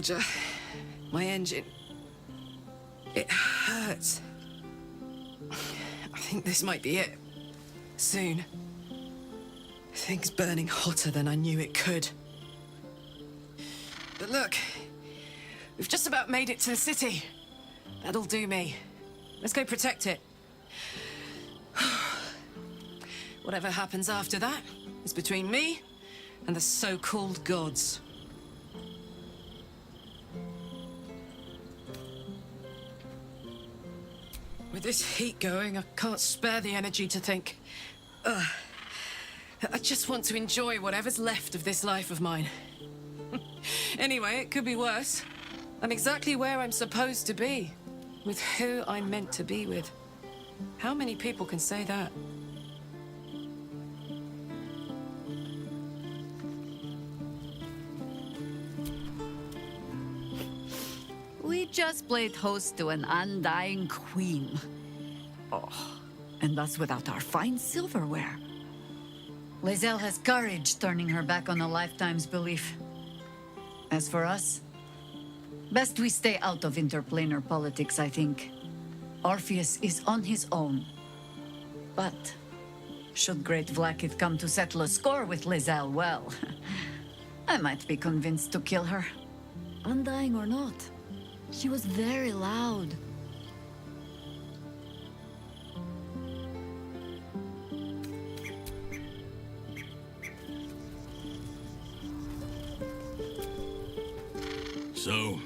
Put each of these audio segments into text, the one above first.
soldier. My engine. It hurts. I think this might be it. Soon. Things burning hotter than I knew it could. But look, we've just about made it to the city. That'll do me. Let's go protect it. Whatever happens after that is between me and the so-called gods. With this heat going, I can't spare the energy to think. I just want to enjoy whatever's left of this life of mine. Anyway, it could be worse. I'm exactly where I'm supposed to be, with who I'm meant to be with. How many people can say that? We just played host to an undying queen. Oh, and that's without our fine silverware. Lae'zel has courage turning her back on a lifetime's belief. As for us, best we stay out of interplanar politics, I think. Orpheus is on his own. But should Great Vlaakith come to settle a score with Lae'zel, well, I might be convinced to kill her. Undying or not. She was very loud. So,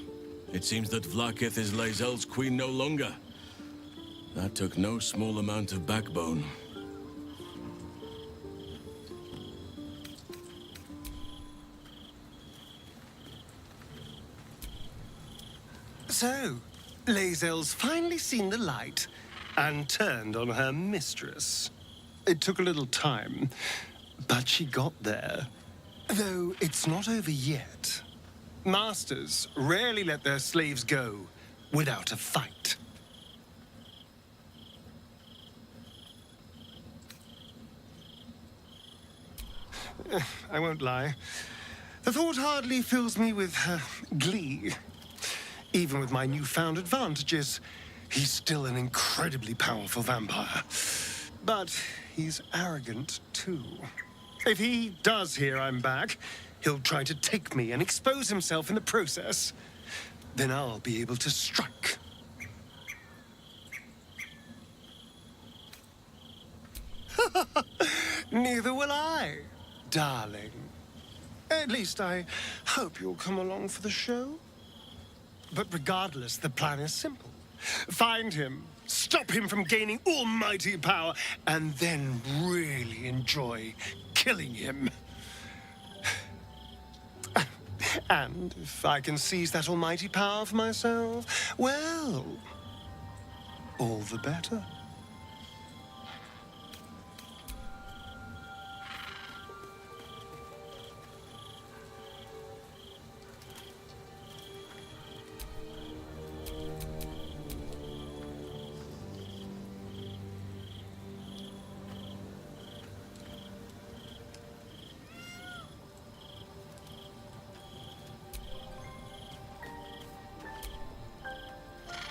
it seems that Vlaakith is Lae'zel's queen no longer. That took no small amount of backbone. So, Lae'zel's finally seen the light and turned on her mistress. It took a little time, but she got there. Though it's not over yet. Masters rarely let their slaves go without a fight. I won't lie. The thought hardly fills me with glee. Even with my newfound advantages, he's still an incredibly powerful vampire. But he's arrogant, too. If he does hear I'm back, he'll try to take me and expose himself in the process. Then I'll be able to strike. Neither will I, darling. At least I hope you'll come along for the show. But regardless, the plan is simple. Find him, stop him from gaining almighty power, and then really enjoy killing him. And if I can seize that almighty power for myself, well, all the better.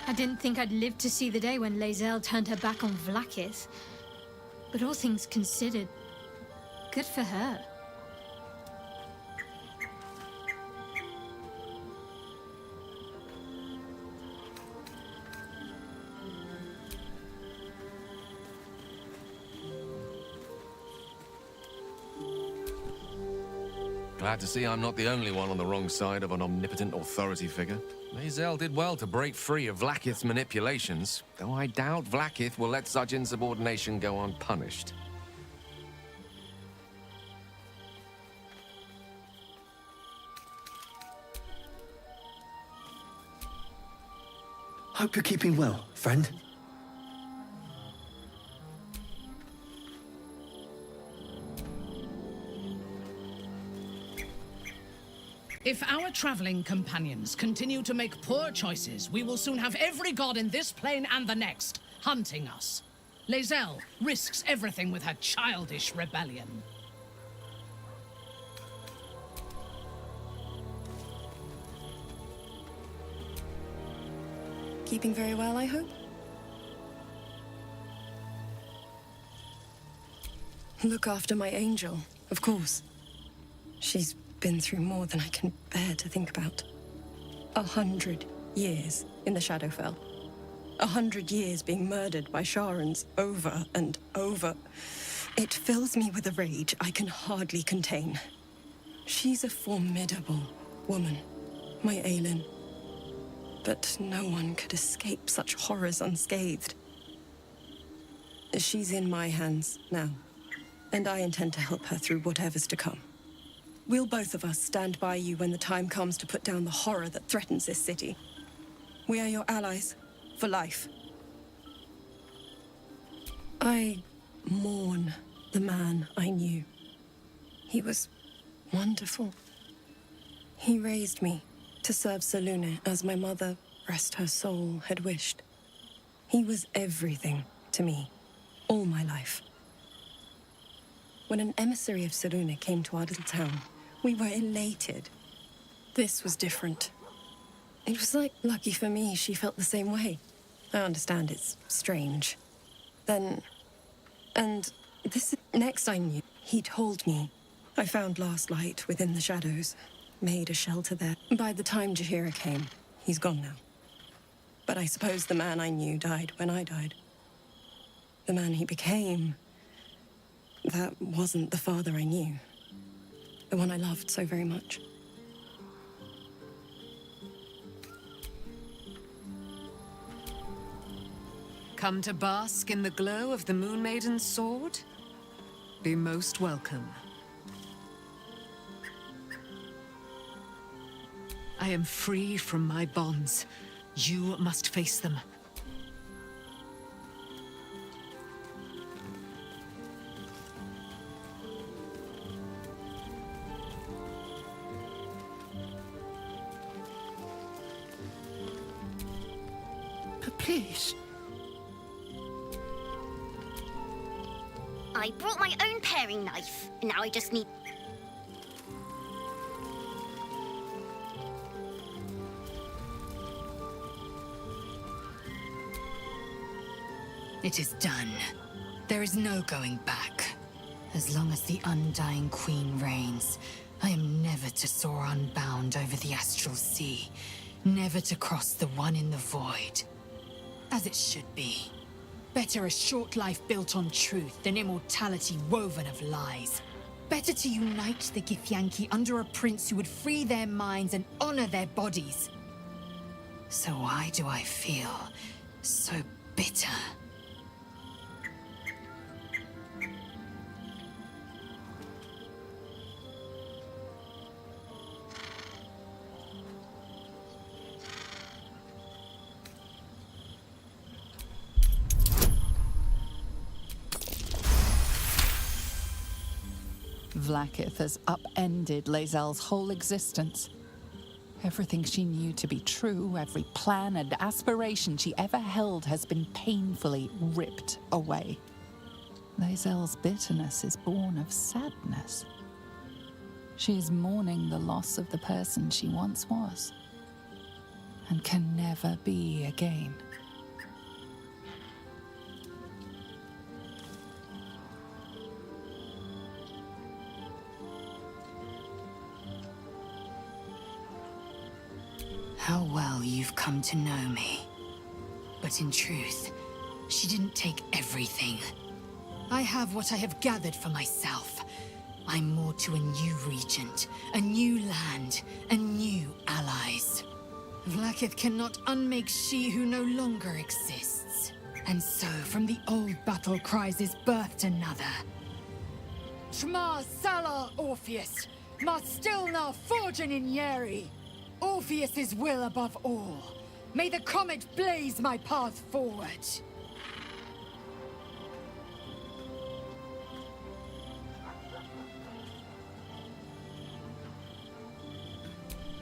I didn't think I'd live to see the day when Lae'zel turned her back on Vlaakith. But all things considered, good for her. Glad to see I'm not the only one on the wrong side of an omnipotent authority figure. Lae'zel did well to break free of Vlaakith's manipulations, though I doubt Vlaakith will let such insubordination go unpunished. Hope you're keeping well, friend. If our traveling companions continue to make poor choices, we will soon have every god in this plane and the next hunting us. Lae'zel risks everything with her childish rebellion. Keeping very well, I hope? Look after my angel, of course. She's been through more than I can bear to think about. 100 years in the Shadowfell. 100 years being murdered by Sharans over and over. It fills me with a rage I can hardly contain. She's a formidable woman, my Aelin. But no one could escape such horrors unscathed. She's in my hands now, and I intend to help her through whatever's to come. We'll both of us stand by you when the time comes to put down the horror that threatens this city. We are your allies, for life. I mourn the man I knew. He was wonderful. He raised me to serve Selûne as my mother, rest her soul, had wished. He was everything to me, all my life. When an emissary of Selûne came to our little town, we were elated. This was different. It was like, lucky for me, she felt the same way. I understand it's strange. Then, and this next I knew, he told me. I found last light within the shadows, made a shelter there. By the time Jaheira came, he's gone now. But I suppose the man I knew died when I died. The man he became, that wasn't the father I knew. The one I loved so very much. Come to bask in the glow of the Moon Maiden's sword? Be most welcome. I am free from my bonds. You must face them. But please. I brought my own paring knife, and now I just need... It is done. There is no going back. As long as the Undying Queen reigns, I am never to soar unbound over the astral sea, never to cross the one in the void. As it should be. Better a short life built on truth than immortality woven of lies. Better to unite the Githyanki under a prince who would free their minds and honor their bodies. So why do I feel so bitter? Vlaakith has upended Lae'zel's whole existence. Everything she knew to be true, every plan and aspiration she ever held has been painfully ripped away. Lae'zel's bitterness is born of sadness. She is mourning the loss of the person she once was, and can never be again. How well you've come to know me. But in truth, she didn't take everything. I have what I have gathered for myself. I'm more to a new regent, a new land, and new allies. Vlaakith cannot unmake she who no longer exists. And so, from the old battle cries is birthed another. Shma Salar Orpheus, Ma Stilna Forgin in Yeri. Orpheus's will above all. May the comet blaze my path forward.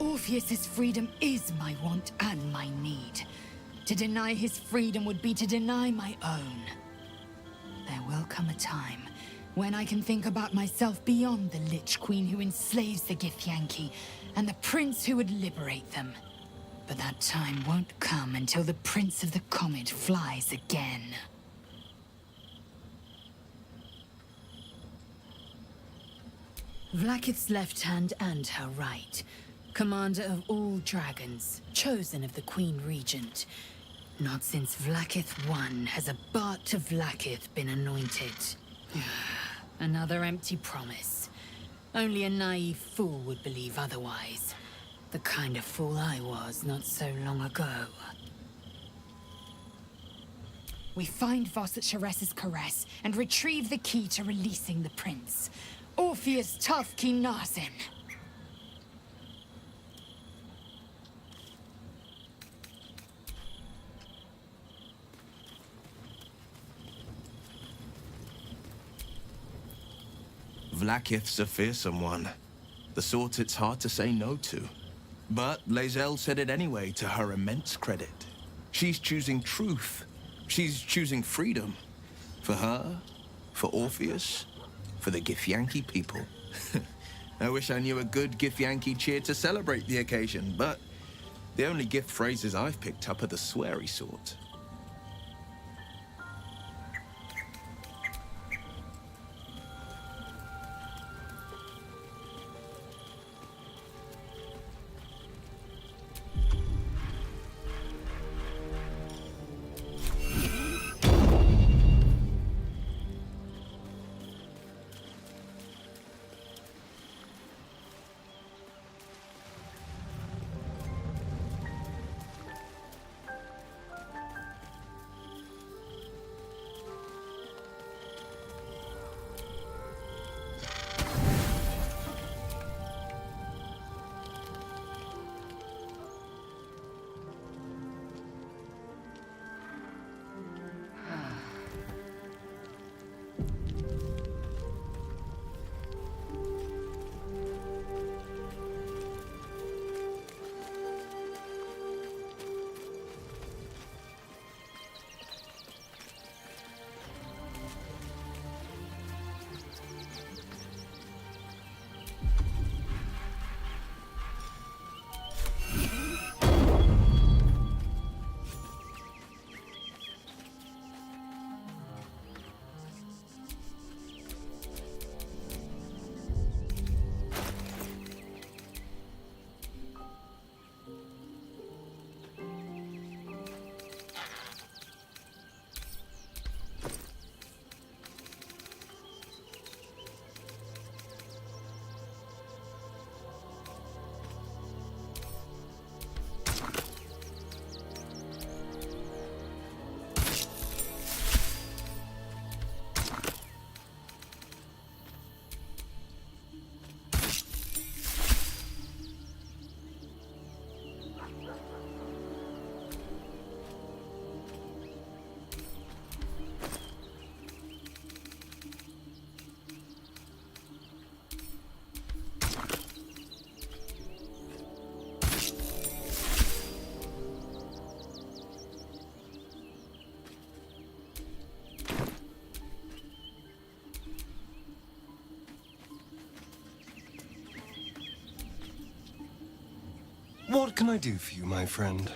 Orpheus's freedom is my want and my need. To deny his freedom would be to deny my own. There will come a time when I can think about myself beyond the Lich Queen who enslaves the Githyanki and the prince who would liberate them. But that time won't come until the Prince of the Comet flies again. Vlakith's left hand and her right. Commander of all dragons, chosen of the Queen Regent. Not since Vlakith I has a Bart of Vlakith been anointed. Another empty promise. Only a naive fool would believe otherwise. The kind of fool I was not so long ago. We find Voss at Sharess's caress and retrieve the key to releasing the prince. Orpheus Tough Nasin. Vlakith's a fearsome one. The sort it's hard to say no to. But Lae'zel said it anyway, to her immense credit. She's choosing truth. She's choosing freedom. For her, for Orpheus, for the Githyanki people. I wish I knew a good Githyanki cheer to celebrate the occasion, but the only gift phrases I've picked up are the sweary sort. What can I do for you, my friend?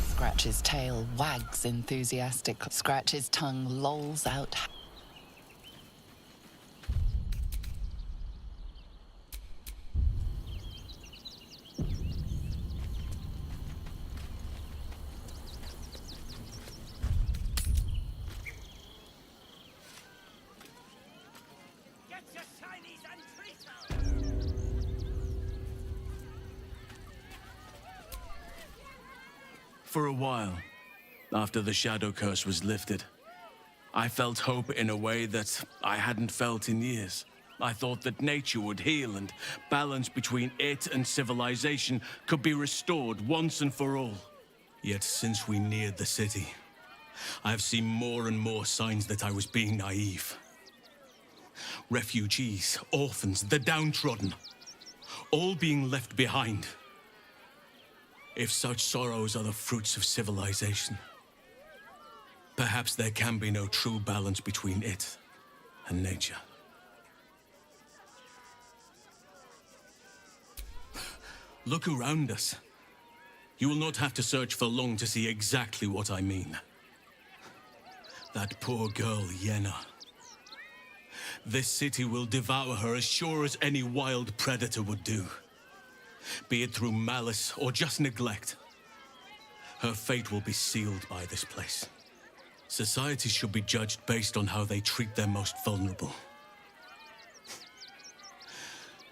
Scratch's tail wags enthusiastic. Scratch's tongue lolls out. For a while, after the Shadow Curse was lifted, I felt hope in a way that I hadn't felt in years. I thought that nature would heal and balance between it and civilization could be restored once and for all. Yet since we neared the city, I've seen more and more signs that I was being naive. Refugees, orphans, the downtrodden, all being left behind. If such sorrows are the fruits of civilization, perhaps there can be no true balance between it and nature. Look around us. You will not have to search for long to see exactly what I mean. That poor girl, Yenna. This city will devour her as sure as any wild predator would do. Be it through malice or just neglect. Her fate will be sealed by this place. Society should be judged based on how they treat their most vulnerable.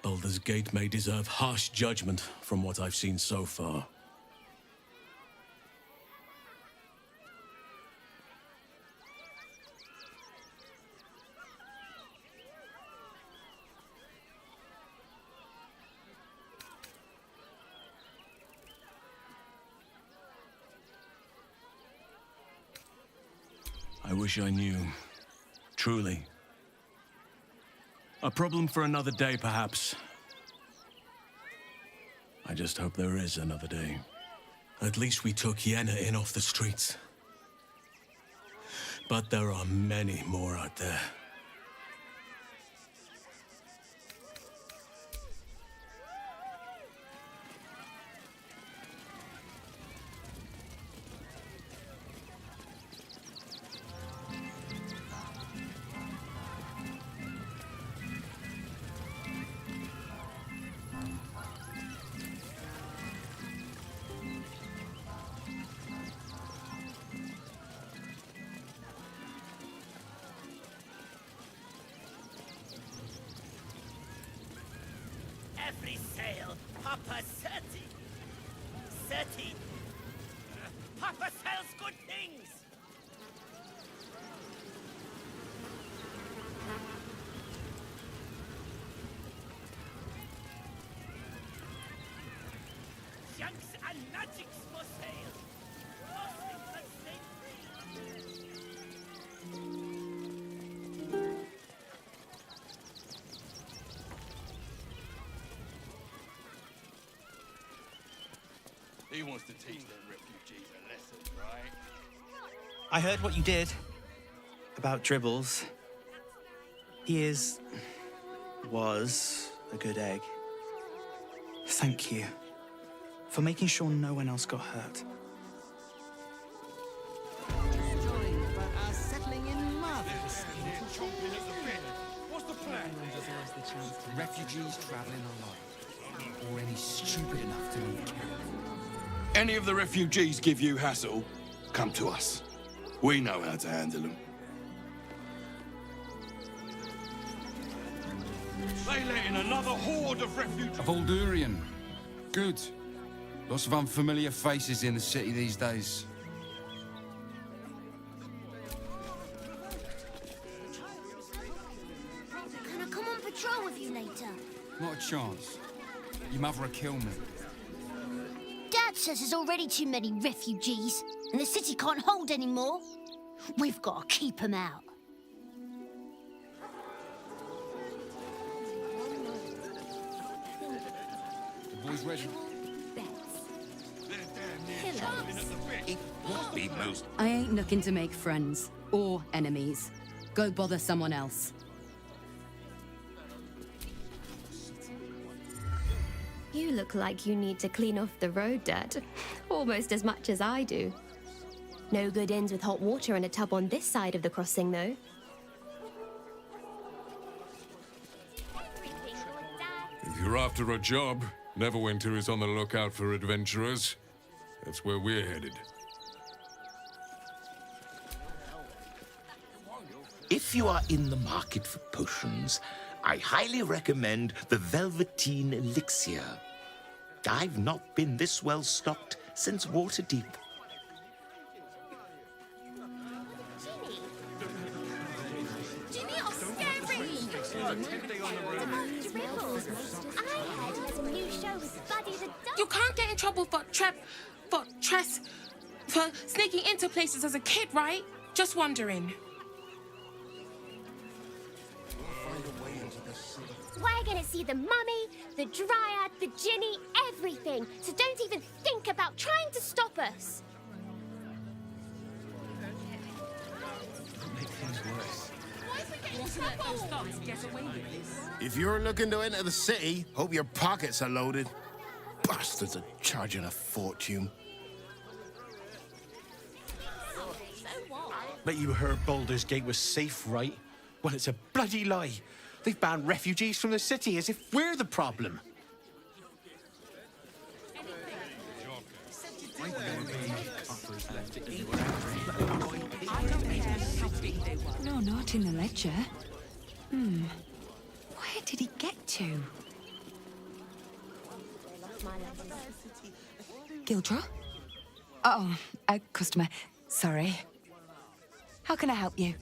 Baldur's Gate may deserve harsh judgment from what I've seen so far. I wish I knew. Truly. A problem for another day, perhaps. I just hope there is another day. At least we took Yenna in off the streets. But there are many more out there. Every sail, Papa Seti. Seti. Papa sells good things. Junks and magics for sale. Nothing but stay free. He wants to teach the refugees a lesson, right? I heard what you did about Dribbles. He was a good egg. Thank you for making sure no one else got hurt. Settling in marvelous. What's the plan? Refugees traveling alone, or any stupid enough to meet Karen. Any of the refugees give you hassle, come to us. We know how to handle them. They let in another horde of refugees. A Baldurian. Good. Lots of unfamiliar faces in the city these days. Can I come on patrol with you later? Not a chance. Your mother will kill me. Dad says there's already too many refugees, and the city can't hold any more. We've got to keep them out. The boys ready? It would be most... I ain't looking to make friends or enemies. Go bother someone else. You look like you need to clean off the road, Dad. Almost as much as I do. No good ends with hot water in a tub on this side of the crossing, though. If you're after a job, Neverwinter is on the lookout for adventurers. That's where we're headed. If you are in the market for potions, I highly recommend the Velveteen Elixir. I've not been this well stocked since Waterdeep. You can't get in trouble for sneaking into places as a kid, right? Just wondering. We're gonna see the mummy, the dryad, the Ginny, everything. So don't even think about trying to stop us. If you're looking to enter the city, hope your pockets are loaded. Bastards are charging a fortune. Bet you heard Baldur's Gate was safe, right? Well, it's a bloody lie. They've banned refugees from the city as if we're the problem. No note in the ledger. Where did he get to? Gildro? Oh, a customer. Sorry. How can I help you?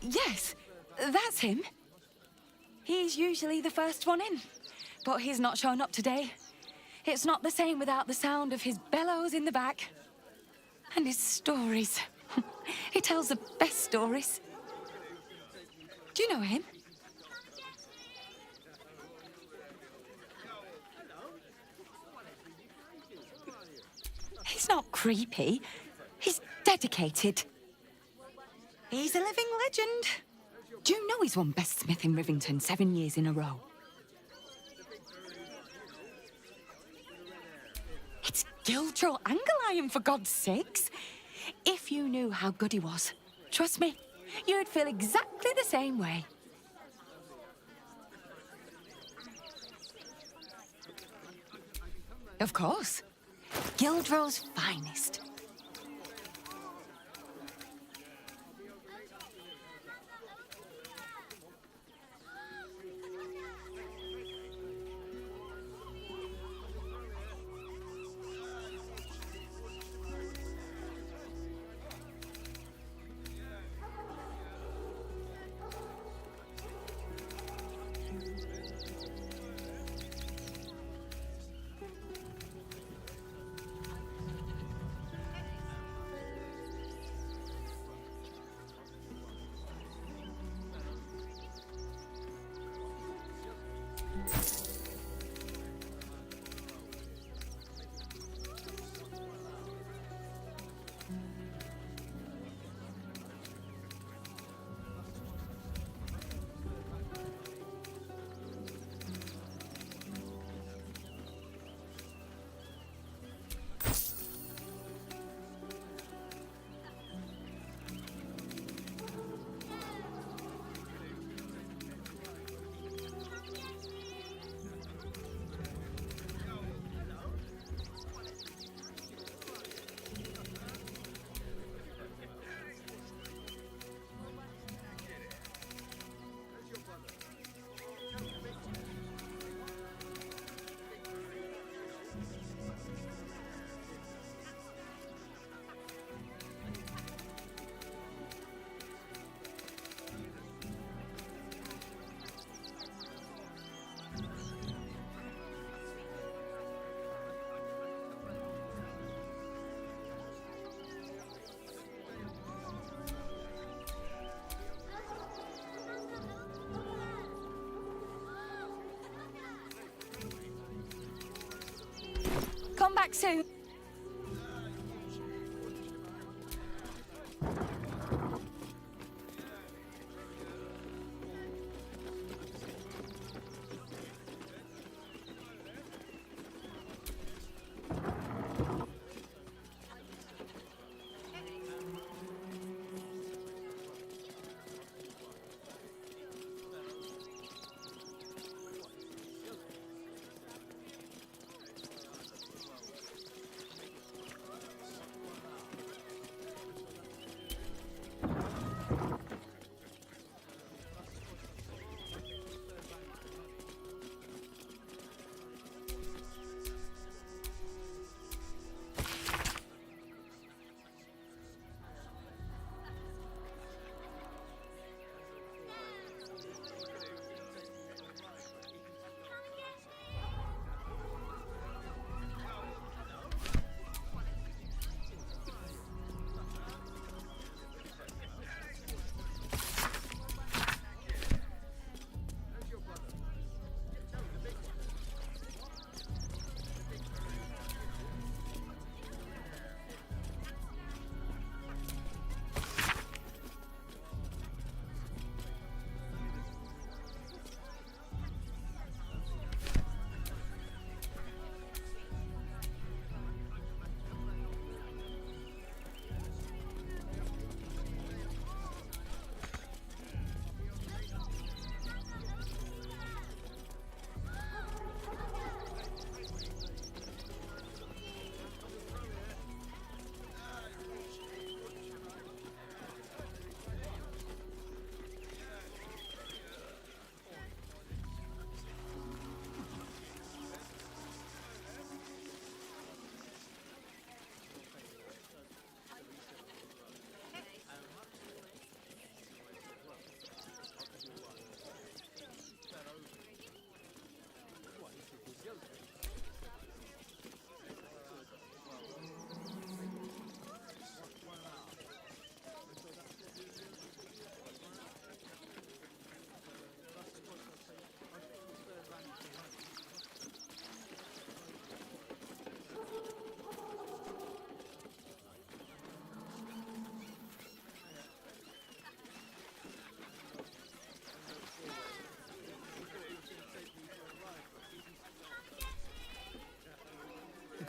Yes, that's him. He's usually the first one in, but he's not shown up today. It's not the same without the sound of his bellows in the back. And his stories. He tells the best stories. Do you know him? He's not creepy. He's dedicated. He's a living legend. Do you know he's won Best Smith in Rivington 7 years in a row? It's Gildro Angelion, for God's sakes. If you knew how good he was, trust me, you'd feel exactly the same way. Of course. Gildro's finest. Come back soon.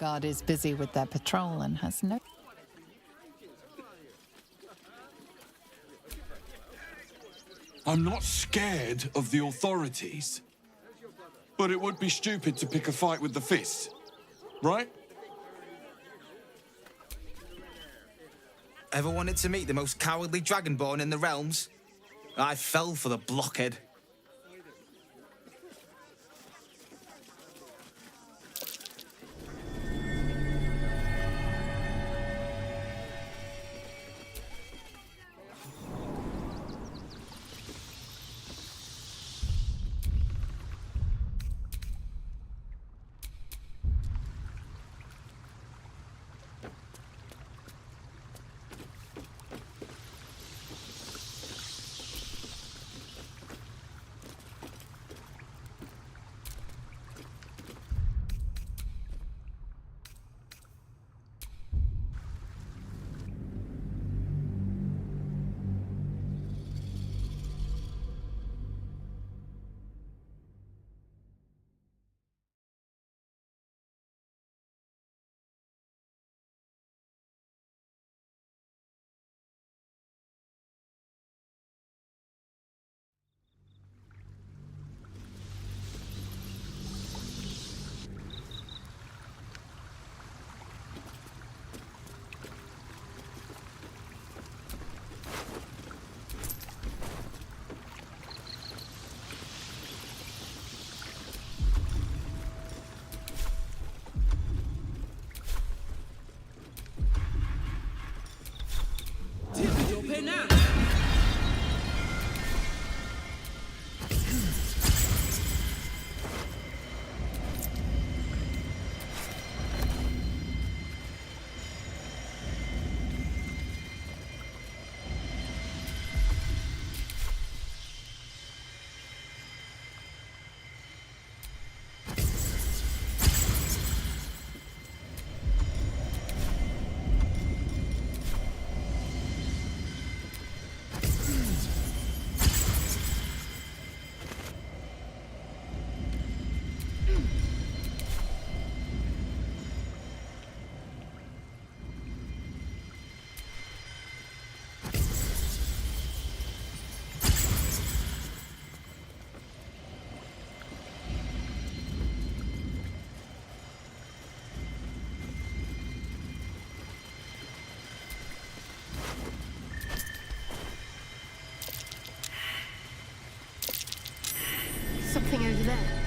Guard is busy with their patrol and has no... I'm not scared of the authorities. But it would be stupid to pick a fight with the fist, right? Ever wanted to meet the most cowardly dragonborn in the realms? I fell for the blockhead. Something over there.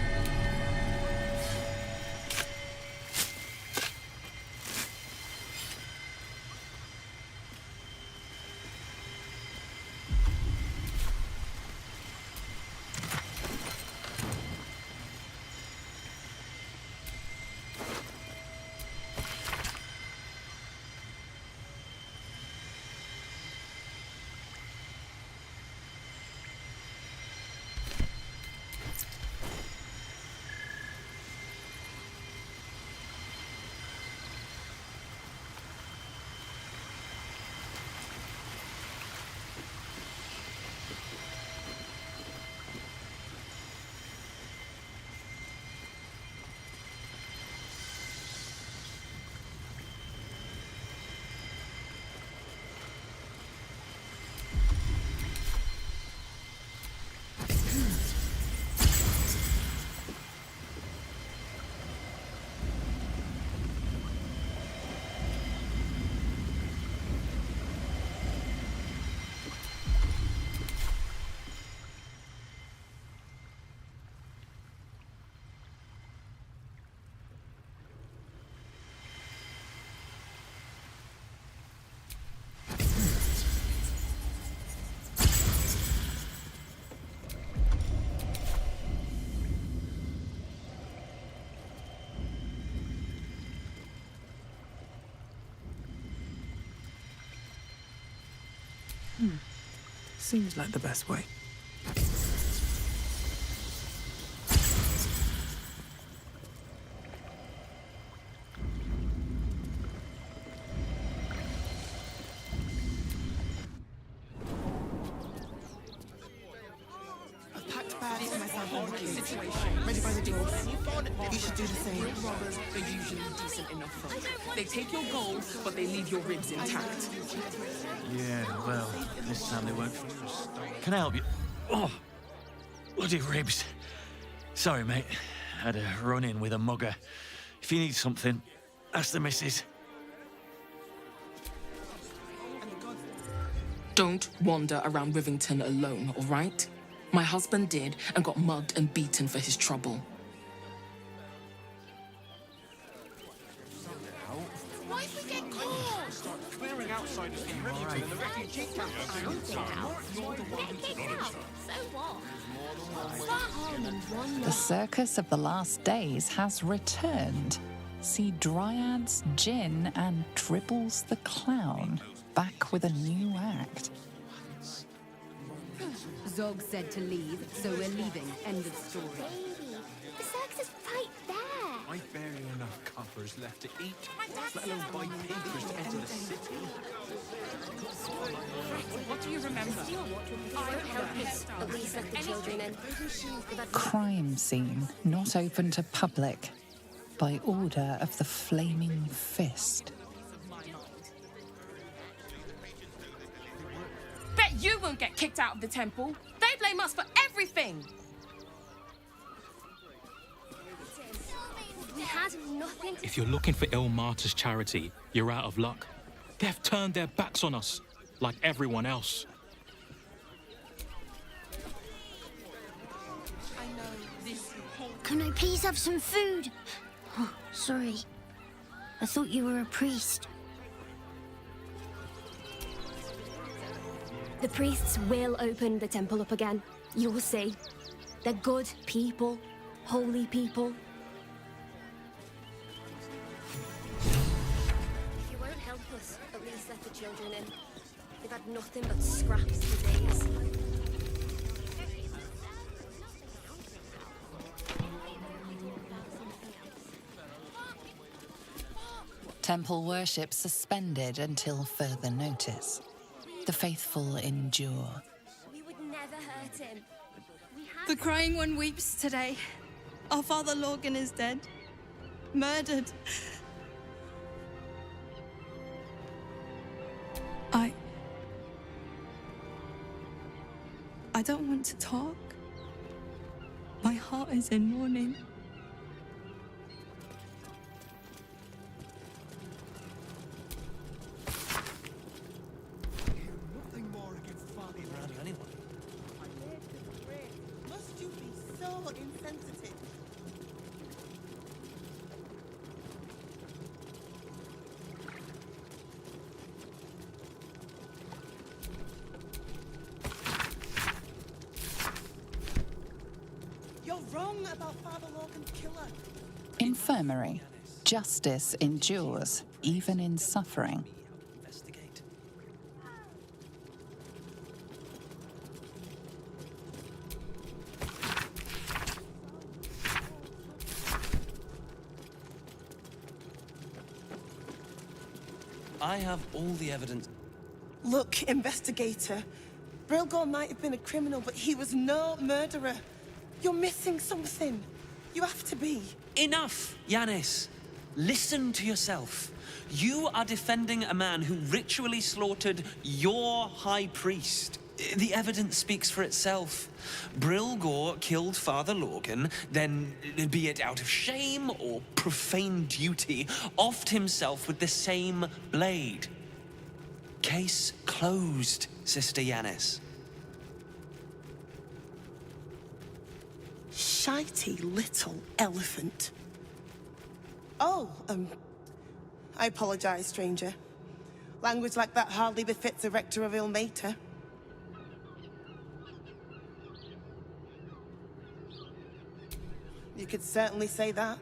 Seems like the best way. I've packed bags for myself and Ricky. Ready by the door. You should do the same. Robbers are usually decent enough folk. They take your gold, but they leave your ribs intact. Yeah, well, this time they won't. Can I help you? Oh, bloody ribs. Sorry, mate. Had a run-in with a mugger. If you need something, ask the missus. Don't wander around Rivington alone, all right? My husband did and got mugged and beaten for his trouble. What if we get caught? Start clearing outsiders from Rivington and the refugee camp. The circus of the last days has returned. See Dryads, Jinn, and Dribbles the Clown back with a new act. Zog said to leave, so we're leaving. End of story. The circus is right there. I barely enough coppers left to eat, let alone buy papers to enter the city. What do you remember? At least let the children in. Crime scene not open to public by order of the Flaming Fist. Bet you won't get kicked out of the temple. They blame us for everything. We had nothing to... If you're looking for Ilmater's charity, you're out of luck. They've turned their backs on us, like everyone else. Can I please have some food? Oh, sorry. I thought you were a priest. The priests will open the temple up again. You'll see. They're good people, holy people. If you won't help us, at least let the children in. They've had nothing but scraps for days. Temple worship suspended until further notice. The faithful endure. We would never hurt him. The crying one weeps today. Our father Lorgan is dead. Murdered. I don't want to talk. My heart is in mourning. Nothing more against Father around you anyway. Must you be so insensitive? You're wrong about Father Logan's killer. Infirmary. Justice endures, even in suffering. I have all the evidence. Look, investigator. Brilgor might have been a criminal, but he was no murderer. You're missing something. You have to be. Enough, Yanis. Listen to yourself. You are defending a man who ritually slaughtered your high priest. The evidence speaks for itself. Brilgor killed Father Lorgan, then, be it out of shame or profane duty, offed himself with the same blade. Case closed, Sister Yanis. Shitey little elephant. Oh, I apologize, stranger. Language like that hardly befits a rector of Ilmater. You could certainly say that.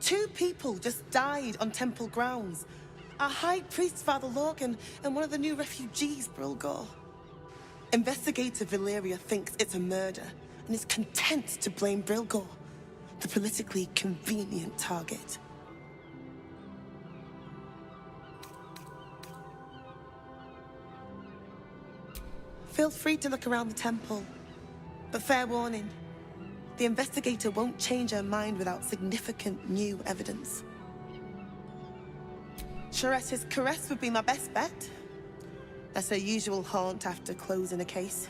2 people just died on temple grounds. Our high priest, Father Lorgan, and one of the new refugees, Brilgor. Investigator Valeria thinks it's a murder and is content to blame Brilgor, the politically convenient target. Feel free to look around the temple, but fair warning, The investigator won't change her mind without significant new evidence. Charette's caress would be my best bet. That's her usual haunt after closing a case.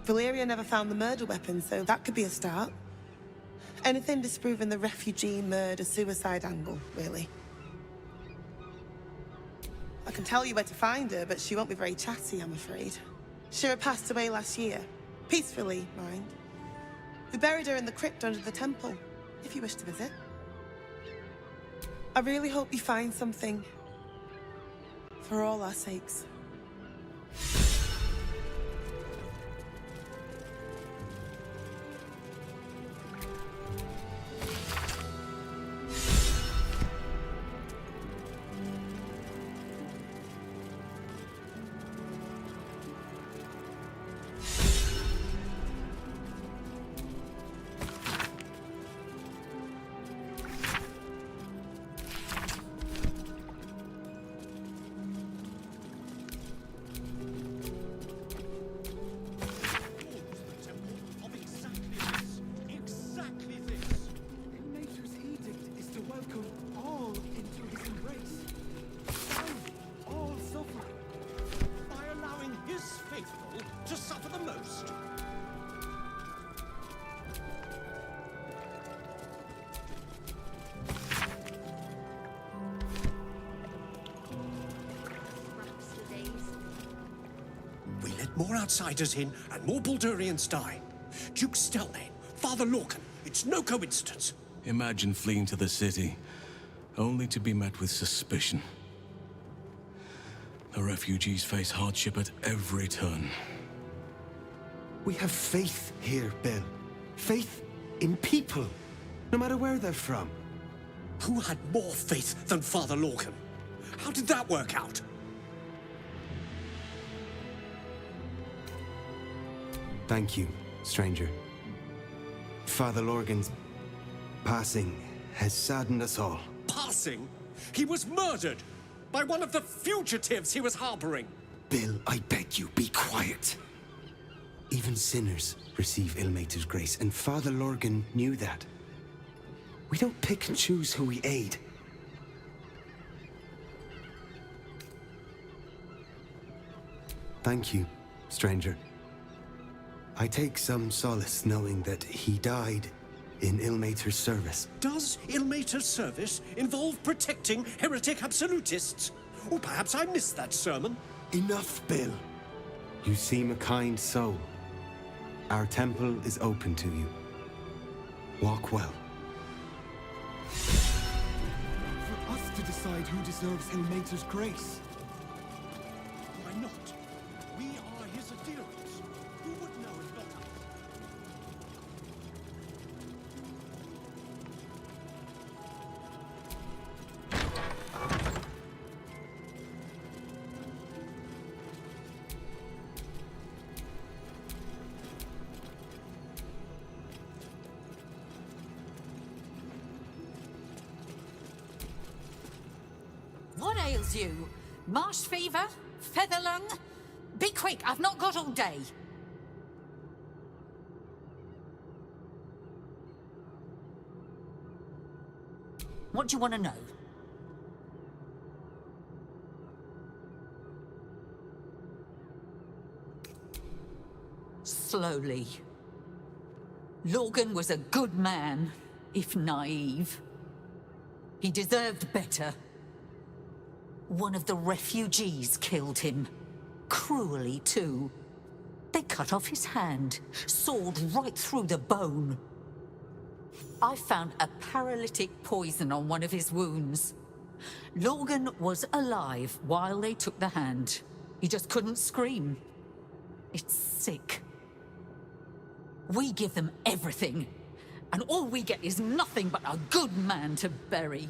Valeria never found the murder weapon, so that could be a start. Anything disproving the refugee murder-suicide angle, really. I can tell you where to find her, but she won't be very chatty, I'm afraid. Shira passed away last year. Peacefully, mind. We buried her in the crypt under the temple, if you wish to visit. I really hope you find something. For all our sakes. More outsiders in, and more Baldurians die. Duke Stelnane, Father Lorcan, it's no coincidence. Imagine fleeing to the city, only to be met with suspicion. The refugees face hardship at every turn. We have faith here, Bill. Faith in people, no matter where they're from. Who had more faith than Father Lorcan? How did that work out? Thank you, stranger. Father Lorgan's passing has saddened us all. Passing? He was murdered by one of the fugitives he was harboring. Bill, I beg you, be quiet. Even sinners receive Ilmater's grace, and Father Lorgan knew that. We don't pick and choose who we aid. Thank you, stranger. I take some solace knowing that he died in Ilmater's service. Does Ilmater's service involve protecting heretic absolutists? Or perhaps I missed that sermon. Enough, Bill. You seem a kind soul. Our temple is open to you. Walk well. For us to decide who deserves Ilmater's grace. Why not? We are his adherents. Who would know if not us? What ails you? Marsh fever? Feather lung? Be quick, I've not got all day. What do you want to know? Slowly. Lorgan was a good man, if naive. He deserved better. One of the refugees killed him. Cruelly, too. They cut off his hand, sawed right through the bone. I found a paralytic poison on one of his wounds. Lorgan was alive while they took the hand. He just couldn't scream. It's sick. We give them everything, and all we get is nothing but a good man to bury.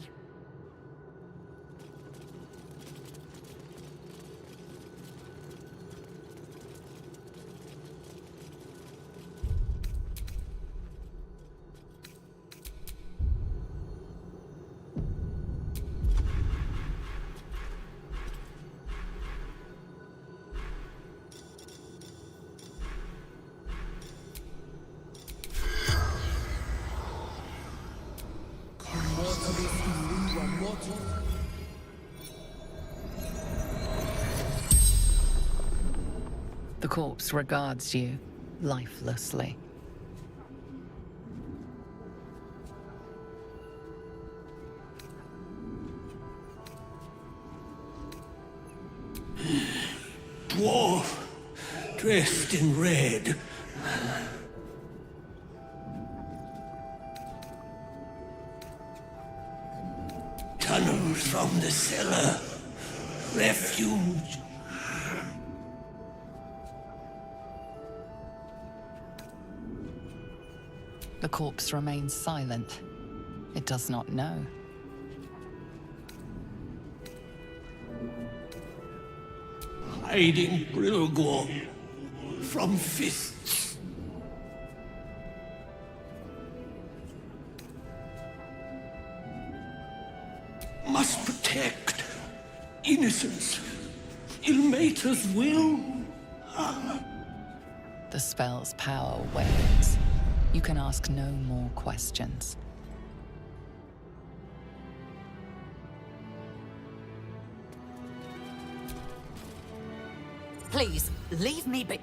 The corpse regards you lifelessly. Dwarf, dressed in red. Tunnels from the cellar. Refuge. The corpse remains silent. It does not know. Hiding Brilgor from fists. Must protect innocence. Ilmater's will. The spell's power wanes. You can ask no more questions. Please, leave me be.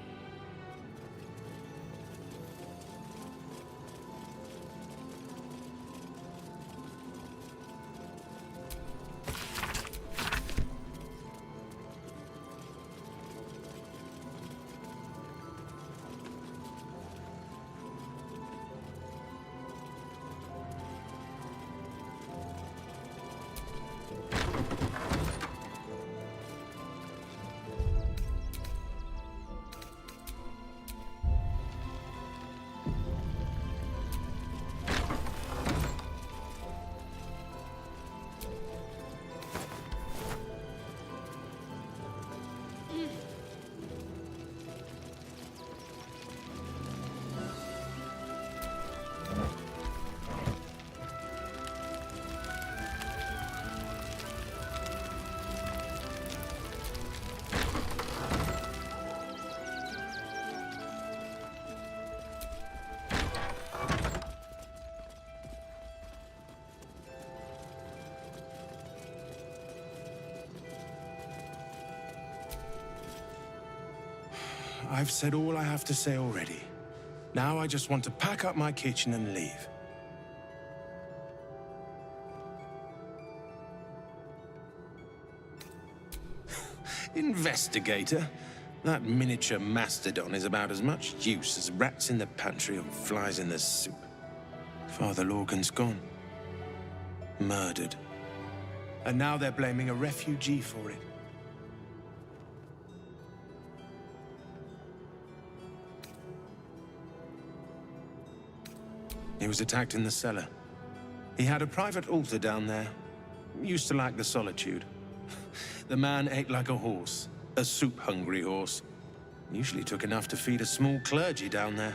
I've said all I have to say already. Now I just want to pack up my kitchen and leave. Investigator? That miniature mastodon is about as much use as rats in the pantry or flies in the soup. Father Lorgan's gone. Murdered. And now they're blaming a refugee for it. He was attacked in the cellar. He had a private altar down there. Used to like the solitude. The man ate like a horse. A soup-hungry horse. Usually took enough to feed a small clergy down there.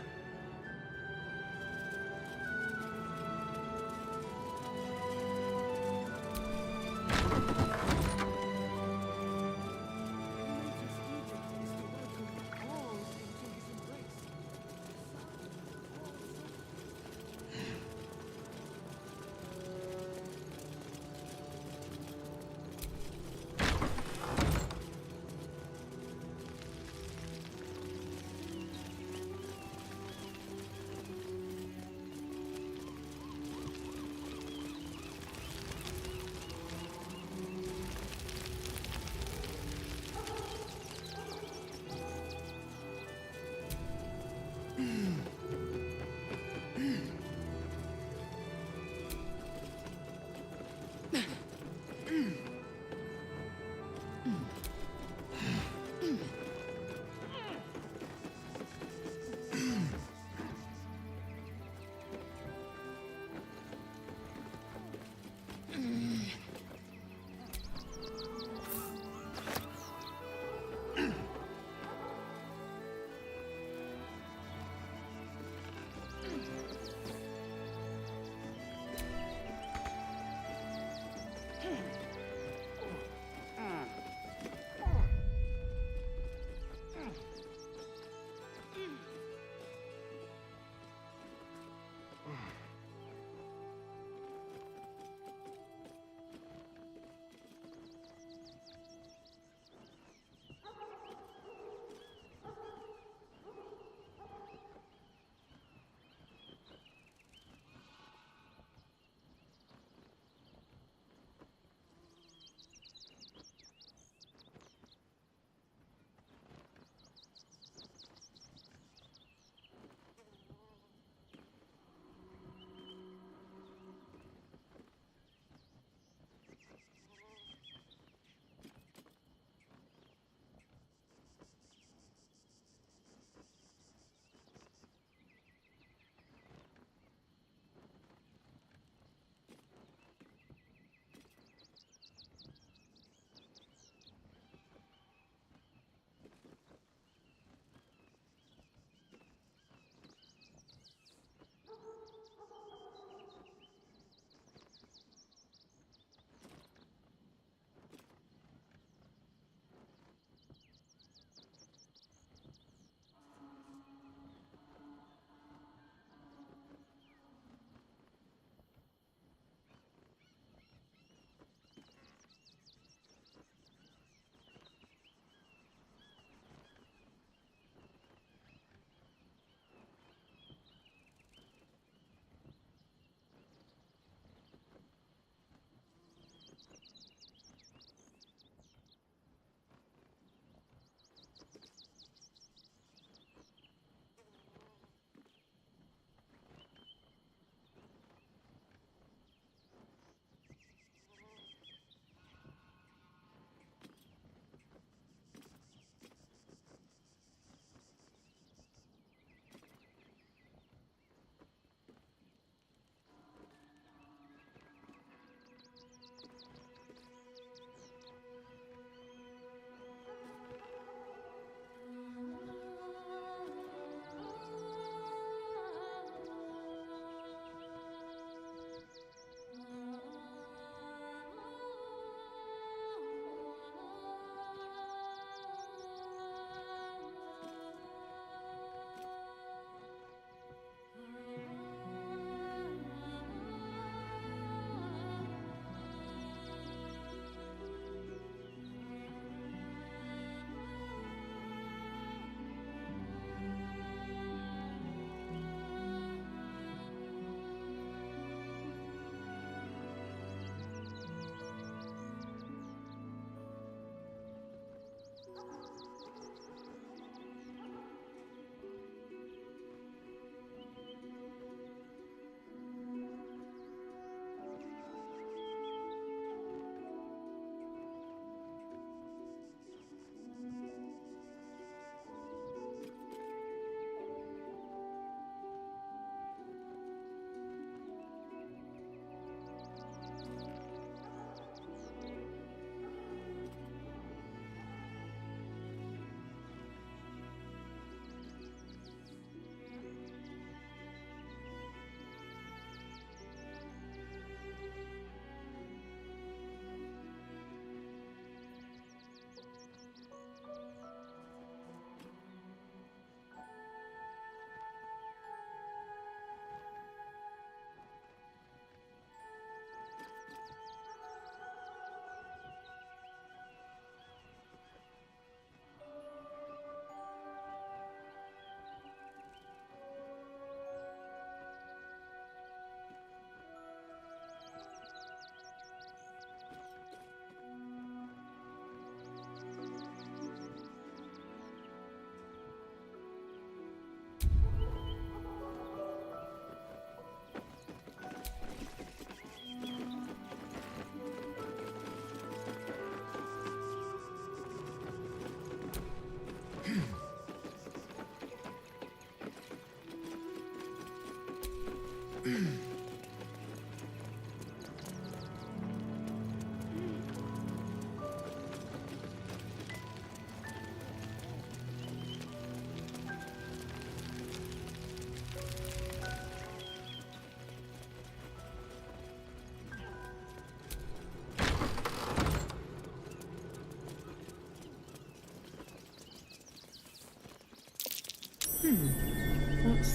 What's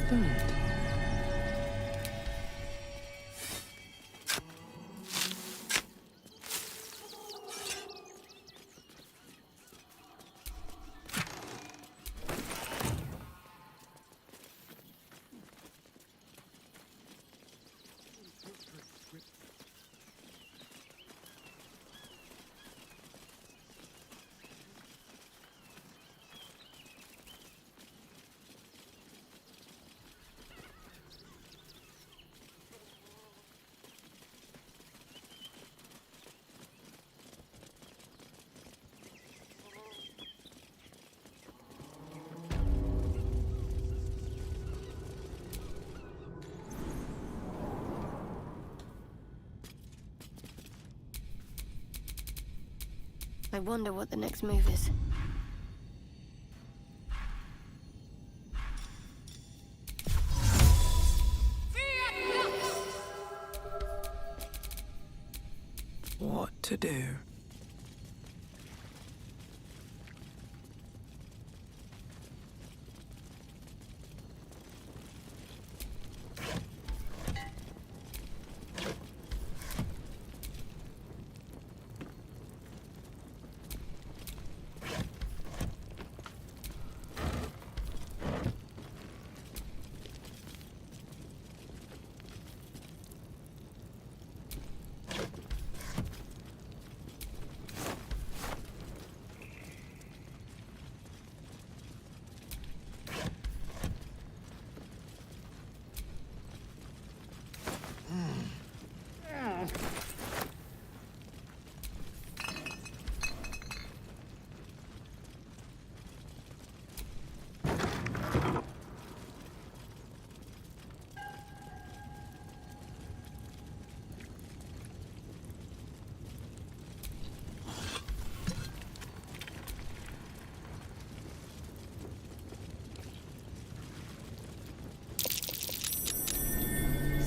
that? I wonder what the next move is. What to do?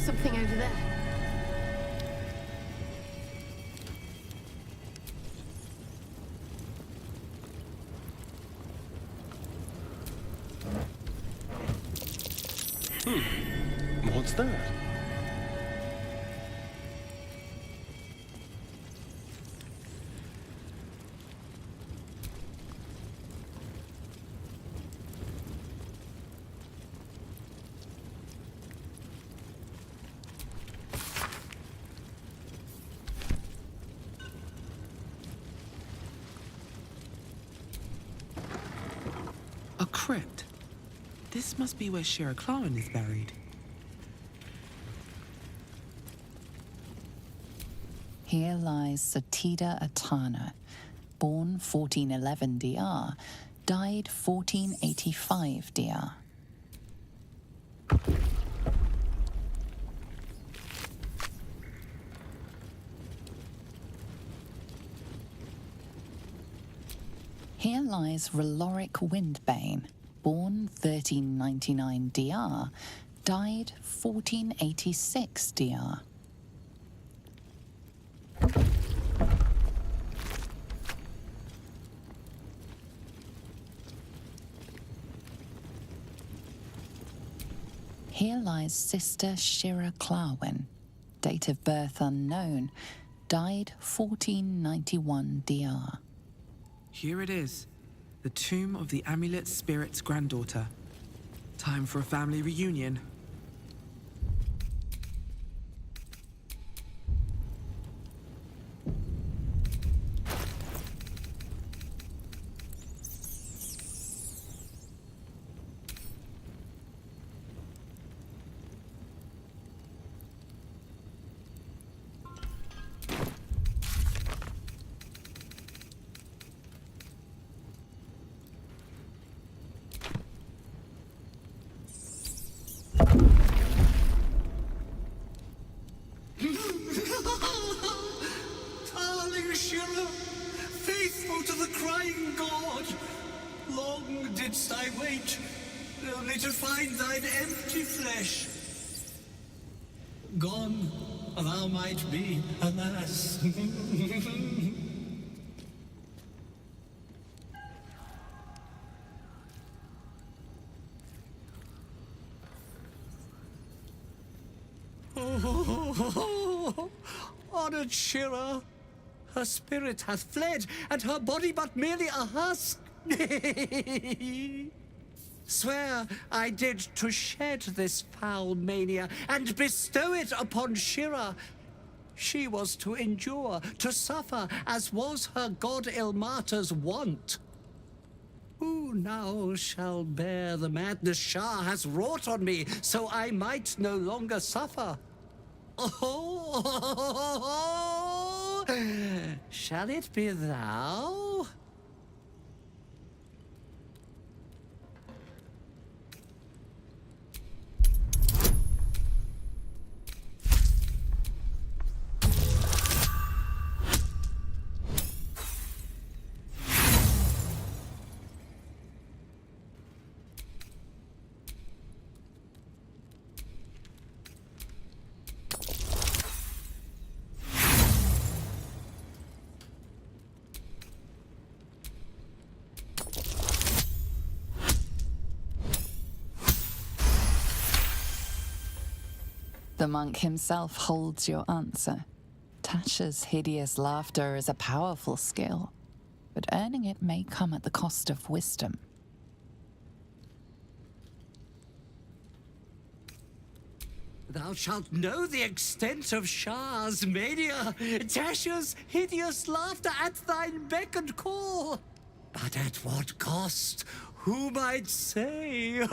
Something over there. What's that? A crypt. This must be where Shira Clawin is buried. Here lies Satida Atana, born 1411 DR, died 1485 DR. Here lies Raloric Windbane, born 1399 DR, died 1486 DR. Here lies Sister Shira Clawin, date of birth unknown, died 1491 DR. Here it is, the tomb of the Amulet Spirit's granddaughter. Time for a family reunion. didst I wait, only to find thine empty flesh? Gone thou might be, alas. Honored Shira, her spirit hath fled, and her body but merely a husk. Swear I did to shed this foul mania and bestow it upon Shira. She was to endure, to suffer, as was her god Ilmata's wont. Who now shall bear the madness Shah has wrought on me, so I might no longer suffer? Oh, shall it be thou? The monk himself holds your answer. Tasha's hideous laughter is a powerful skill, but earning it may come at the cost of wisdom. Thou shalt know the extent of Shah's mania, Tasha's hideous laughter at thine beck and call. But at what cost? Who might say?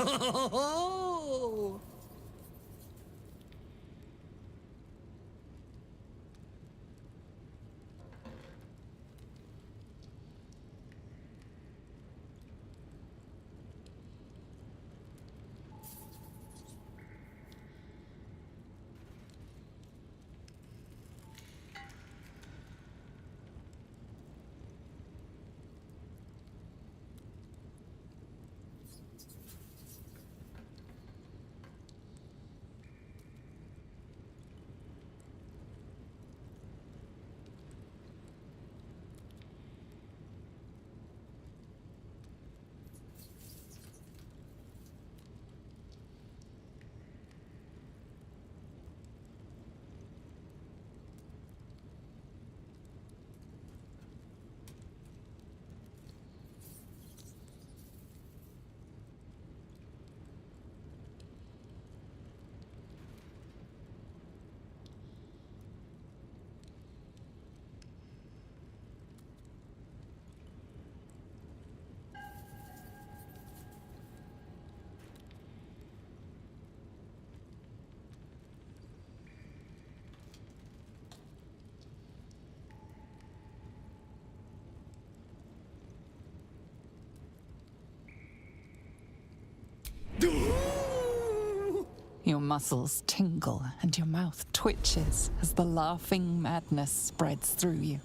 Your muscles tingle and your mouth twitches as the laughing madness spreads through you.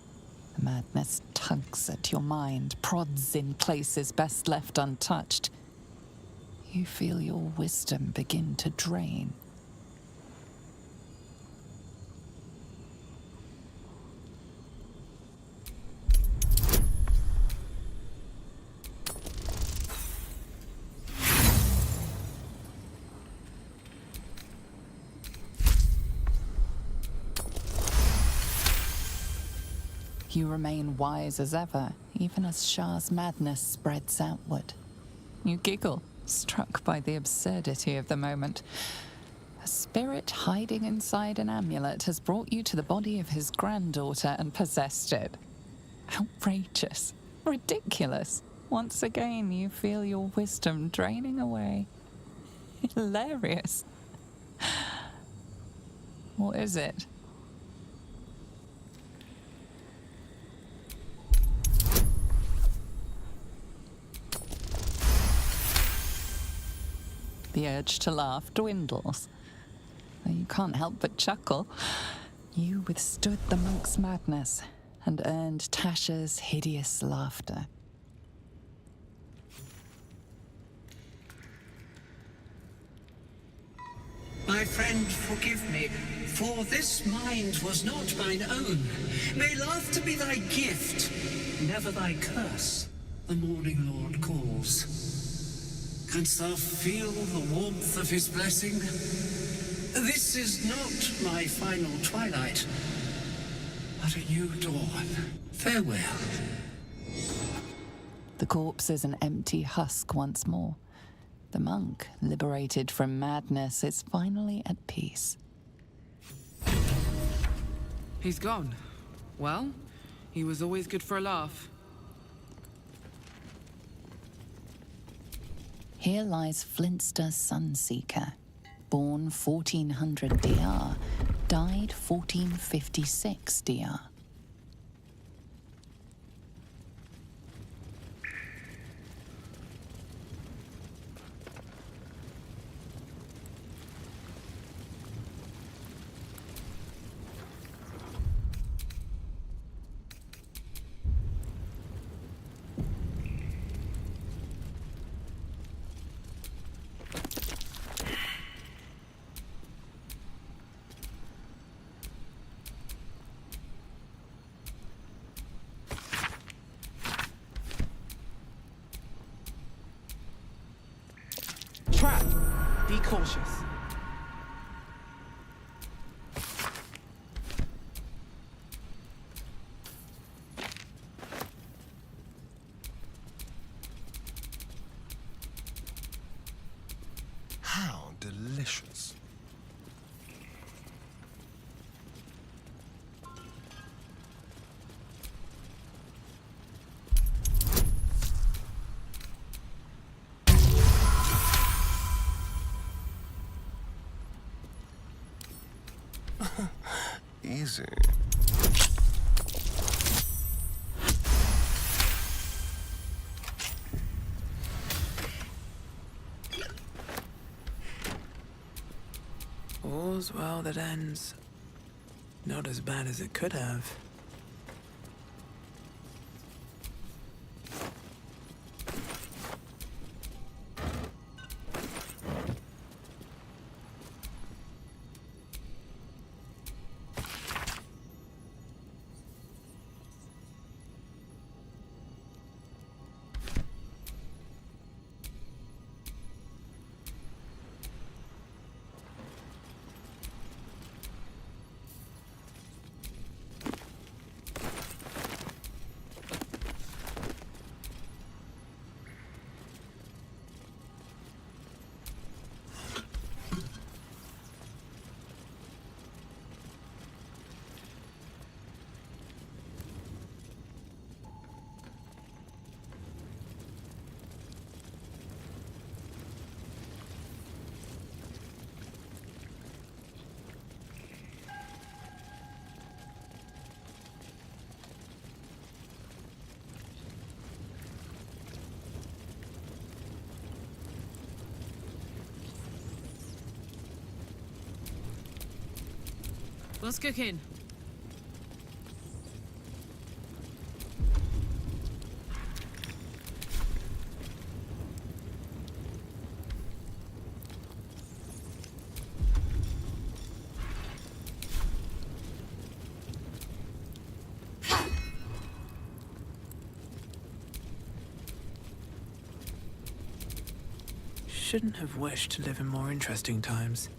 The madness tugs at your mind, prods in places best left untouched. You feel your wisdom begin to drain. You remain wise as ever, even as Shah's madness spreads outward. You giggle, struck by the absurdity of the moment. A spirit hiding inside an amulet has brought you to the body of his granddaughter and possessed it. Outrageous. Ridiculous. Once again, you feel your wisdom draining away. Hilarious. What is it? The urge to laugh dwindles. Though you can't help but chuckle. You withstood the monk's madness and earned Tasha's hideous laughter. My friend, forgive me, for this mind was not mine own. May laughter be thy gift, never thy curse. The morning Lord calls. Canst thou feel the warmth of his blessing? This is not my final twilight, but a new dawn. Farewell. The corpse is an empty husk once more. The monk, liberated from madness, is finally at peace. He's gone. Well, he was always good for a laugh. Here lies Flintster Sunseeker, born 1400 DR, died 1456 DR. Trap! Be cautious. How delicious. Easy. All's well that ends. Not as bad as it could have. What's cooking? Shouldn't have wished to live in more interesting times.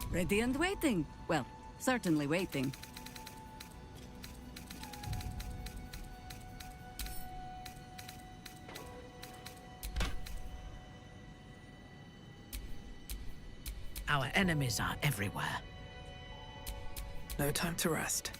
Ready and waiting. Well, certainly waiting. Our enemies are everywhere. No time to rest.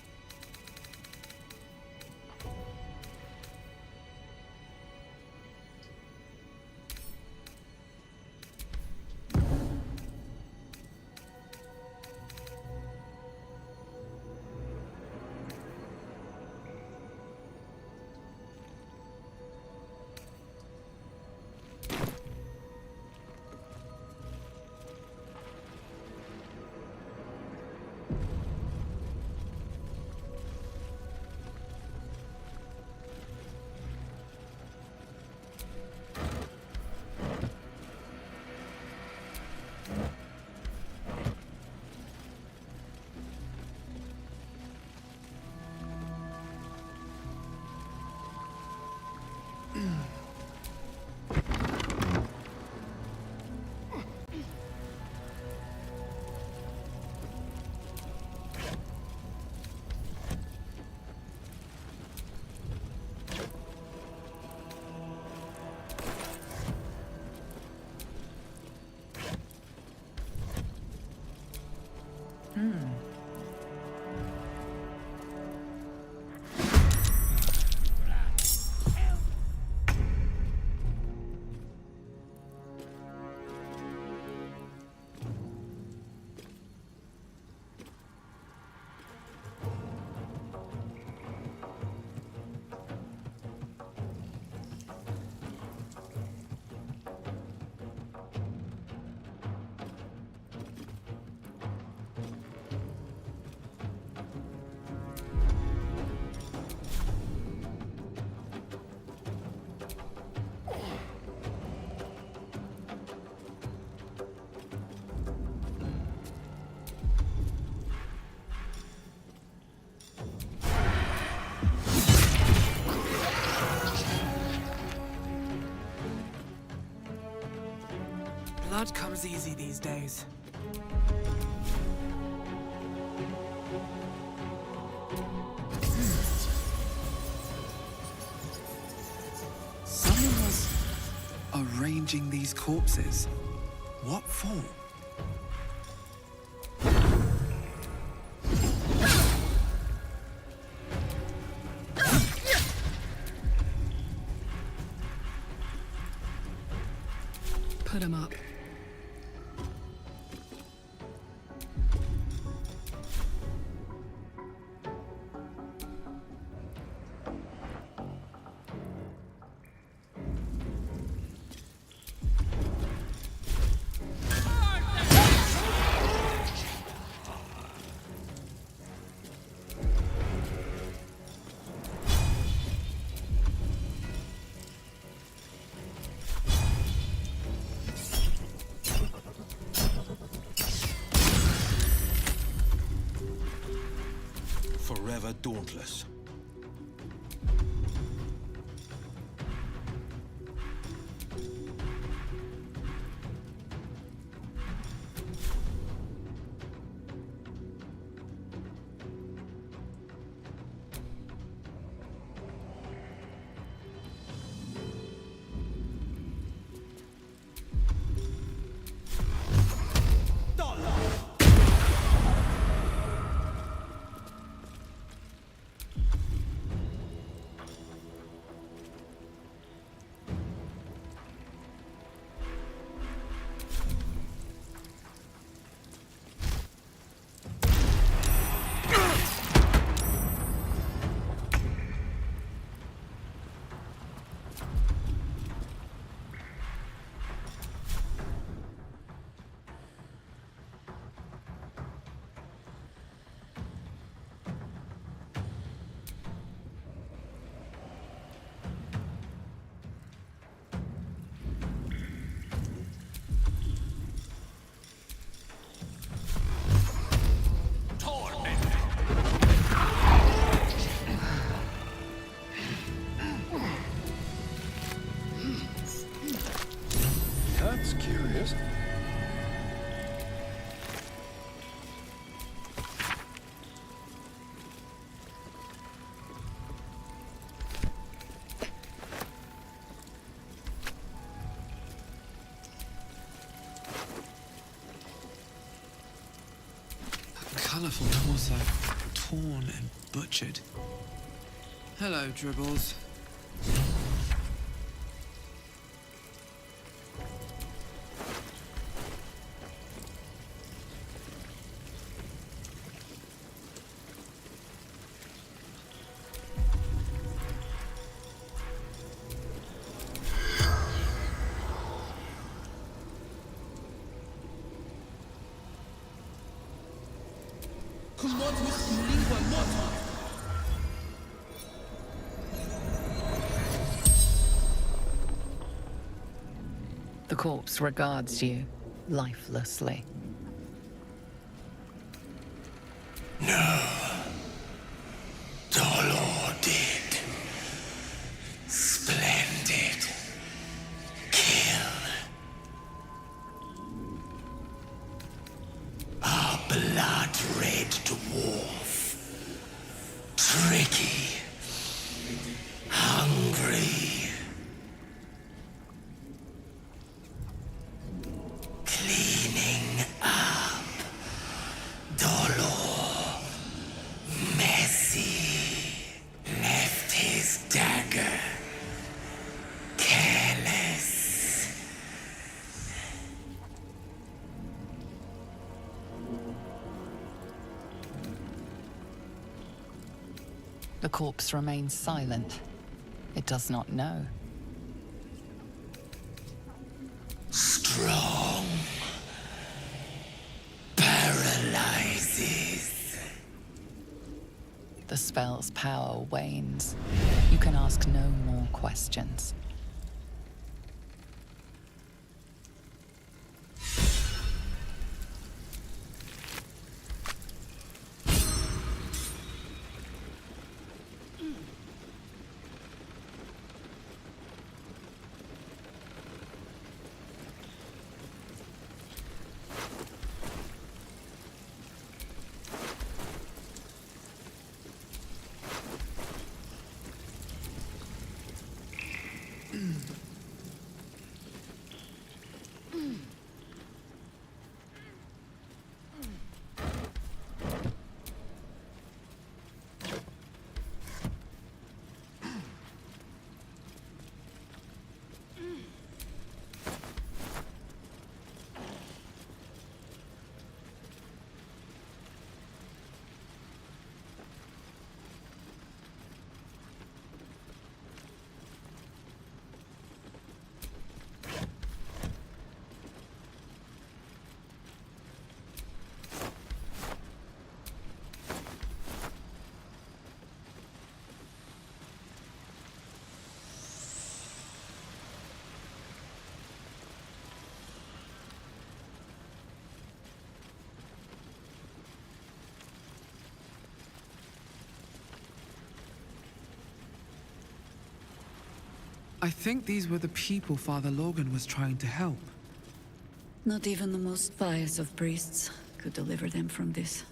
Blood comes easy these days. Someone was arranging these corpses. What for? Put him up. Forever dauntless. colourful torso, torn and butchered. Hello, Dribbles. The corpse regards you lifelessly. No. Dolor did. Splendid. Kill. Our blood-red dwarf. Tricky. Hungry. Cleaning up. Dolor. Messy. Left his dagger. Careless. The corpse remains silent. It does not know. Strong. Paralyzes. The spell's power wanes. You can ask no more questions. I think these were the people Father Logan was trying to help. Not even the most pious of priests could deliver them from this.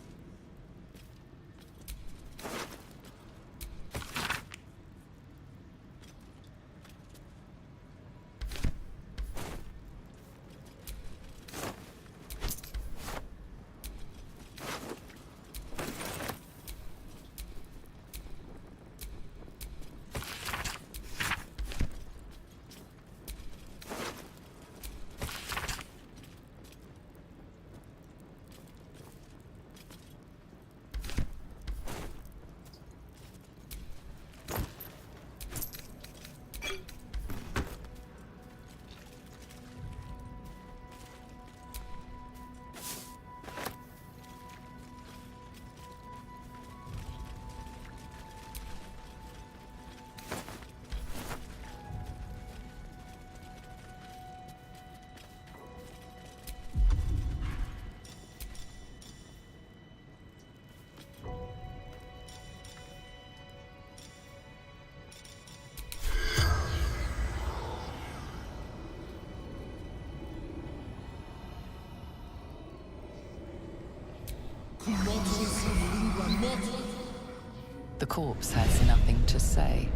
The corpse has nothing to say.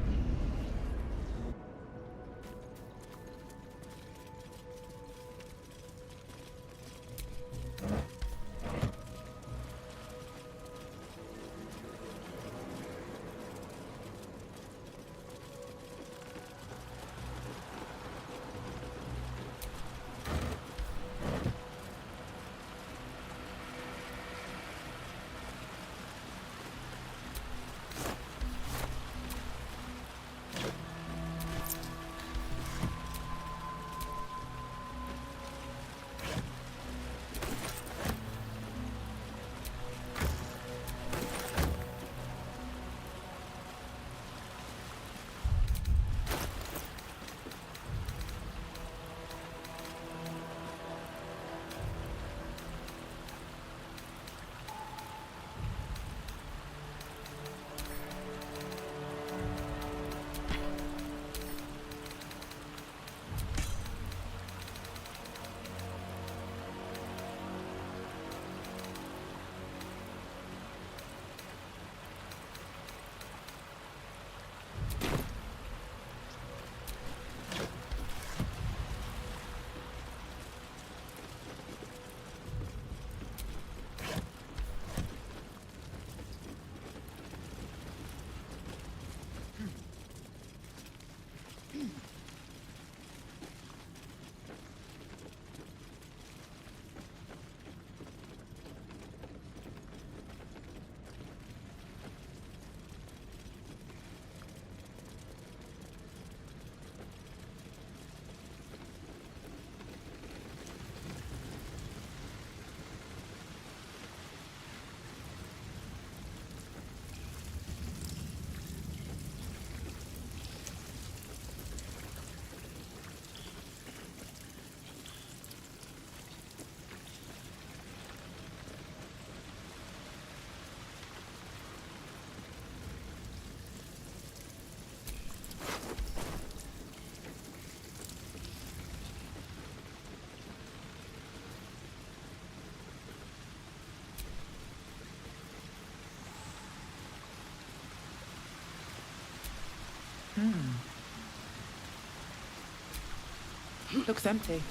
Looks empty.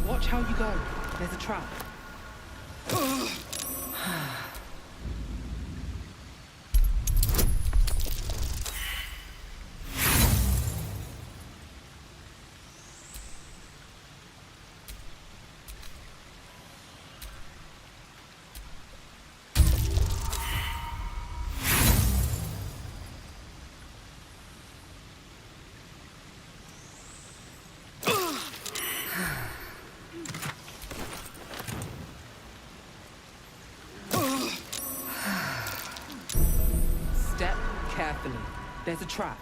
Watch how you go. There's a trap. Step carefully. There's a trap.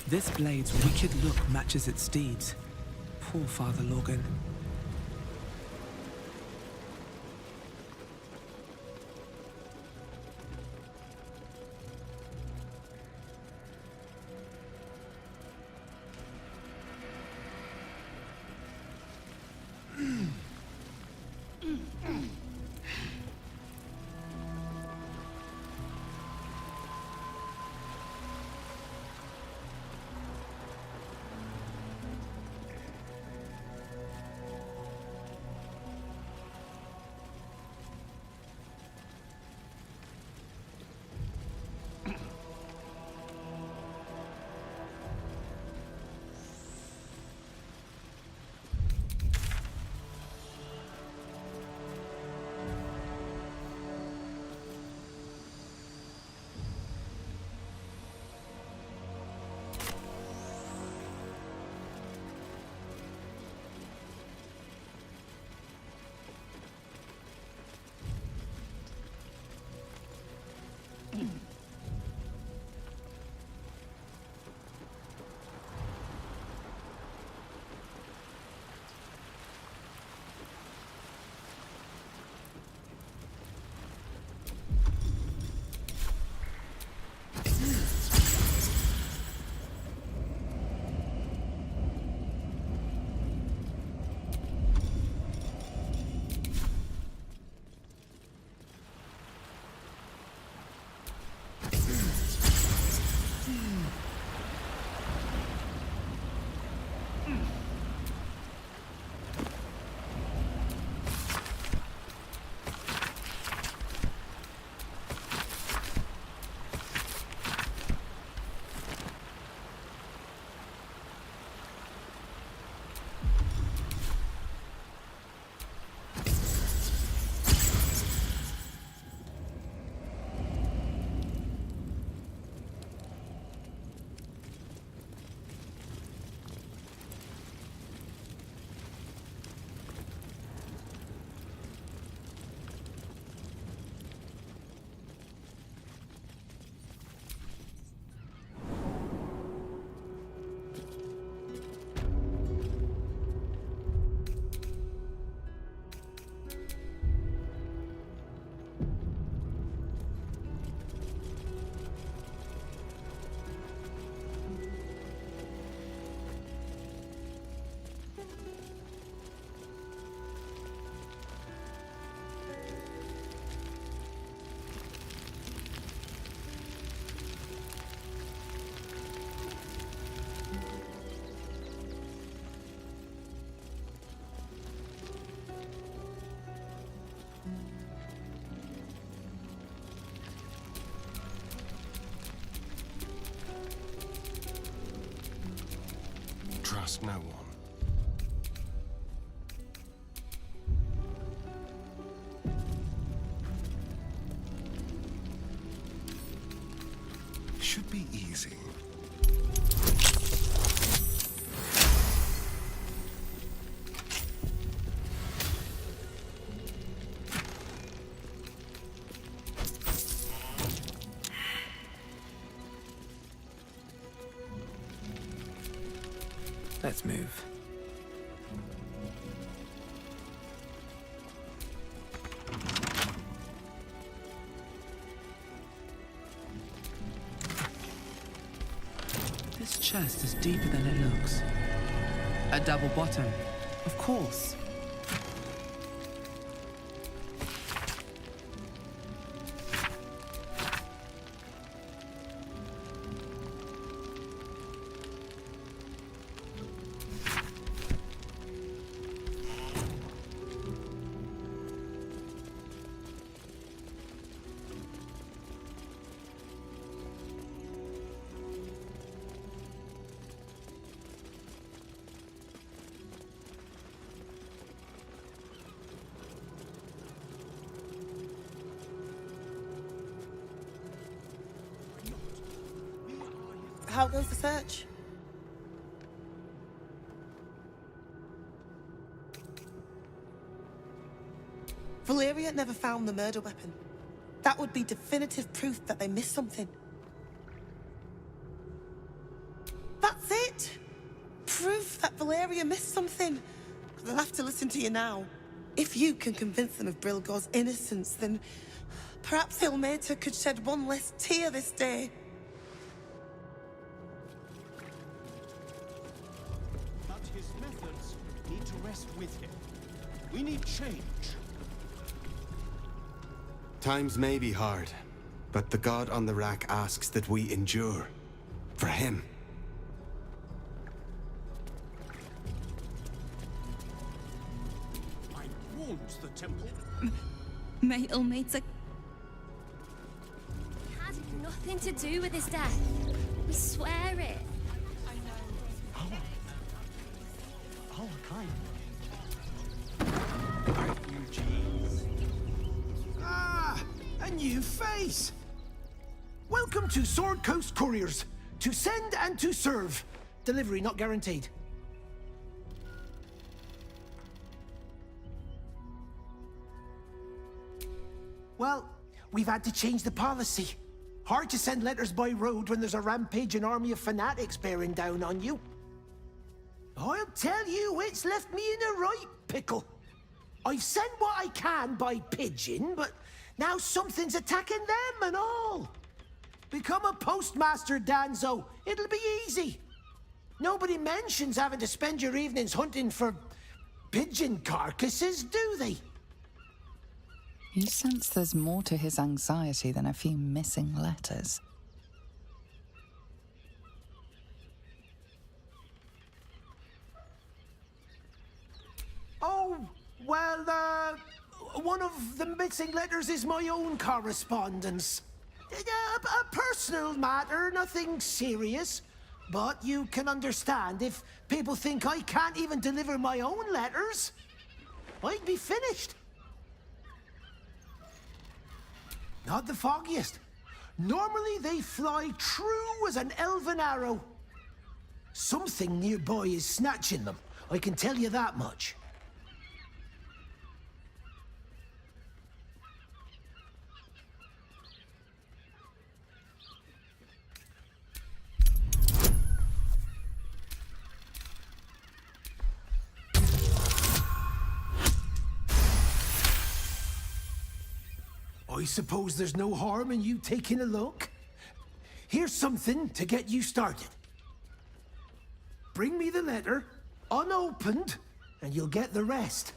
This blade's wicked look matches its deeds. Poor Father Lorgan. ask no one. Should be easy. Let's move. This chest is deeper than it looks. A double bottom, of course. How goes the search? Valeria never found the murder weapon. That would be definitive proof that they missed something. That's it! Proof that Valeria missed something. They'll have to listen to you now. If you can convince them of Brilgor's innocence, then perhaps Ilmater could shed one less tear this day. But his methods need to rest with him. We need change. Times may be hard, but the god on the rack asks that we endure. For him. I warned the temple. May Ilmater... Had nothing to do with his death. We swear it. Our kind. Ah, a new face! Welcome to Sword Coast Couriers. To send and to serve. Delivery not guaranteed. Well, we've had to change the policy. Hard to send letters by road when there's a rampaging army of fanatics bearing down on you. I'll tell you, it's left me in a right pickle. I've sent what I can by pigeon, but now something's attacking them and all. Become a postmaster, Danzo. It'll be easy. Nobody mentions having to spend your evenings hunting for pigeon carcasses, do they? You sense there's more to his anxiety than a few missing letters. Oh, well, one of the missing letters is my own correspondence. A personal matter, nothing serious. But you can understand if people think I can't even deliver my own letters, I'd be finished. Not the foggiest. Normally they fly true as an elven arrow. Something nearby is snatching them, I can tell you that much. I suppose there's no harm in you taking a look. Here's something to get you started. Bring me the letter, unopened, and you'll get the rest.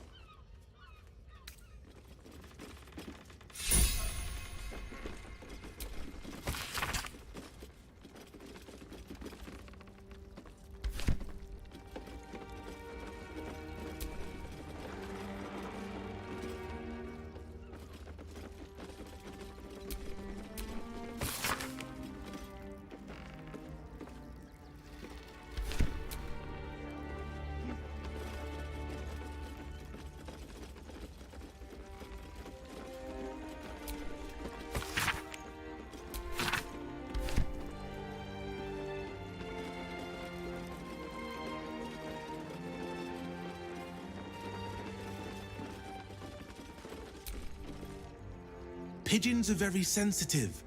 Pigeons are very sensitive.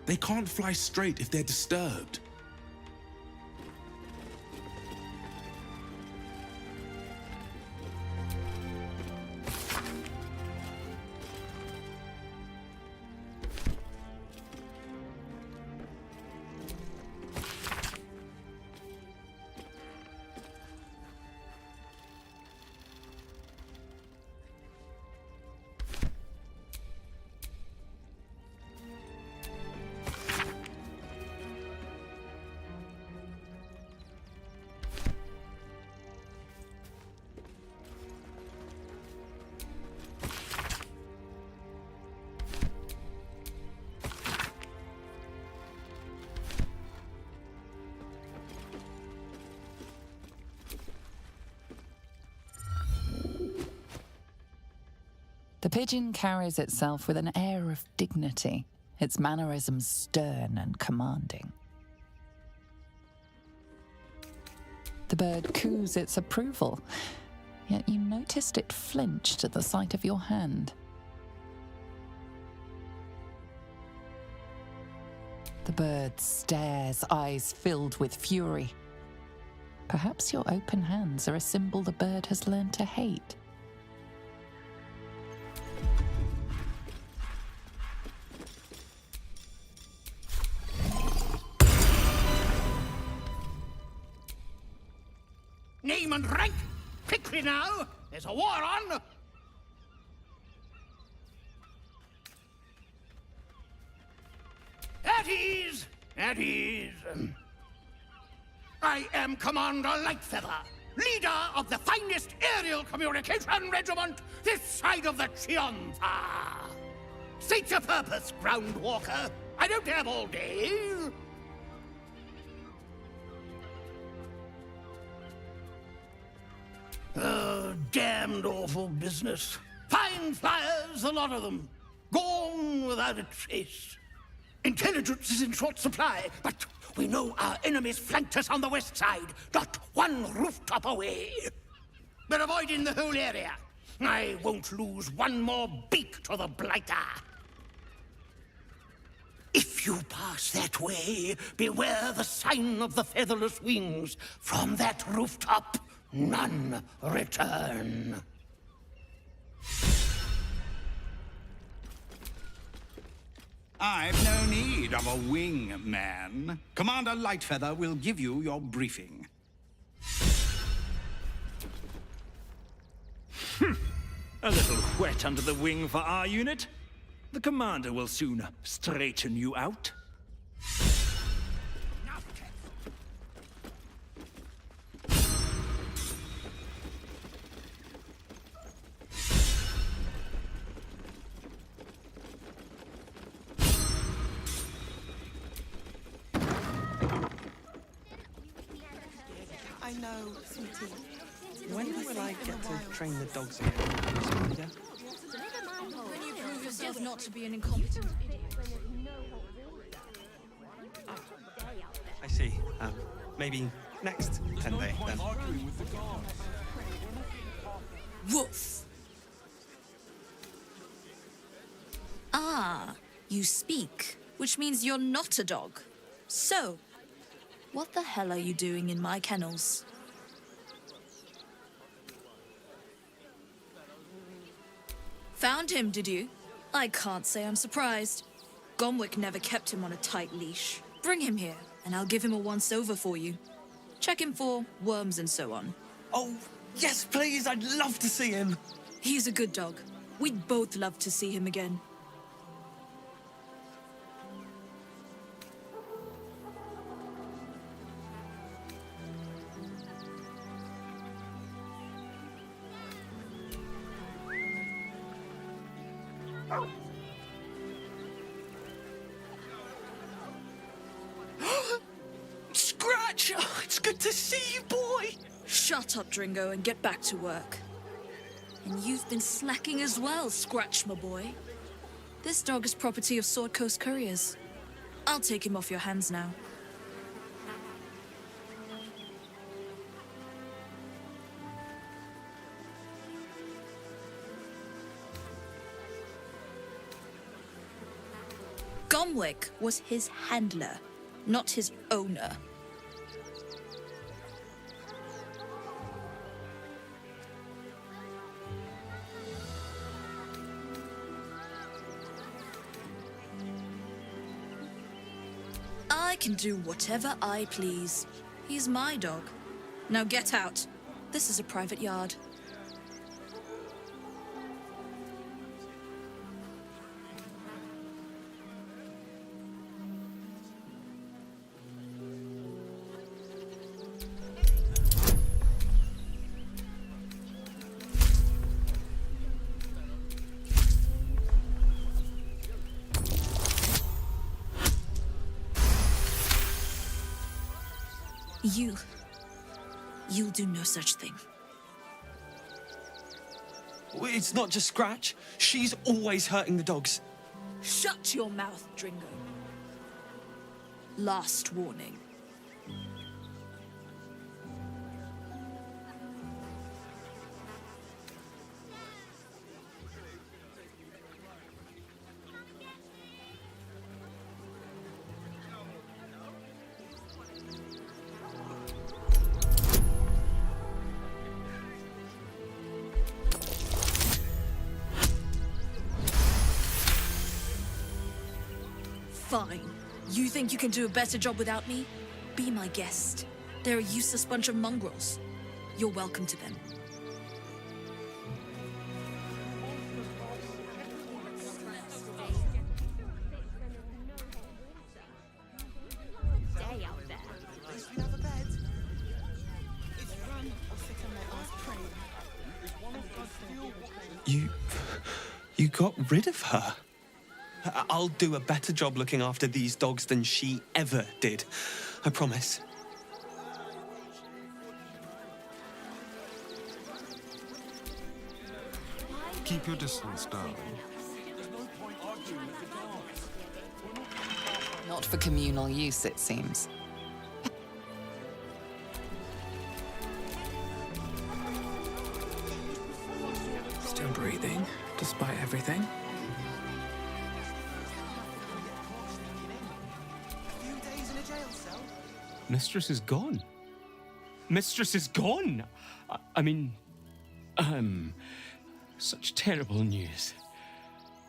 They can't fly straight if they're disturbed. The pigeon carries itself with an air of dignity, its mannerisms stern and commanding. The bird coos its approval, yet you noticed it flinched at the sight of your hand. The bird stares, eyes filled with fury. Perhaps your open hands are a symbol the bird has learned to hate. Name and rank! Quickly now! There's a war on! At ease! At ease! I am Commander Lightfeather, leader of the finest aerial communication regiment this side of the Chianza. State your purpose, Groundwalker. I don't have all day. Damned awful business. Fine flyers, a lot of them. Gone without a trace. Intelligence is in short supply, but we know our enemies flanked us on the west side, not one rooftop away. We're avoiding the whole area. I won't lose one more beak to the blighter. If you pass that way, beware the sign of the featherless wings. From that rooftop, none return. I've no need of a wing man. Commander Lightfeather will give you your briefing. A little wet under the wing for our unit. The commander will soon straighten you out. I know, sweetie. When will I get to train the dogs again, Spider? When you prove yourself not to be an incompetent idiot. I see. Maybe next 10 day then. Woof! Ah, you speak, which means you're not a dog. So, what the hell are you doing in my kennels? Found him, did you? I can't say I'm surprised. Gomwick never kept him on a tight leash. Bring him here, and I'll give him a once-over for you. Check him for worms and so on. Oh, yes, please, I'd love to see him. He's a good dog. We'd both love to see him again. Scratch! Oh, it's good to see you, boy! Shut up, Dringo, and get back to work. And you've been slacking as well, Scratch, my boy. This dog is property of Sword Coast Couriers. I'll take him off your hands now. Gomwick was his handler, not his owner. I can do whatever I please. He's my dog. Now get out. This is a private yard. You'll do no such thing. It's not just Scratch. She's always hurting the dogs. Shut your mouth, Dringo. Last warning. Fine. You think you can do a better job without me? Be my guest. They're a useless bunch of mongrels. You're welcome to them. Day out there. At least we have a bed. It's run or sit on my ass praying. And the gods don't give a You got rid of her. I'll do a better job looking after these dogs than she ever did. I promise. Keep your distance, darling. Not for communal use, it seems. Still breathing, despite everything. Mistress is gone. Mistress is gone! I mean, such terrible news.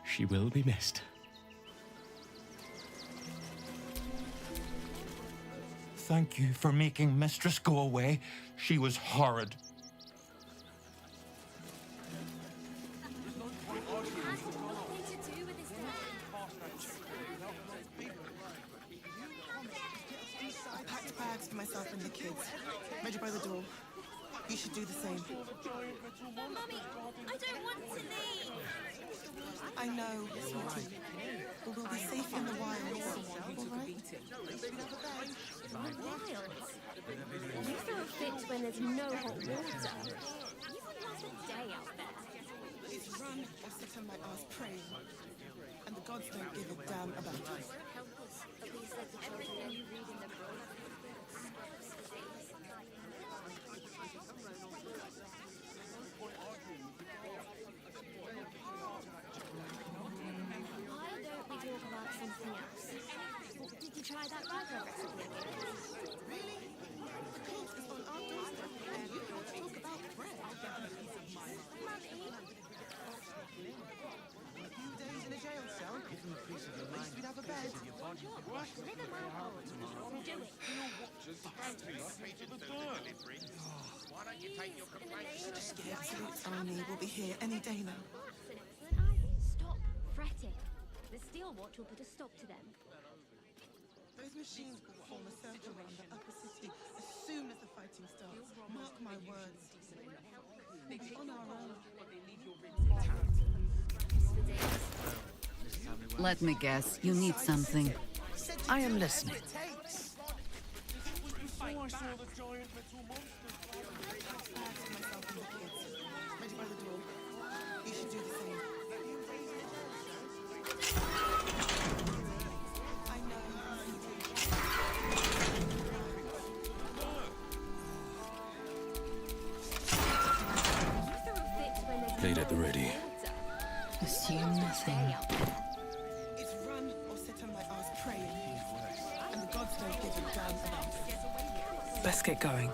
She will be missed. Thank you for making Mistress go away. She was horrid. I packed bags for myself and the kids. Ready by the door. You should do the same. Mummy, I don't want to leave. I know, sweetie. But we'll be safe in the wilds, all right? Wilds? You throw a fit when there's no hot water. You wouldn't last a day out there. It's run or sit on my ass praying. And the gods don't give a damn about us. Everything you read in the book. Why don't we talk about something else? Did you try that burger recipe again? Really? The cult is on our doorstep, and you want to talk about bread? A few days in a jail cell? At least we'd have a bed. The Absolute Army will be here any day now. Stop fretting. The Steel Watch will put a stop to them. Those machines will form a circle around the upper city as soon as the fighting starts. Mark my words. We'll be on our own. Let me guess, you need something. I am listening. Ready by the door. You should do the same. I know. Blade at the ready. Assume nothing. It's run or sit on my Let's get going.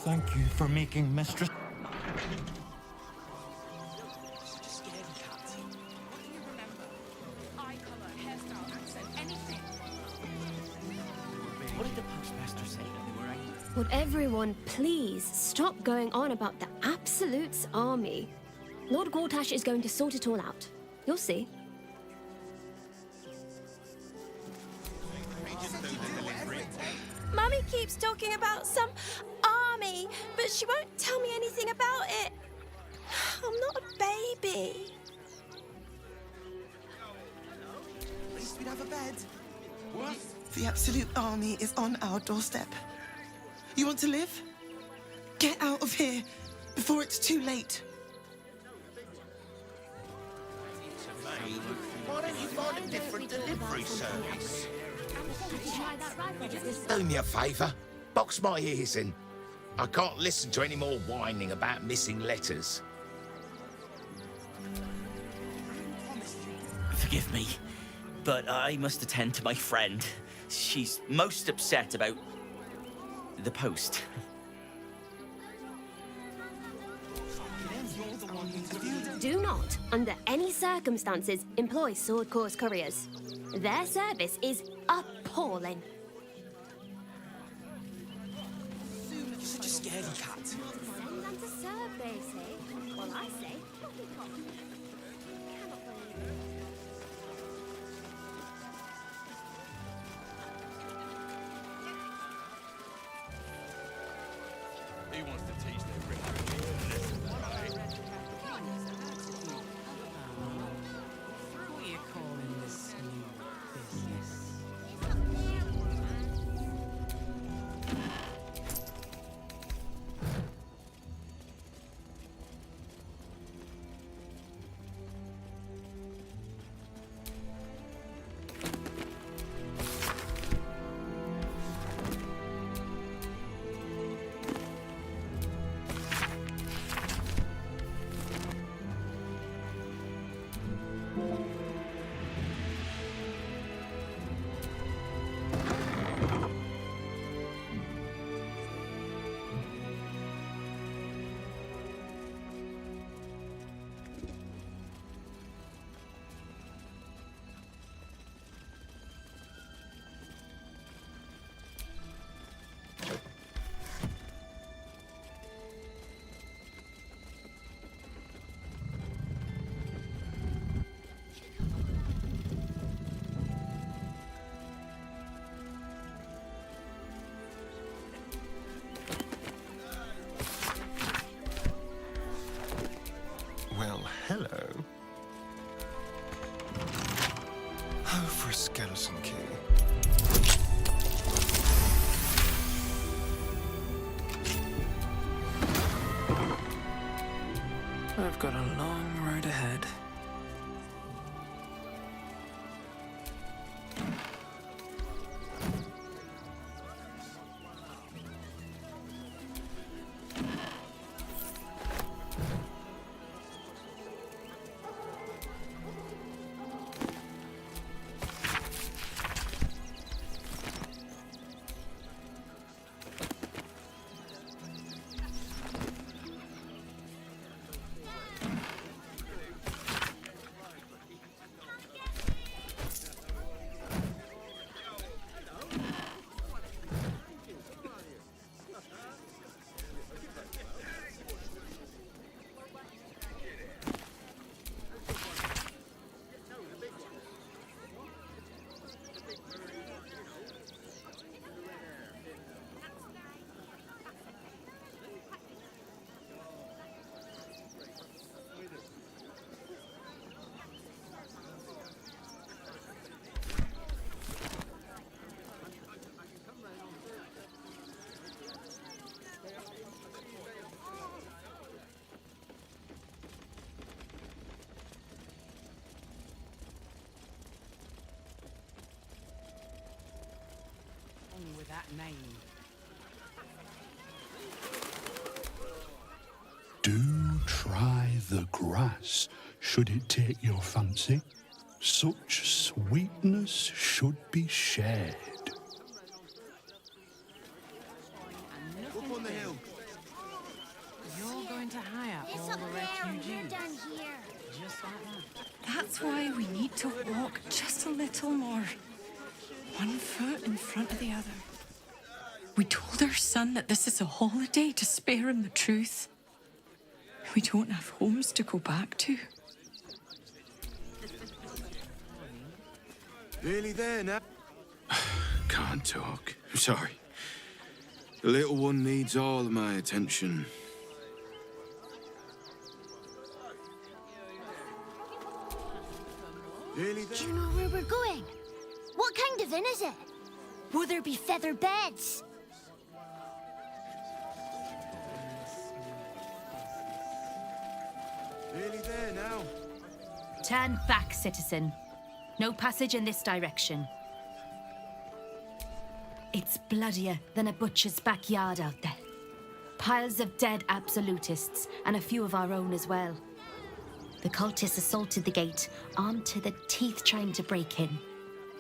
Thank you for making Mistress... What did the postmaster say when they were angry? Would everyone please stop going on about the Absolute's army? Lord Gortash is going to sort it all out. You'll see. Mummy keeps talking about some army, but she won't tell me anything about it. I'm not a baby. At least we'd have a bed. What? The Absolute Army is on our doorstep. You want to live? Get out of here before it's too late. Why don't you find a different delivery service? Do me a favour. Box my ears in. I can't listen to any more whining about missing letters. Forgive me, but I must attend to my friend. She's most upset about the post. Do not, under any circumstances, employ Sword Corps couriers. Their service is appalling. You're such a scaredy cat. Send them to serve, they say. Well, I say, poppycock. Cannot believe it. He wants to teach their refugees a lesson, right? What are you calling this new business? Oh, for a skeleton key. I've got a long road ahead. With that name. Do try the grass, should it take your fancy. Such sweetness should be shared. Up on the hill. You're going to hire all the refugees. Just like that. That's why we need to walk just a little more. One foot in front of the other. We told our son that this is a holiday to spare him the truth. We don't have homes to go back to. Nearly there now. Can't talk. I'm sorry. The little one needs all of my attention. Do you know where we're going? What kind of inn is it? Will there be feather beds? Nearly there now. Turn back, citizen. No passage in this direction. It's bloodier than a butcher's backyard out there. Piles of dead absolutists, and a few of our own as well. The cultists assaulted the gate, armed to the teeth trying to break in.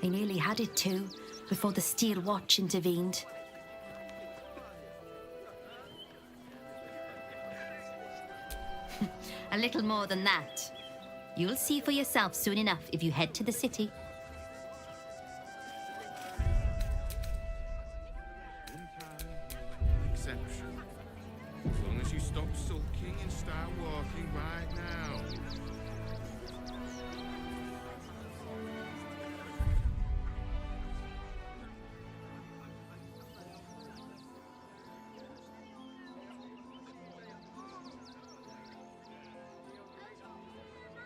They nearly had it too, before the Steel Watch intervened. A little more than that. You'll see for yourself soon enough if you head to the city. Exception. As long as you stop sulking and start walking right now.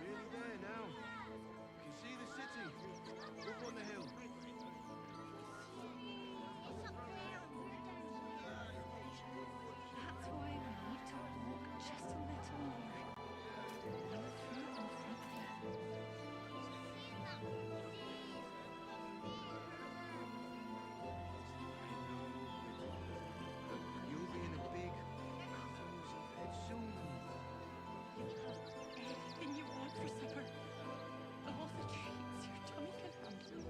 Nearly there now. You see the city? Up on the hill. That's why we need to walk just a little more. One foot in front of the other. You'll be in a big, cozy bed soon. Anything you want for supper. All the treats your tummy can handle.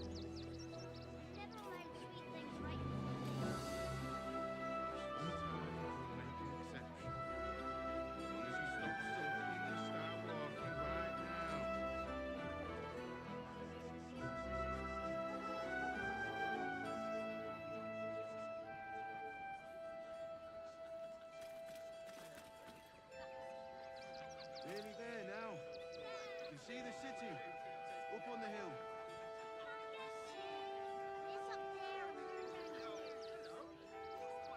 Nearly there now. You see the city? Up on the hill.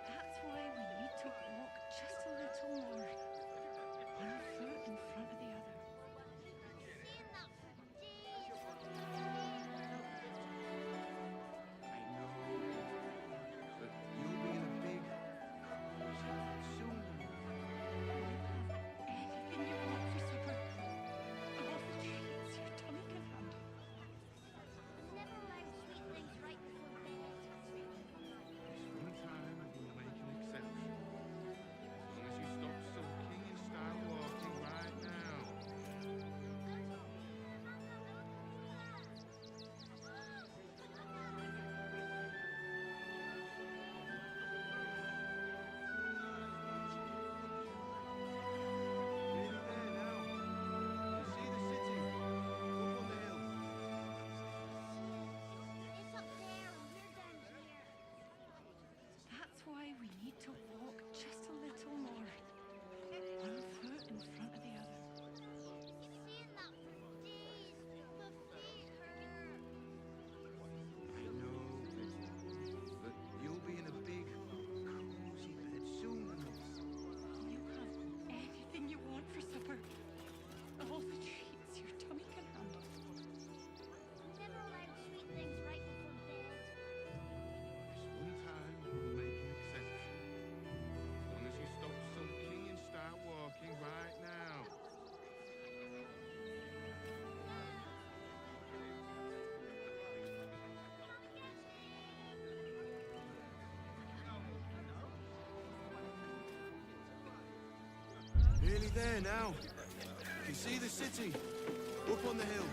That's why we need to walk just a little more. One foot in front of the other. there now. You see the city? Up on the hill.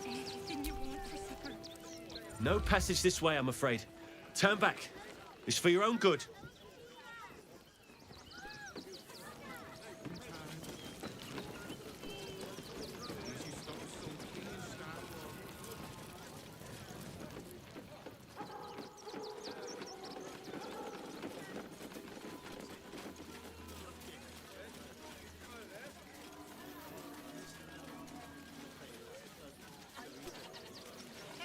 Anything you want for supper? No passage this way, I'm afraid. Turn back. It's for your own good.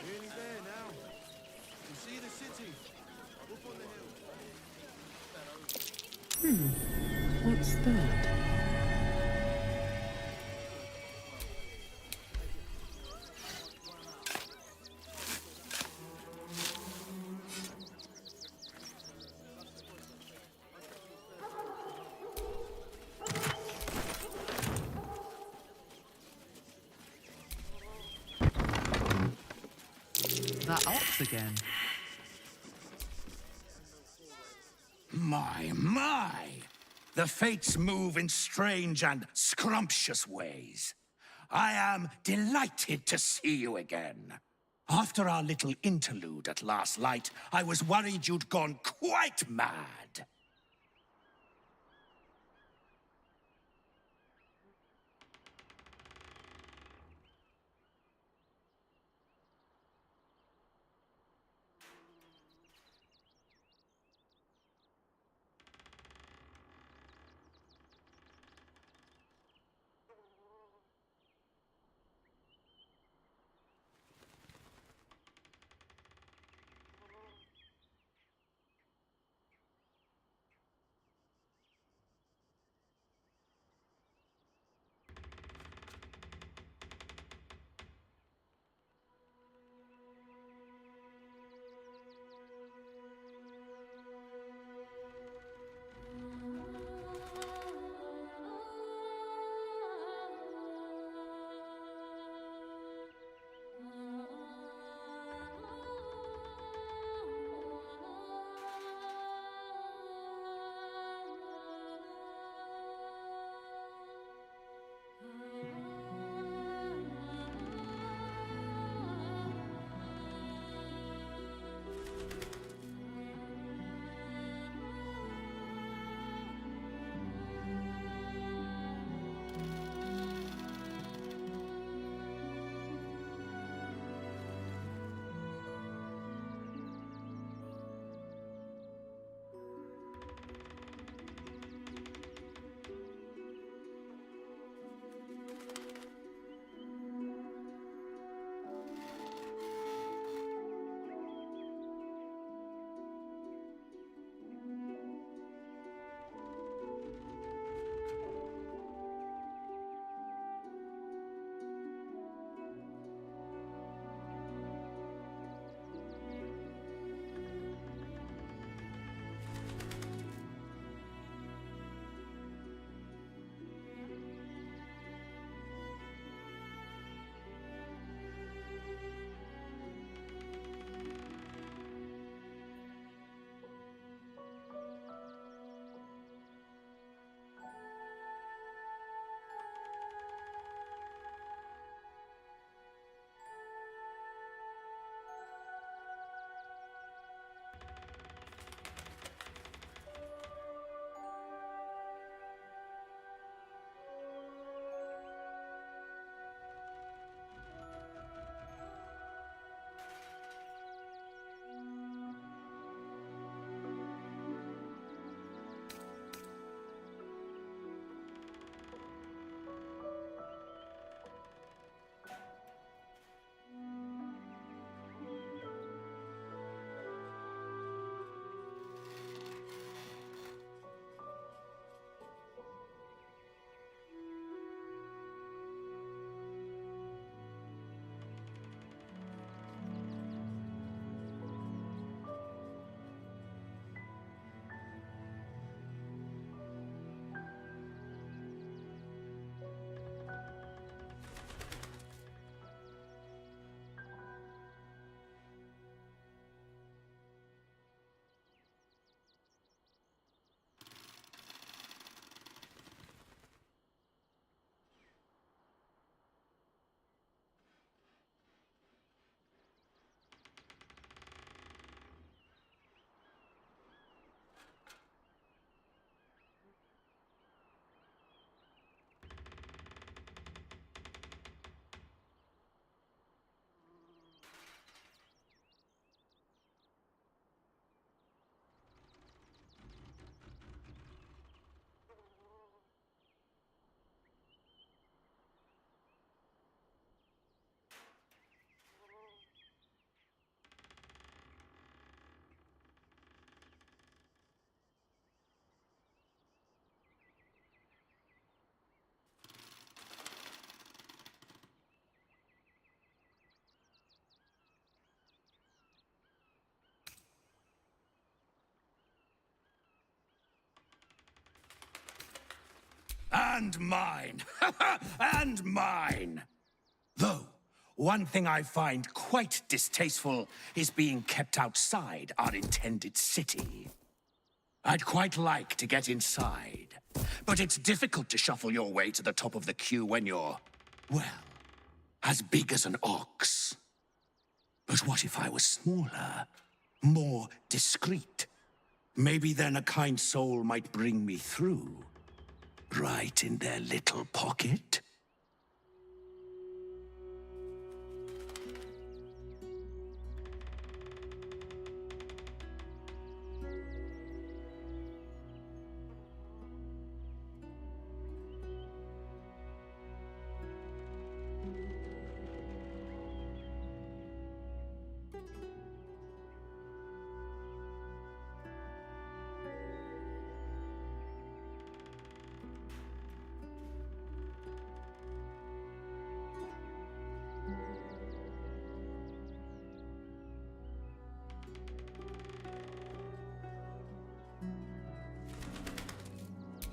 Nearly there now. You see the city? Up on the hill. What's that? That ox again. My! The fates move in strange and scrumptious ways. I am delighted to see you again. After our little interlude at last light, I was worried you'd gone quite mad. And mine. And mine. Though, one thing I find quite distasteful is being kept outside our intended city. I'd quite like to get inside, but it's difficult to shuffle your way to the top of the queue when you're, well, as big as an ox. But what if I was smaller, more discreet? Maybe then a kind soul might bring me through, right in their little pocket.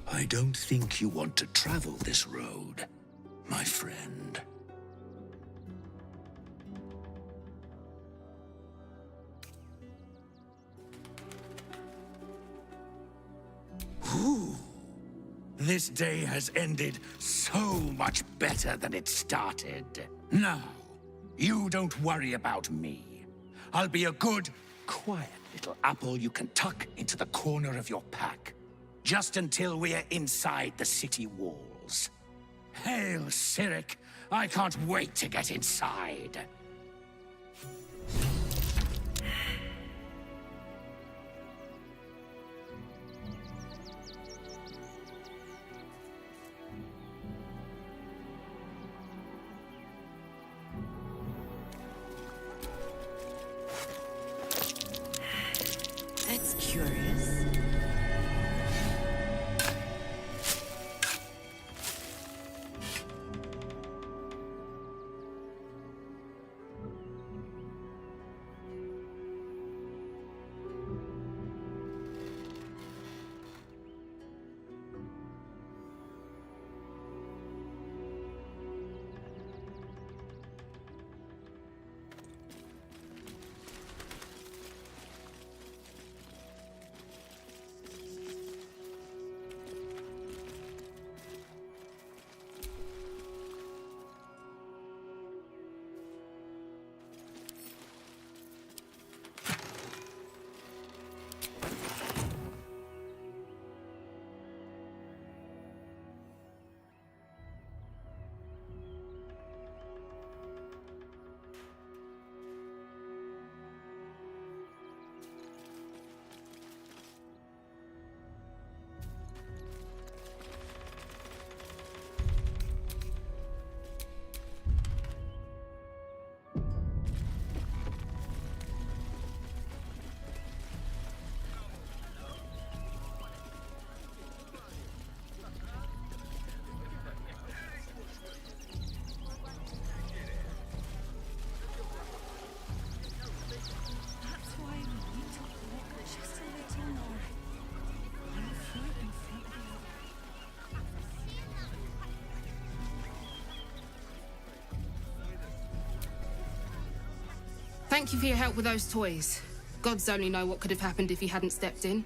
I don't think you want to travel this road, my friend. Ooh. This day has ended so much better than it started. Now, you don't worry about me. I'll be a good, quiet little apple you can tuck into the corner of your pack. Just until we're inside the city walls. Hail, Cyric! I can't wait to get inside. That's curious. Thank you for your help with those toys. Gods only know what could have happened if you hadn't stepped in.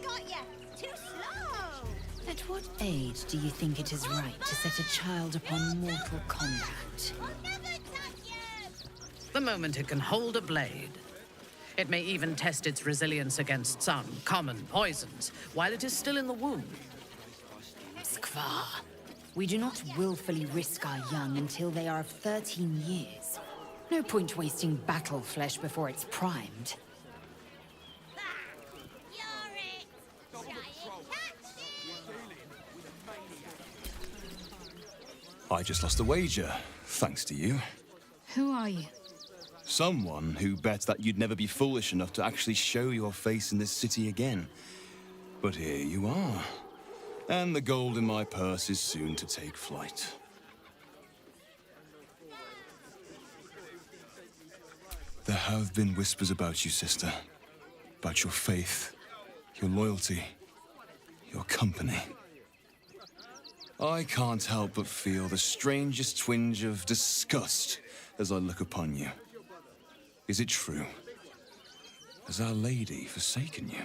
Got ya! Too slow! At what age do you think it is right to set a child upon mortal combat? The moment it can hold a blade. It may even test its resilience against some common poisons while it is still in the womb. Skvar, we do not willfully risk our young until they are of 13 years. No point wasting battle flesh before it's primed. I just lost a wager, thanks to you. Who are you? Someone who bet that you'd never be foolish enough to actually show your face in this city again. But here you are. And the gold in my purse is soon to take flight. There have been whispers about you, sister. About your faith, your loyalty, your company. I can't help but feel the strangest twinge of disgust as I look upon you. Is it true? Has Our Lady forsaken you?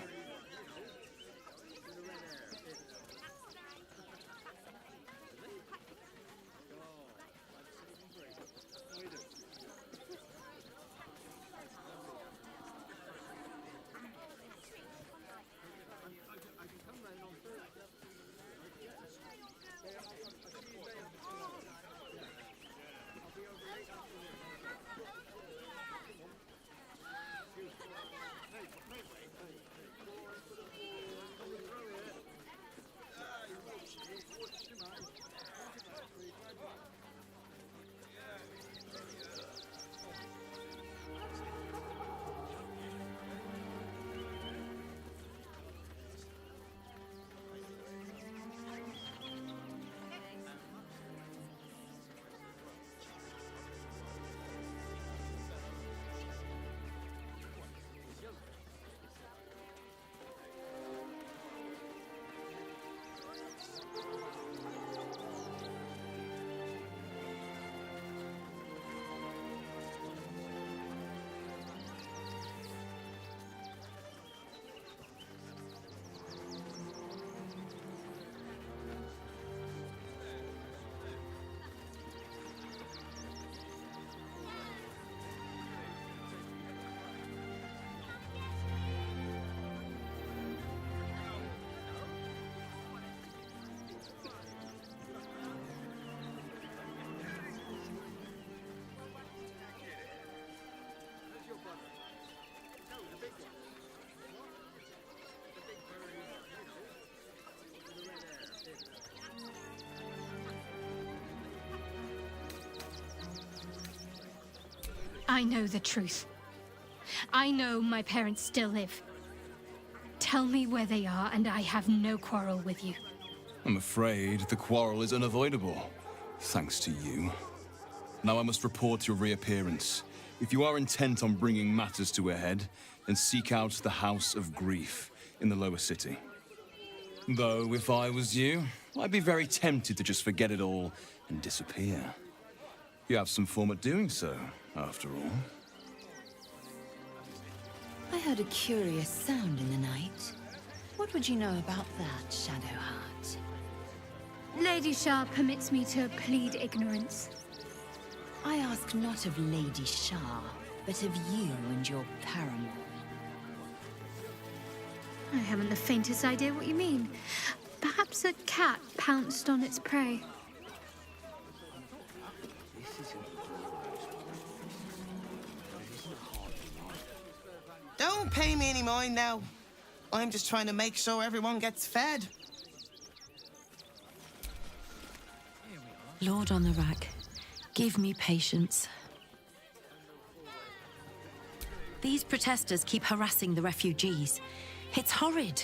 I know the truth. I know my parents still live. Tell me where they are, and I have no quarrel with you. I'm afraid the quarrel is unavoidable, thanks to you. Now I must report your reappearance. If you are intent on bringing matters to a head, then seek out the House of Grief in the lower city. Though, if I was you, I'd be very tempted to just forget it all and disappear. You have some form at doing so, after all. I heard a curious sound in the night. What would you know about that, Shadowheart? Lady Shah permits me to plead ignorance. I ask not of Lady Shah, but of you and your paramour. I haven't the faintest idea what you mean. Perhaps a cat pounced on its prey. Don't pay me any mind now. I'm just trying to make sure everyone gets fed. Lord on the rack, give me patience. These protesters keep harassing the refugees. It's horrid.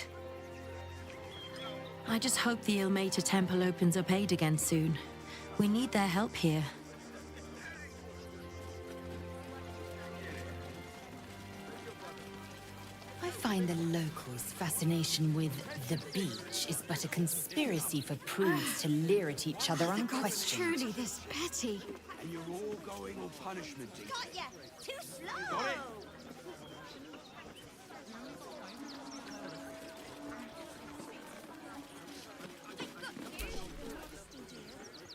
I just hope the Ilmater Temple opens up aid again soon. We need their help here. I find the locals' fascination with the beach is but a conspiracy for prudes to leer at each other unquestioned. Truly this petty. And you're all going on punishment. Got ya! Too slow! Got it?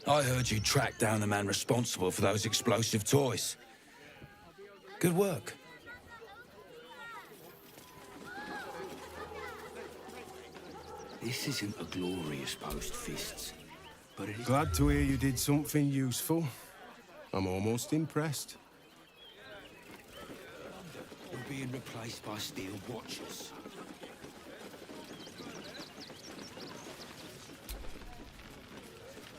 I heard you tracked down the man responsible for those explosive toys. Good work. This isn't a glorious post, Fists, but it is... Glad to hear you did something useful. I'm almost impressed. You're being replaced by steel watchers.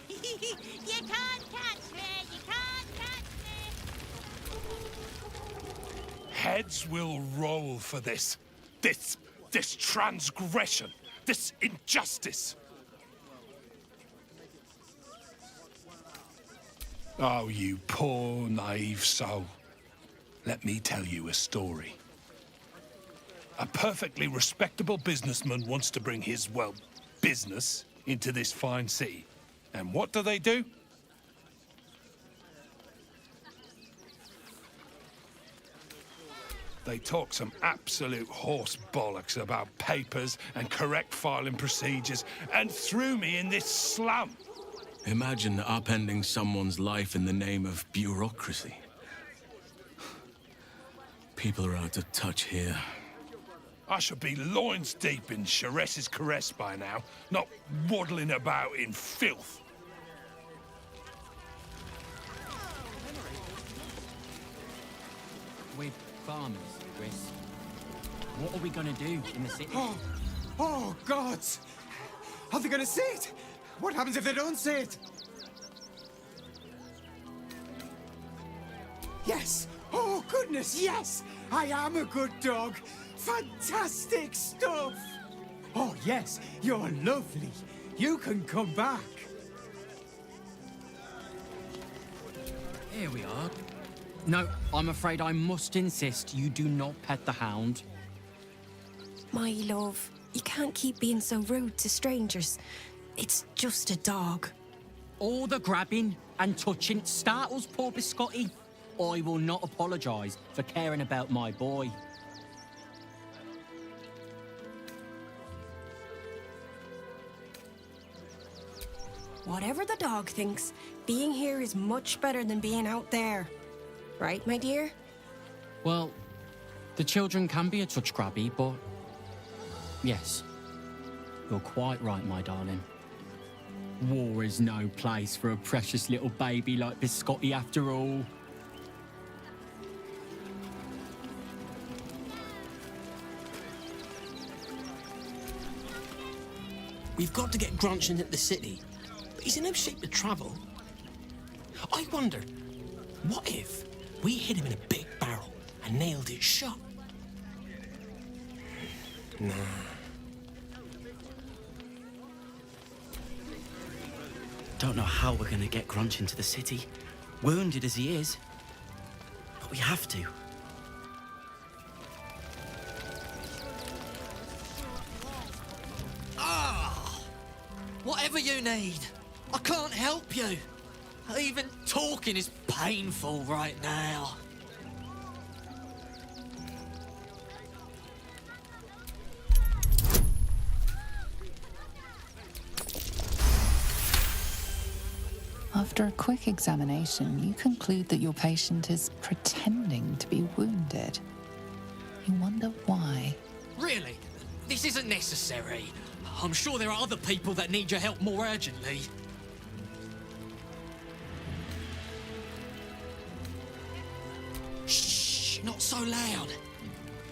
You can't catch me! You can't catch me! Heads will roll for this. This transgression. This injustice. Oh, you poor, naive soul. Let me tell you a story. A perfectly respectable businessman wants to bring his, well, business into this fine city. And what do? They talk some absolute horse bollocks about papers and correct filing procedures and threw me in this slum. Imagine upending someone's life in the name of bureaucracy. People are out of touch here. I should be loins deep in Chares's caress by now, not waddling about in filth. We're farmers, Chris. What are we gonna do in the city? Oh, God! Are they gonna see it? What happens if they don't see it? Yes! Oh, goodness, yes! I am a good dog! Fantastic stuff! Oh, yes, you're lovely. You can come back. Here we are. No, I'm afraid I must insist you do not pet the hound. My love, you can't keep being so rude to strangers. It's just a dog. All the grabbing and touching startles poor Biscotti. I will not apologise for caring about my boy. Whatever the dog thinks, being here is much better than being out there. Right, my dear? Well, the children can be a touch grabby, but... yes, you're quite right, my darling. War is no place for a precious little baby like Biscotti after all. We've got to get Grunch into the city, but he's in no shape to travel. I wonder, what if we hid him in a big barrel and nailed it shut? Nah. Don't know how we're gonna get Grunch into the city, wounded as he is. But we have to. Whatever you need, I can't help you. Even talking is painful right now. After a quick examination, you conclude that your patient is pretending to be wounded. You wonder why. Really? This isn't necessary. I'm sure there are other people that need your help more urgently. Shh, not so loud.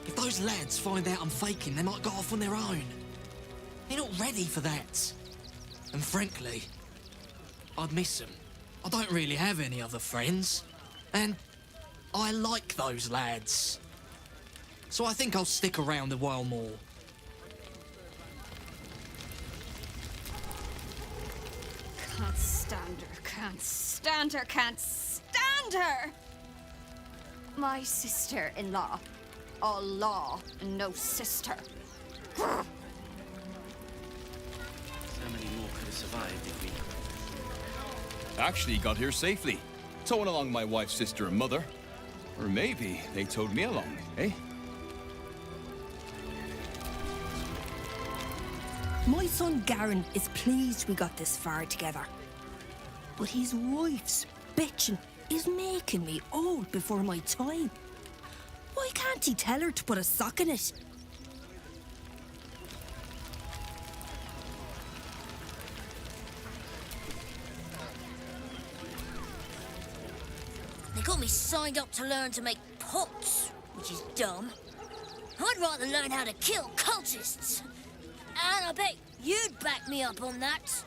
If those lads find out I'm faking, they might go off on their own. They're not ready for that. And frankly, I'd miss them. I don't really have any other friends. And I like those lads. So I think I'll stick around a while more. Can't stand her, can't stand her, can't stand her! My sister-in-law. All law and no sister. How many more could have survived if we... Actually got here safely. Towing along my wife's sister and mother. Or maybe they towed me along, eh? My son Garen is pleased we got this far together. But his wife's bitching is making me old before my time. Why can't he tell her to put a sock in it? They got me signed up to learn to make pots, which is dumb. I'd rather learn how to kill cultists. And I bet you'd back me up on that.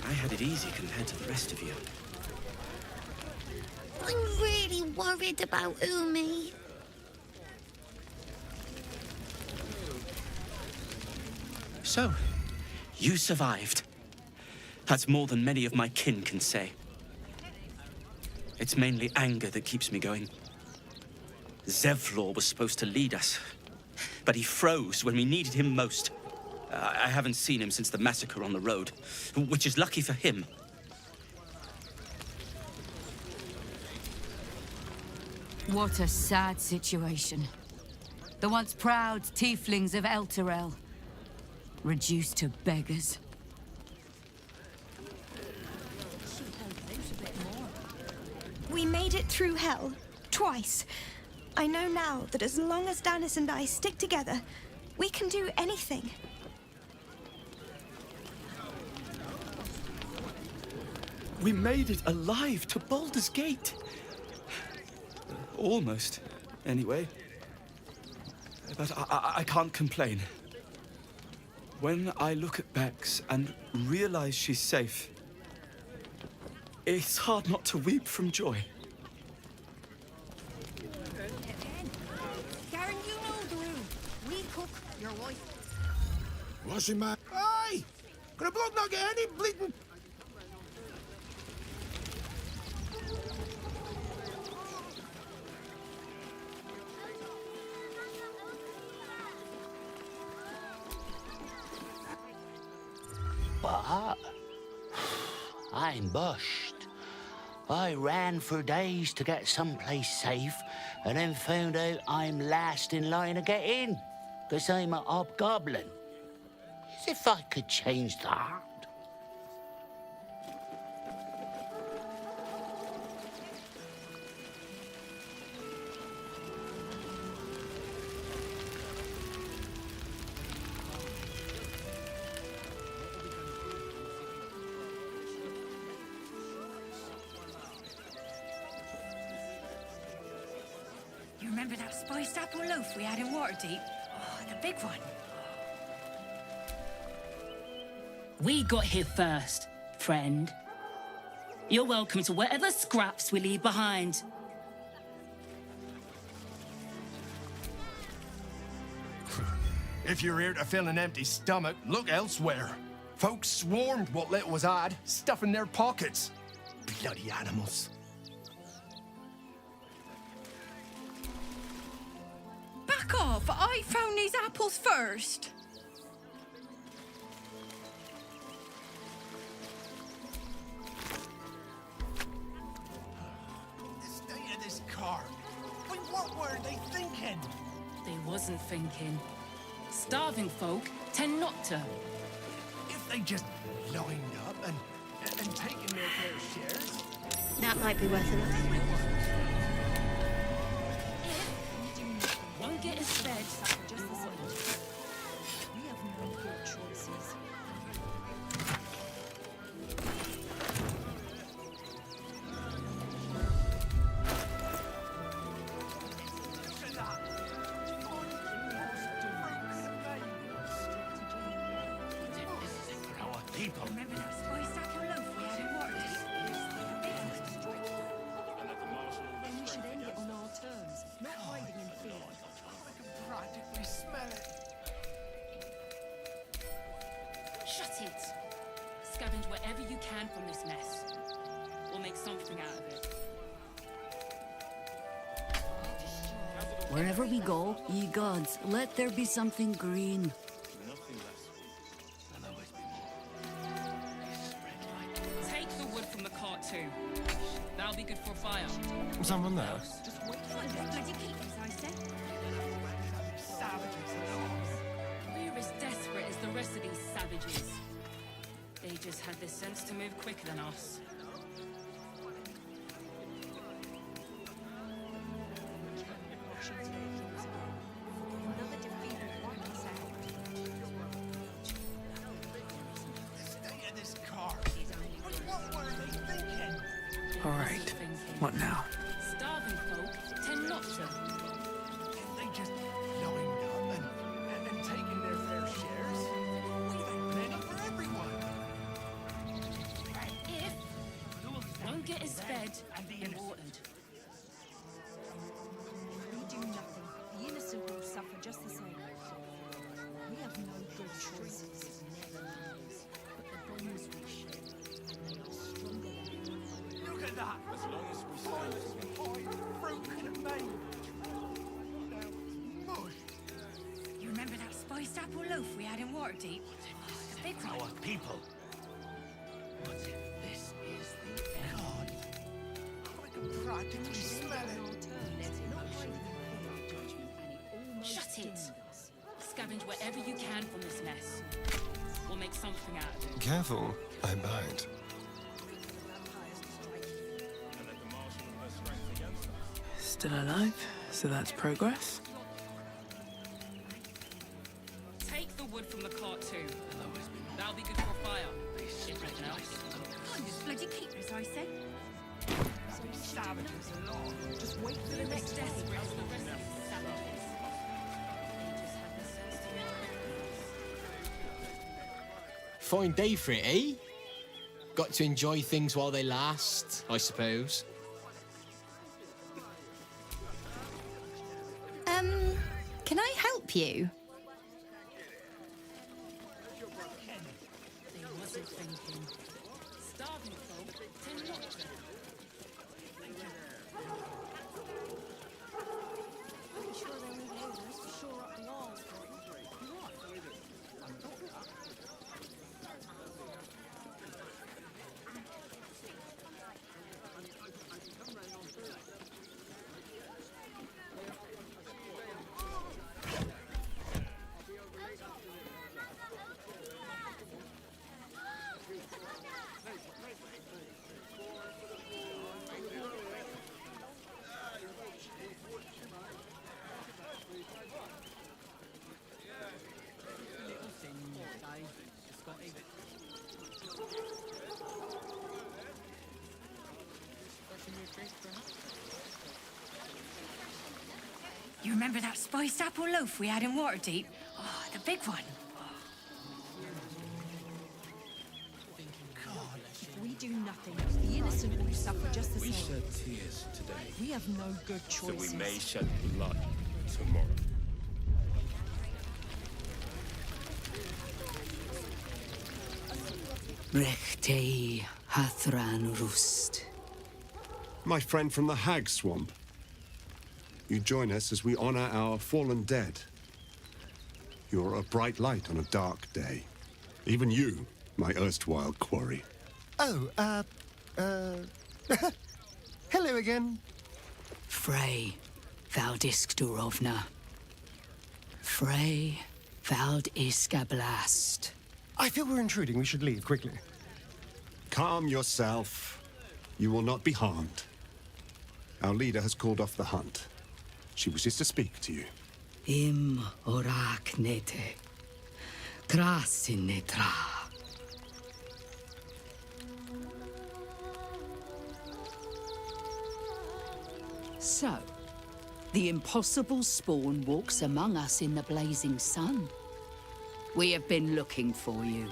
I had it easy compared to the rest of you. I'm really worried about Umi. So, you survived. That's more than many of my kin can say. It's mainly anger that keeps me going. Zevlor was supposed to lead us, but he froze when we needed him most. I haven't seen him since the massacre on the road, which is lucky for him. What a sad situation. The once proud tieflings of Elturel, reduced to beggars. We made it through hell, twice. I know now that as long as Danis and I stick together, we can do anything. We made it alive to Baldur's Gate. Almost, anyway. But I can't complain. When I look at Bex and realize she's safe, it's hard not to weep from joy. Garen, you know the room. We cook, your wife. Washing my... Aye! Could a bloke not get any bleeding... What? I'm bushed. I ran for days to get someplace safe, and then found out I'm last in line to get in, because I'm a hobgoblin. As if I could change that. You remember that spiced apple loaf we had in Waterdeep? Oh, the big one. We got here first, friend. You're welcome to whatever scraps we leave behind. If you're here to fill an empty stomach, look elsewhere. Folks swarmed what little was had, stuffing their pockets. Bloody animals. Back off! I found these apples first. The state of this car. Wait, what were they thinking? They wasn't thinking. Starving folk tend not to. If they just lined up and taken their fair shares. That might be worth it. Won't get us fed. Just the same. We have no good choices. People. Remember that spiced apple loaf we had in Waterdeep? Then we should end it on our terms, not hiding in fear. I can practically smell it. Shut it! Scavenge wherever you can from this mess. We'll make something out of it. Wherever we go, ye gods, let there be something green. Take the wood from the cart too. That'll be good for a fire. Someone there? We're as desperate as the rest of these savages. They just had the sense to move quicker than us. All right. What now? Starving folk tend not to. They just lined up and taken their fair shares. We've had plenty for everyone. If won't get us fed and watered. We do nothing. The innocent will suffer just the same. We have no good choices. But the bones we share. spiced apple loaf we had in Waterdeep? The big one. Our people. This is the end. I can practically smell it. Shut it! Scavenge whatever you can from this mess. We'll make something out of it. Careful, I bite. Still alive, so that's progress. Take the wood from the cart too. That'll be good for a fire. If nothing else. On your bloody keepers, I say. Savages along. Just wait for the We're as next desperate as the rest of these savages. They just have the sense to make Fine day for it, eh? Got to enjoy things while they last, I suppose. Can I help you? They wasn't thinking. Starving folk tend not to. I'm sure they'll need laborers to shore up the walls. You remember that spiced apple loaf we had in Waterdeep? Oh, the big one. If we do nothing, the innocent will suffer just the We same. shed tears today, We have no good so choices. we may shed blood tomorrow. Rechtei Hathran Rust. My friend from the Hag Swamp. You join us as we honor our fallen dead. You're a bright light on a dark day. Even you, my erstwhile quarry. Oh, hello again. Frey Valdiskdurovna. Frey Valdiskablast. I feel we're intruding. We should leave quickly. Calm yourself. You will not be harmed. Our leader has called off the hunt. She wishes to speak to you. Im orak nete. Krasinetra. So, the impossible spawn walks among us in the blazing sun. We have been looking for you.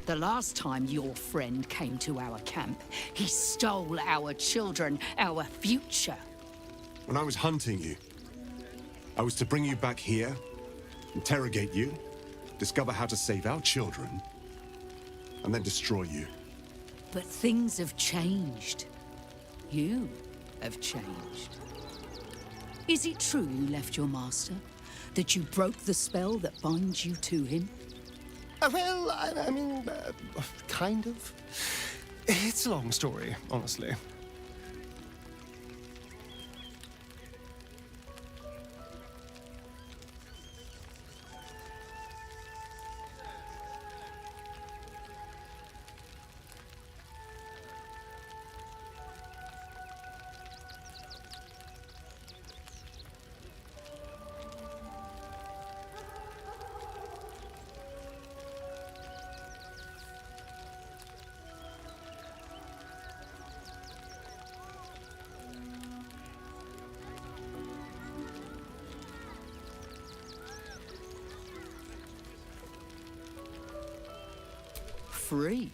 The last time your friend came to our camp, he stole our children, our future. When I was hunting you, I was to bring you back here, interrogate you, discover how to save our children, and then destroy you. But things have changed. You have changed. Is it true you left your master? That you broke the spell that binds you to him? Well, I mean, kind of. It's a long story, honestly. free.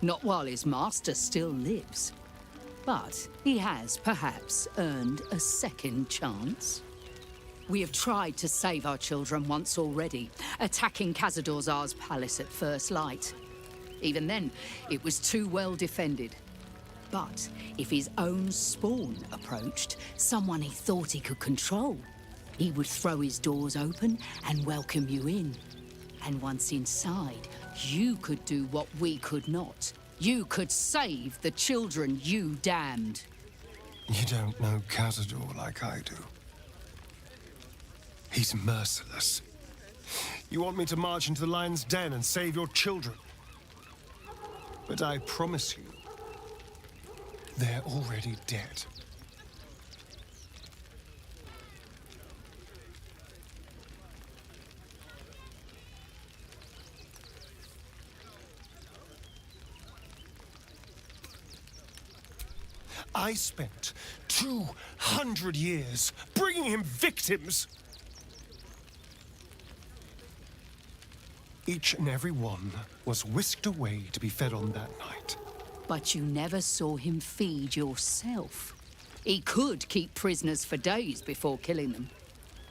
Not while his master still lives. But he has perhaps earned a second chance. We have tried to save our children once already, attacking Khazad-dûr'Zar's palace at first light. Even then, it was too well defended. But if his own spawn approached, someone he thought he could control, he would throw his doors open and welcome you in. And once inside, you could do what we could not. You could save the children you damned. You don't know Khazad-dûr like I do. He's merciless. You want me to march into the lion's den and save your children? But I promise you, they're already dead. I spent 200 years bringing him victims. Each and every one was whisked away to be fed on that night. But you never saw him feed yourself. He could keep prisoners for days before killing them.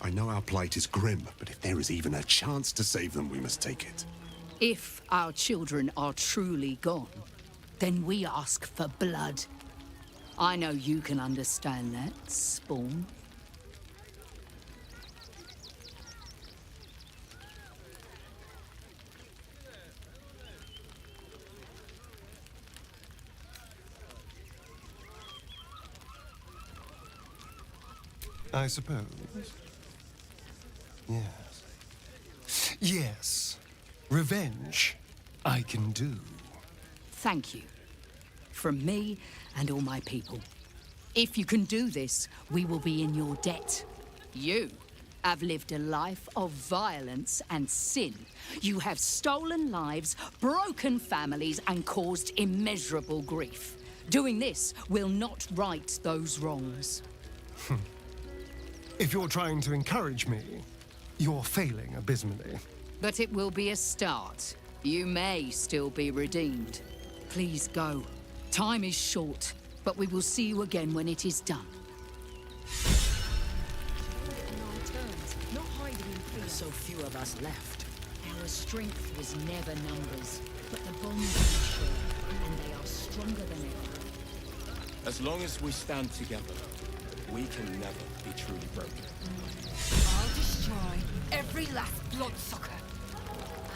I know our plight is grim, but if there is even a chance to save them, we must take it. If our children are truly gone, then we ask for blood. I know you can understand that, Spawn. I suppose. Yes. Yes. Revenge, I can do. Thank you. From me and all my people. If you can do this, we will be in your debt. You have lived a life of violence and sin. You have stolen lives, broken families, and caused immeasurable grief. Doing this will not right those wrongs. If you're trying to encourage me, you're failing abysmally. But it will be a start. You may still be redeemed. Please go. Time is short, but we will see you again when it is done. There are so few of us left. Our strength was never numbers, but the bonds we share, and they are stronger than ever. As long as we stand together, we can never be truly broken. I'll destroy every last bloodsucker.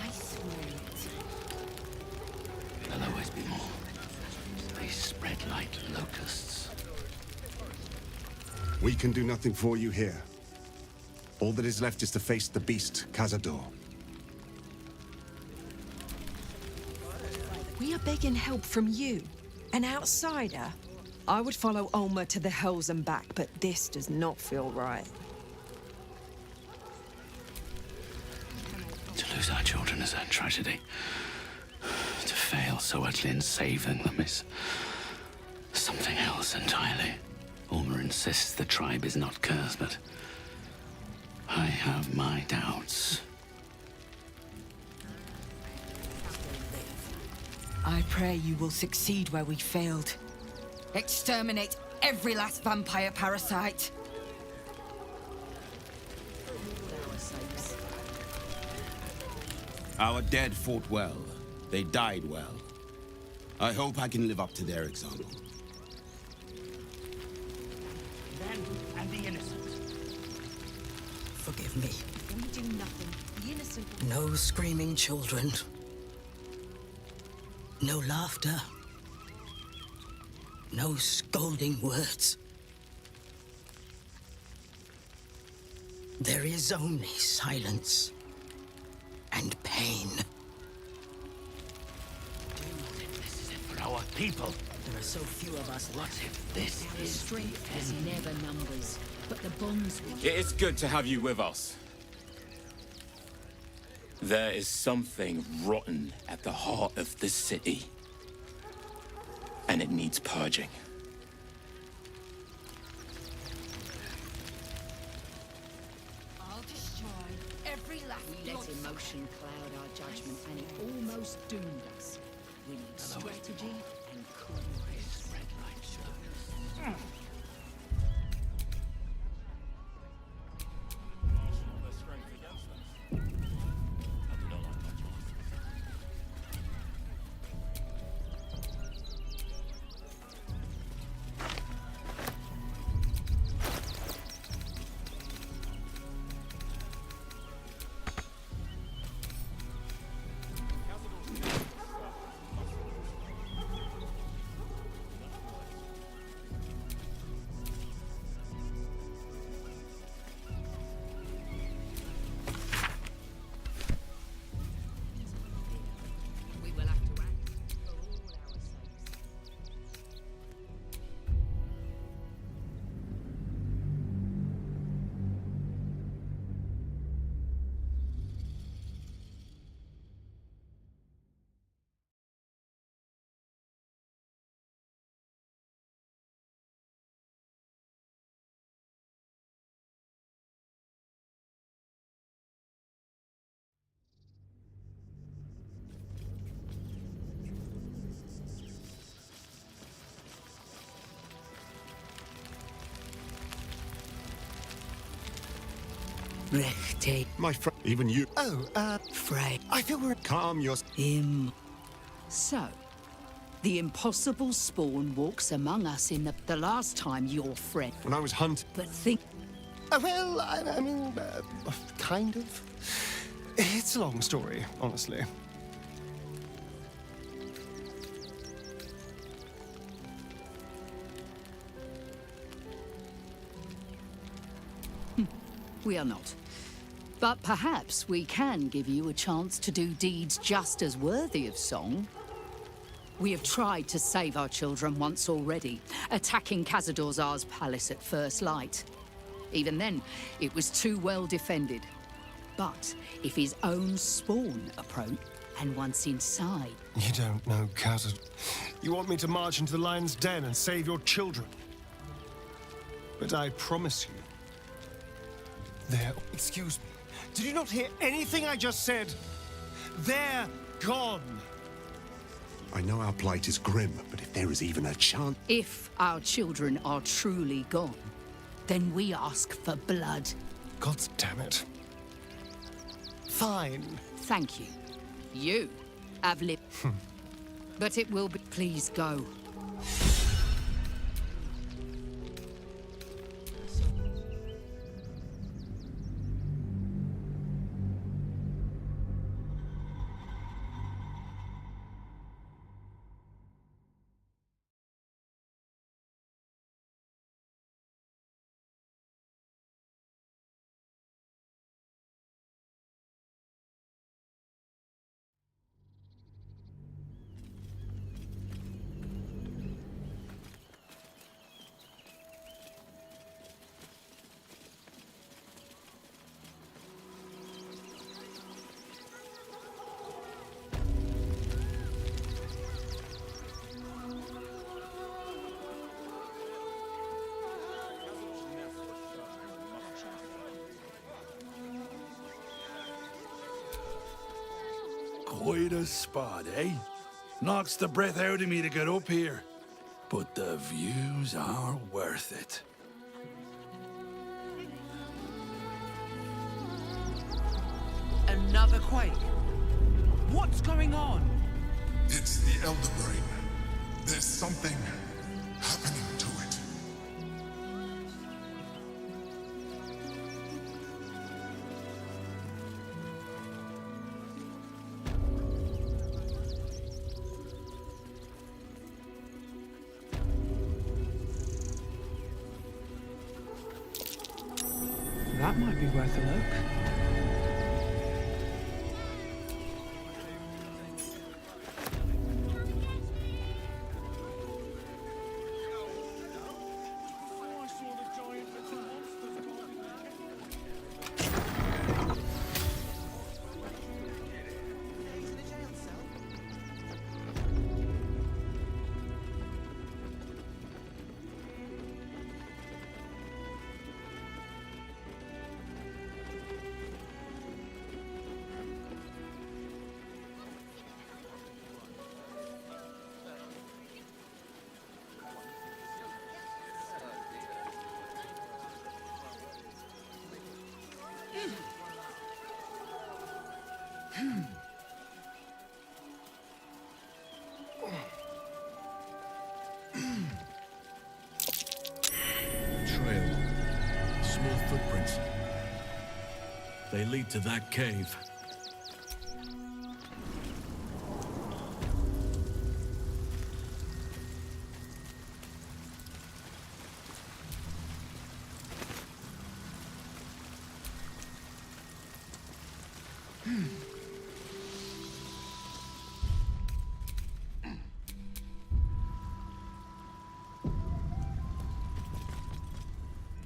I swear it. There'll always be more. They spread like locusts. We can do nothing for you here. All that is left is to face the beast, Khazad-dûr. We are begging help from you, an outsider. I would follow Ulmer to the Hells and back, but this does not feel right. To lose our children is a tragedy. To fail so utterly in saving them is something else entirely. Ulmer insists the tribe is not cursed, but I have my doubts. I pray you will succeed where we failed. Exterminate every last vampire parasite. Our dead fought well. They died well. I hope I can live up to their example. Them and the innocent. Forgive me. We do nothing. The innocent... No screaming children. No laughter. No scolding words. There is only silence and pain. For our people. There are so few of us left. What if this Our is strength was never numbers, but the bonds we... It is good to have you with us. There is something rotten at the heart of this city. And it needs purging. I'll destroy every last We let emotion cloud our judgment, and it almost doomed us. We need strategy and coolness. Red light shows. Rechte. My friend, even you. Oh, Frey. I feel we're calm. Your So, the impossible spawn walks among us in the last time your friend. When I was hunting. But think. Well, I mean, kind of. It's a long story, honestly. We are not. But perhaps we can give you a chance to do deeds just as worthy of song. We have tried to save our children once already, attacking Khazad-dûr'Zar's palace at first light. Even then, it was too well defended. But if his own spawn approach, and once inside... You don't know Khazad. You want me to march into the lion's den and save your children. But I promise you, they're... Excuse me. Did you not hear anything I just said? They're gone. I know our plight is grim, but if there is even a chance... If our children are truly gone, then we ask for blood. God damn it. Fine. Thank you. You have lived. But it will be... Please go. Quite a spot, eh? Knocks the breath out of me to get up here. But the views are worth it. Another quake? What's going on? It's the Elder Brain. There's something happening to it. That might be worth a look. They lead to that cave.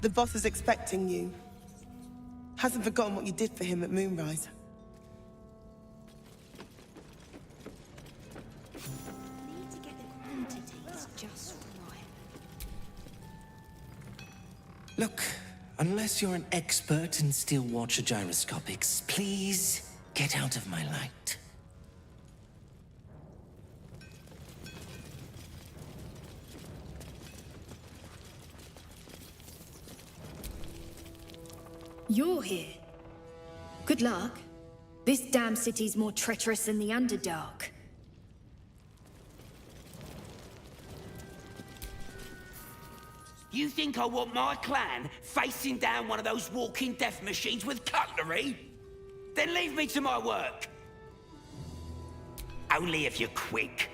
The boss is expecting you. Hasn't forgotten what you did for him at Moonrise. Need to get the quantities just right. Look, unless you're an expert in steel watcher gyroscopics, please get out of my light. You're here. Good luck. This damn city's more treacherous than the Underdark. You think I want my clan facing down one of those walking death machines with cutlery? Then leave me to my work. Only if you're quick.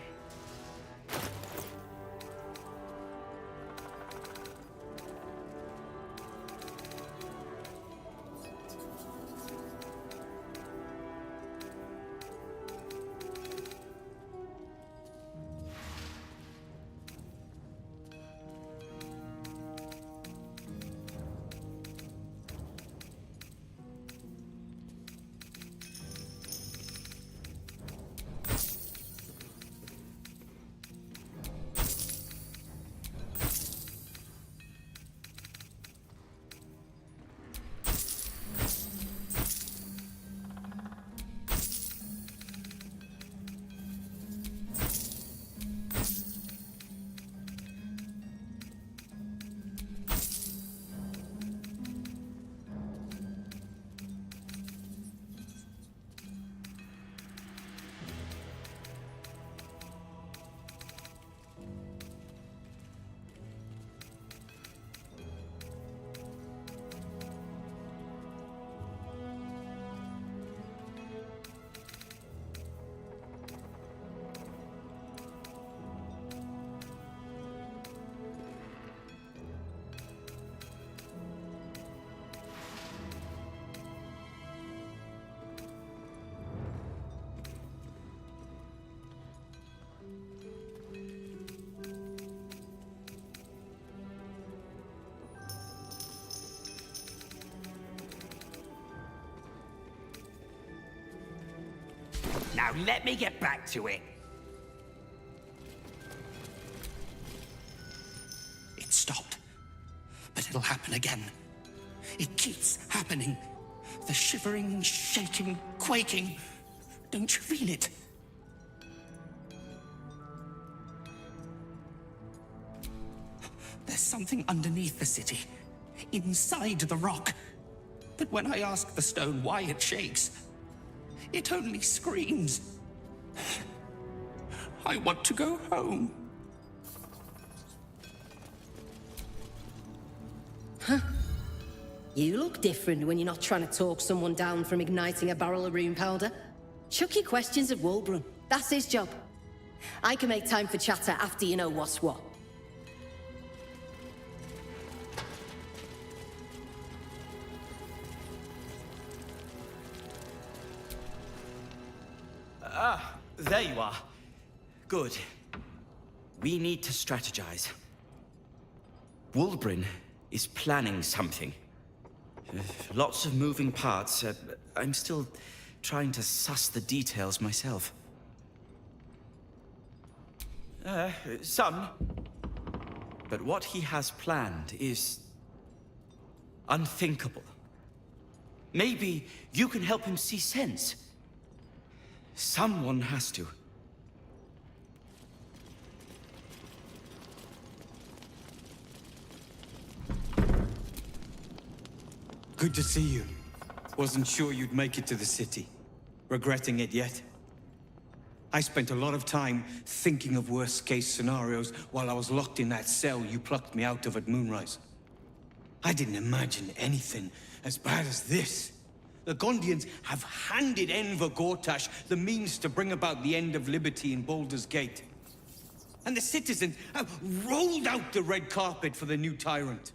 Now let me get back to it. It stopped. But it'll happen again. It keeps happening. The shivering, shaking, quaking. Don't you feel it? There's something underneath the city. Inside the rock. But when I ask the stone why it shakes, it only screams. I want to go home. Huh. You look different when you're not trying to talk someone down from igniting a barrel of rune powder. Chuck your questions at Wulbren. That's his job. I can make time for chatter after you know what's what. Ah, there you are. Good. We need to strategize. Wulbren is planning something. Lots of moving parts. I'm still trying to suss the details myself. Some. But what he has planned is unthinkable. Maybe you can help him see sense. Someone has to. Good to see you. Wasn't sure you'd make it to the city. Regretting it yet? I spent a lot of time thinking of worst-case scenarios while I was locked in that cell you plucked me out of at Moonrise. I didn't imagine anything as bad as this. The Gondians have handed Enver Gortash the means to bring about the end of liberty in Baldur's Gate. And the citizens have rolled out the red carpet for the new tyrant.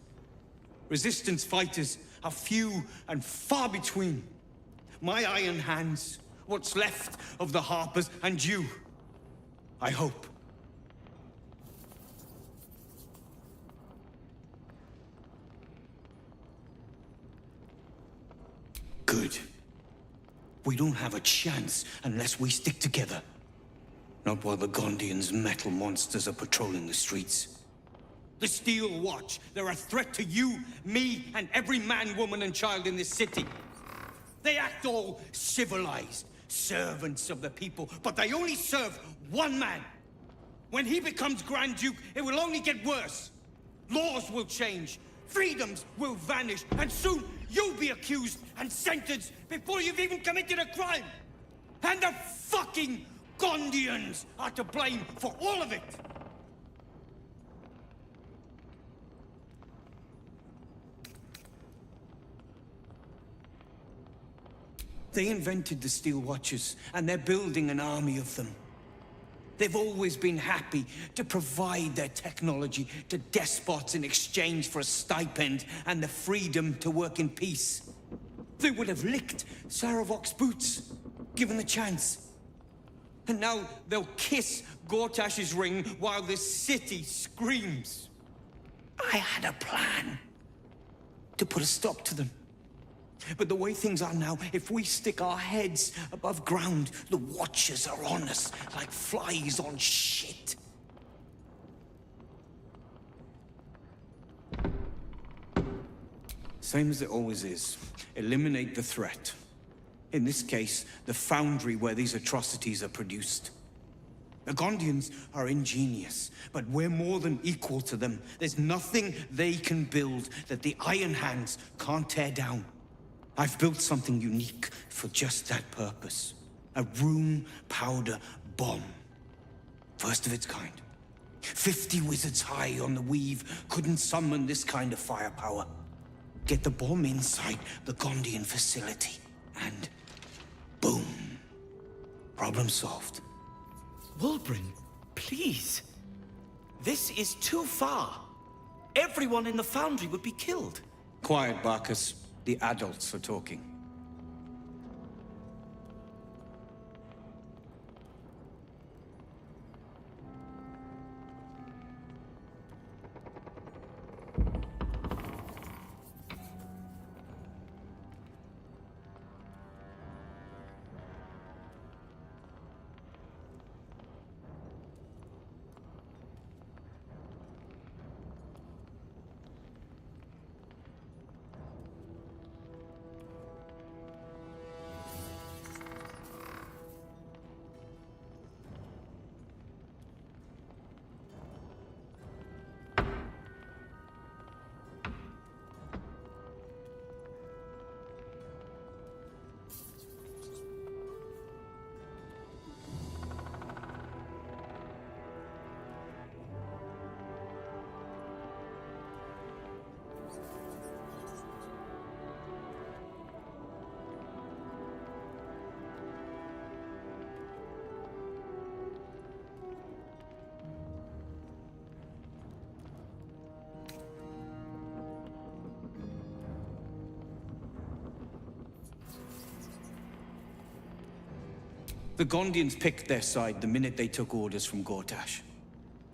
Resistance fighters are few and far between. My iron hands, what's left of the Harpers, and you, I hope. Good. We don't have a chance unless we stick together. Not while the Gondians' metal monsters are patrolling the streets. The Steel Watch, they're a threat to you, me, and every man, woman, and child in this city. They act all civilized, servants of the people, but they only serve one man. When he becomes Grand Duke, it will only get worse. Laws will change, freedoms will vanish, and soon you'll be accused and sentenced before you've even committed a crime. And the fucking Gondians are to blame for all of it. They invented the Steel Watchers, and they're building an army of them. They've always been happy to provide their technology to despots in exchange for a stipend and the freedom to work in peace. They would have licked Saravok's boots, given the chance. And now they'll kiss Gortash's ring while this city screams. I had a plan to put a stop to them. But the way things are now, if we stick our heads above ground, the Watchers are on us like flies on shit. Same as it always is. Eliminate the threat. In this case, the foundry where these atrocities are produced. The Gondians are ingenious, but we're more than equal to them. There's nothing they can build that the Iron Hands can't tear down. I've built something unique for just that purpose. A room powder bomb. First of its kind. 50 wizards high on the weave couldn't summon this kind of firepower. Get the bomb inside the Gondian facility, and boom. Problem solved. Wulbren, please. This is too far. Everyone in the foundry would be killed. Quiet, Barkus. The adults are talking. The Gondians picked their side the minute they took orders from Gortash.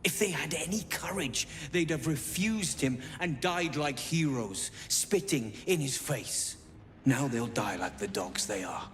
If they had any courage, they'd have refused him and died like heroes, spitting in his face. Now they'll die like the dogs they are.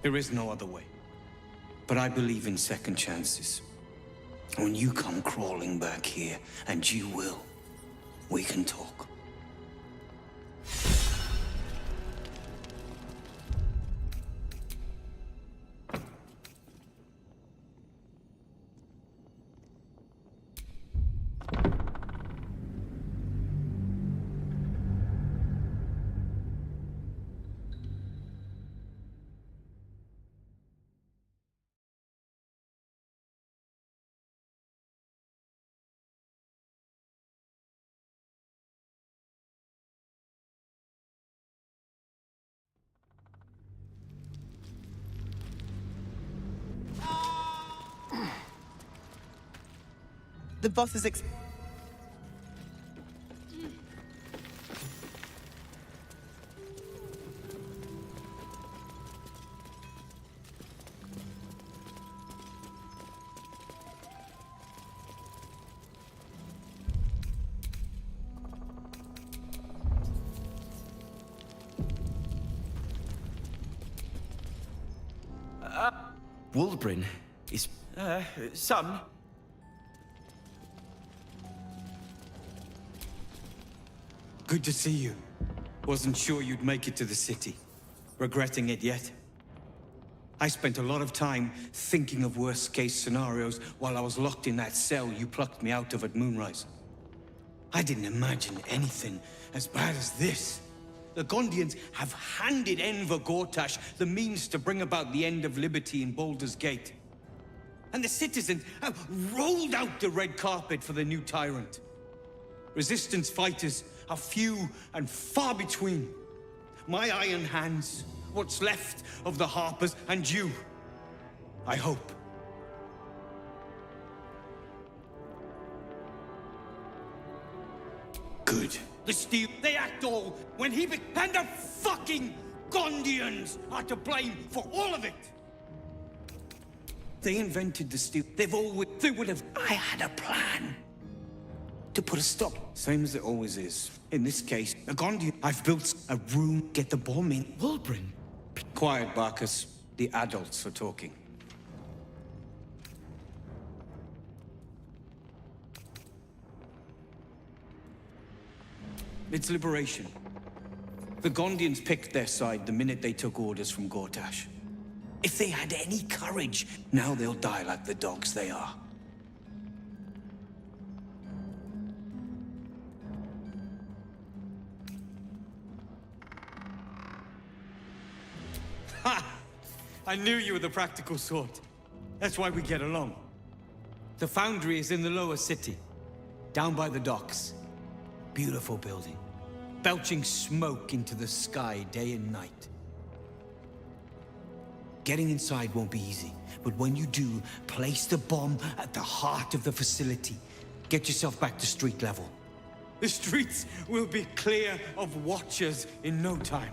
There is no other way. But I believe in second chances. When you come crawling back here, and you will, we can talk. The boss is Wulbrin is, son. Good to see you. Wasn't sure you'd make it to the city. Regretting it yet? I spent a lot of time thinking of worst-case scenarios while I was locked in that cell you plucked me out of at Moonrise. I didn't imagine anything as bad as this. The Gondians have handed Enver Gortash the means to bring about the end of liberty in Baldur's Gate. And the citizens have rolled out the red carpet for the new tyrant. Resistance fighters are few and far between. My iron hands, what's left of the Harpers, and you, I hope. Good. The steel, they act all when he and the fucking Gondians are to blame for all of it. They invented the steel. They would have. I had a plan to put a stop. Same as it always is. In this case, a Gondian. I've built a room. Get the bomb in. Wulbrin. Quiet, Barcus. The adults are talking. It's liberation. The Gondians picked their side the minute they took orders from Gortash. If they had any courage, now they'll die like the dogs they are. Ha! I knew you were the practical sort. That's why we get along. The foundry is in the lower city, down by the docks. Beautiful building, belching smoke into the sky day and night. Getting inside won't be easy, but when you do, place the bomb at the heart of the facility. Get yourself back to street level. The streets will be clear of watchers in no time.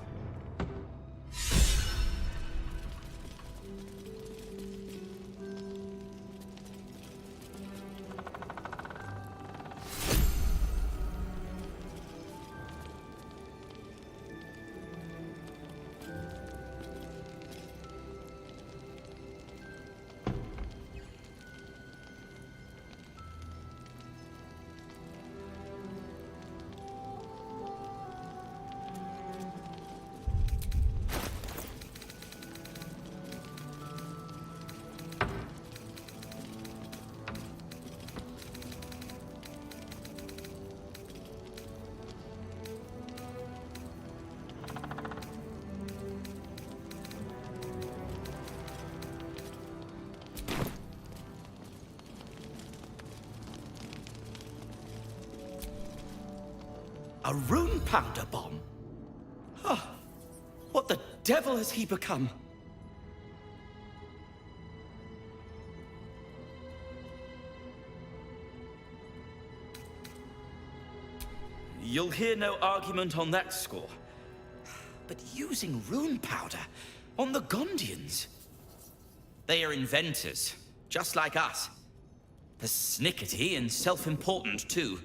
A rune powder bomb? Oh, what the devil has he become? You'll hear no argument on that score. But using rune powder on the Gondians? They are inventors, just like us. Persnickety and self-important, too.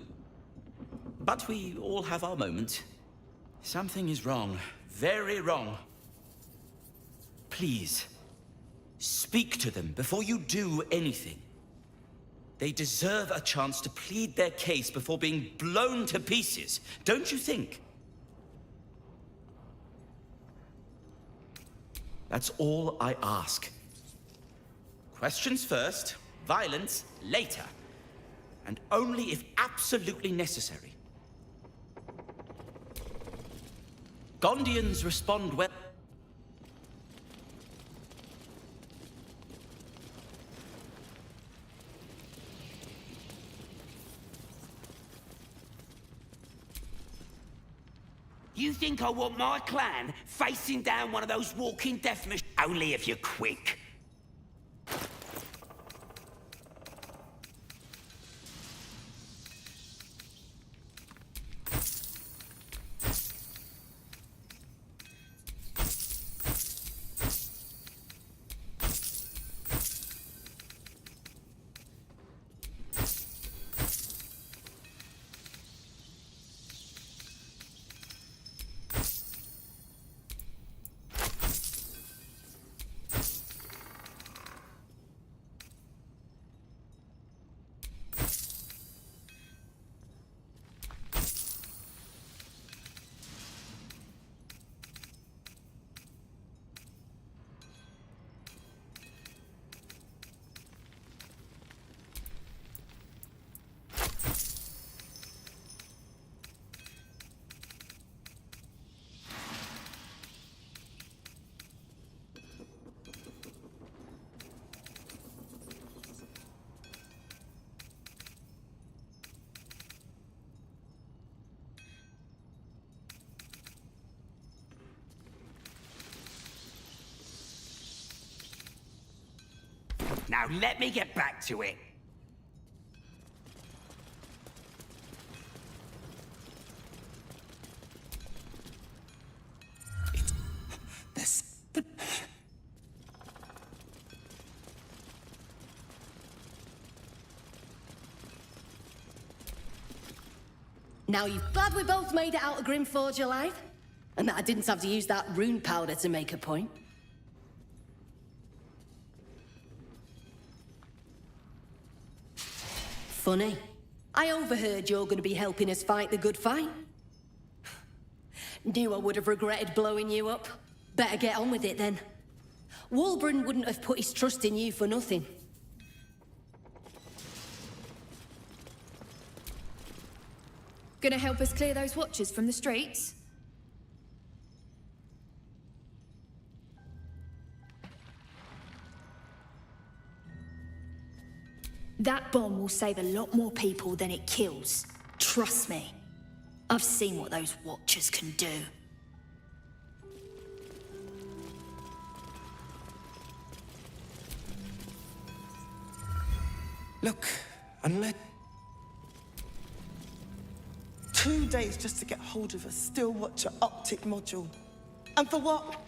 But we all have our moments. Something is wrong. Very wrong. Please, Speak to them before you do anything. They deserve a chance to plead their case before being blown to pieces, don't you think? That's all I ask. Questions first, violence later. And only if absolutely necessary. Gondians respond well. You think I want my clan facing down one of those walking death machines? Only if you're quick. Now let me get back to it. Now you're glad we both made it out of Grimforge alive? And that I didn't have to use that rune powder to make a point? Funny. I overheard you're going to be helping us fight the good fight. Knew I would have regretted blowing you up. Better get on with it then. Wulbren wouldn't have put his trust in you for nothing. Gonna help us clear those watchers from the streets? That bomb will save a lot more people than it kills. Trust me. I've seen what those watchers can do. Look, unless... 2 days just to get hold of a still watcher optic module. And for what?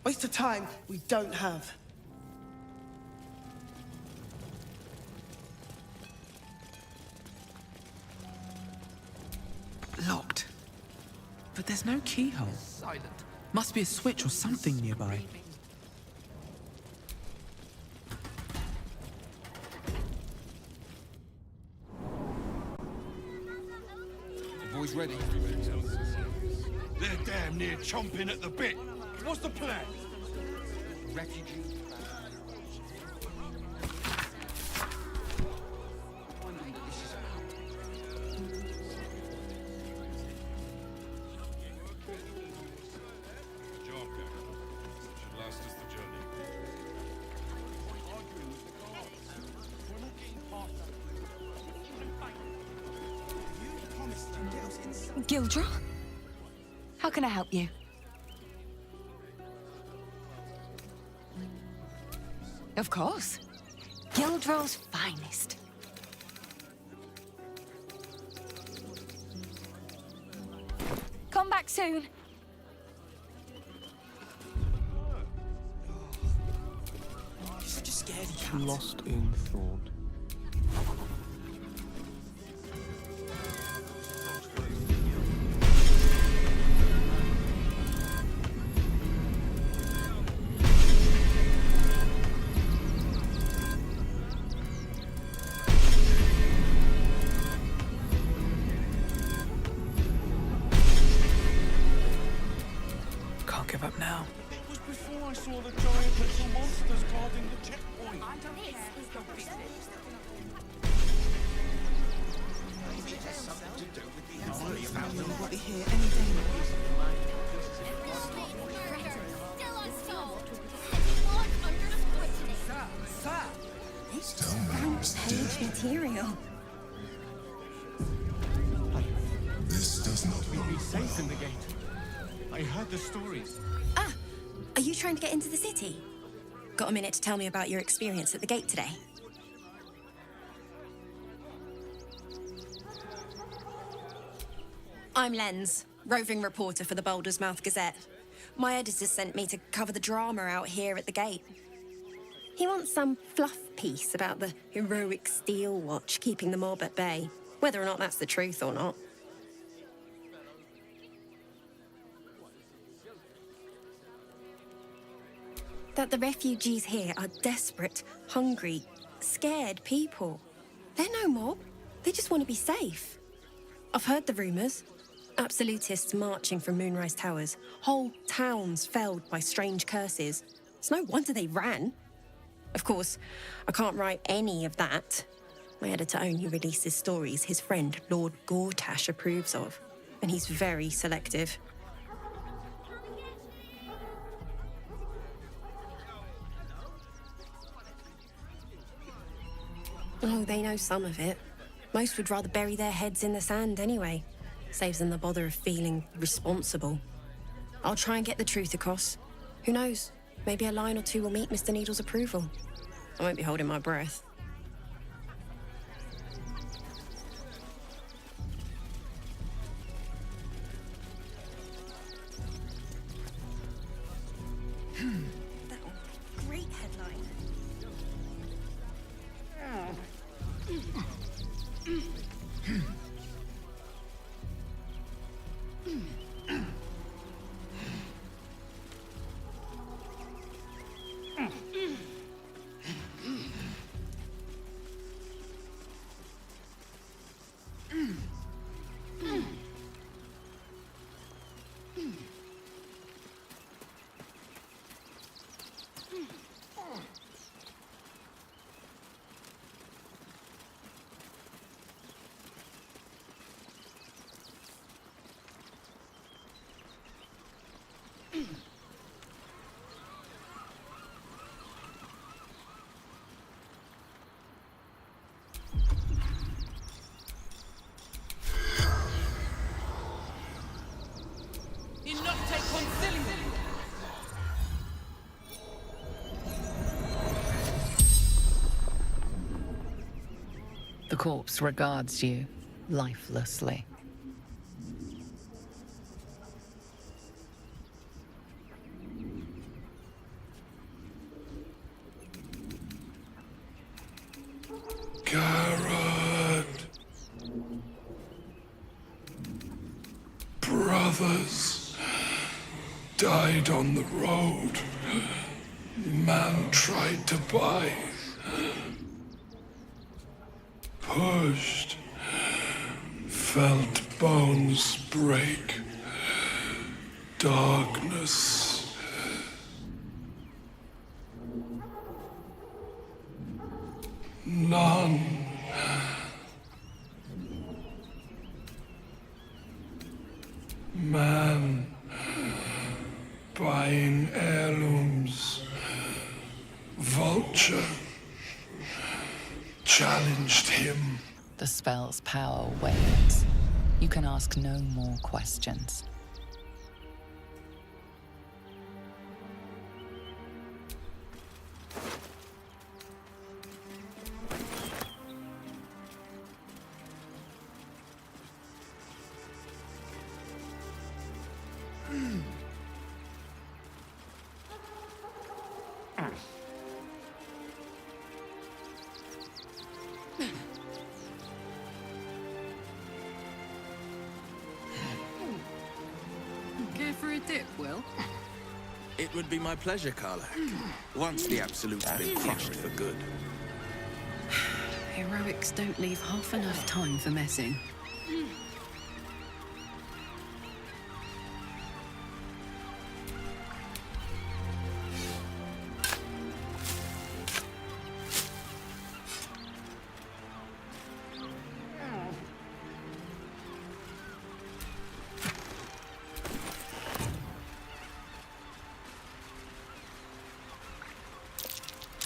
Waste of time we don't have. Locked. But there's no keyhole. Silent. Must be a switch or something nearby. The boys ready? They're damn near chomping at the bit. What's the plan? Refugee. Gildra? How can I help you? Of course. Gildro's finest. Come back soon. You're such a scaredy cat. Lost in thought. give up now. It was before I saw the giant little monsters guarding the checkpoint. Nobody here any day Page material. This does not look Be safe in the gate. I heard the stories. Ah, are you trying to get into the city? Got a minute to tell me about your experience at the gate today? I'm Lens, roving reporter for the Baldur's Mouth Gazette. My editor sent me to cover the drama out here at the gate. He wants some fluff piece about the heroic Steel Watch keeping the mob at bay, whether or not that's the truth or not. That the refugees here are desperate, hungry, scared people. They're no mob. They just want to be safe. I've heard the rumours. Absolutists marching from Moonrise Towers. Whole towns felled by strange curses. It's no wonder they ran. Of course, I can't write any of that. My editor only releases stories his friend, Lord Gortash, approves of. And he's very selective. Oh, they know some of it. Most would rather bury their heads in the sand anyway. Saves them the bother of feeling responsible. I'll try and get the truth across. Who knows? Maybe a line or two will meet Mr. Needle's approval. I won't be holding my breath. That great headline. The corpse regards you lifelessly. Garrett. Brothers died on the road. Man tried to buy. Pushed. Felt bones break. Darkness. None. Man buying heirlooms. Vulture challenged him. The spell's power wanes. You can ask no more questions. Care for a dip, Will? It would be my pleasure, Carla. Once the Absolute's been crushed for good. Heroics don't leave half enough time for messing.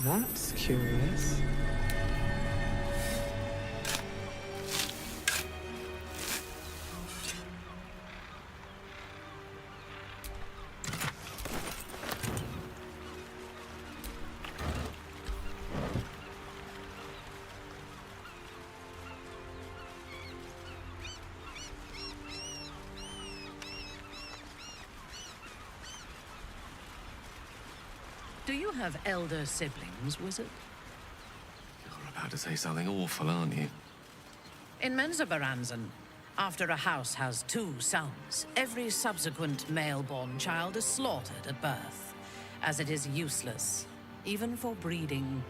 That's curious. Do you have elder siblings, wizard? You're about to say something awful, aren't you? In Menzoberranzan, after a house has 2 sons, every subsequent male-born child is slaughtered at birth, as it is useless, even for breeding.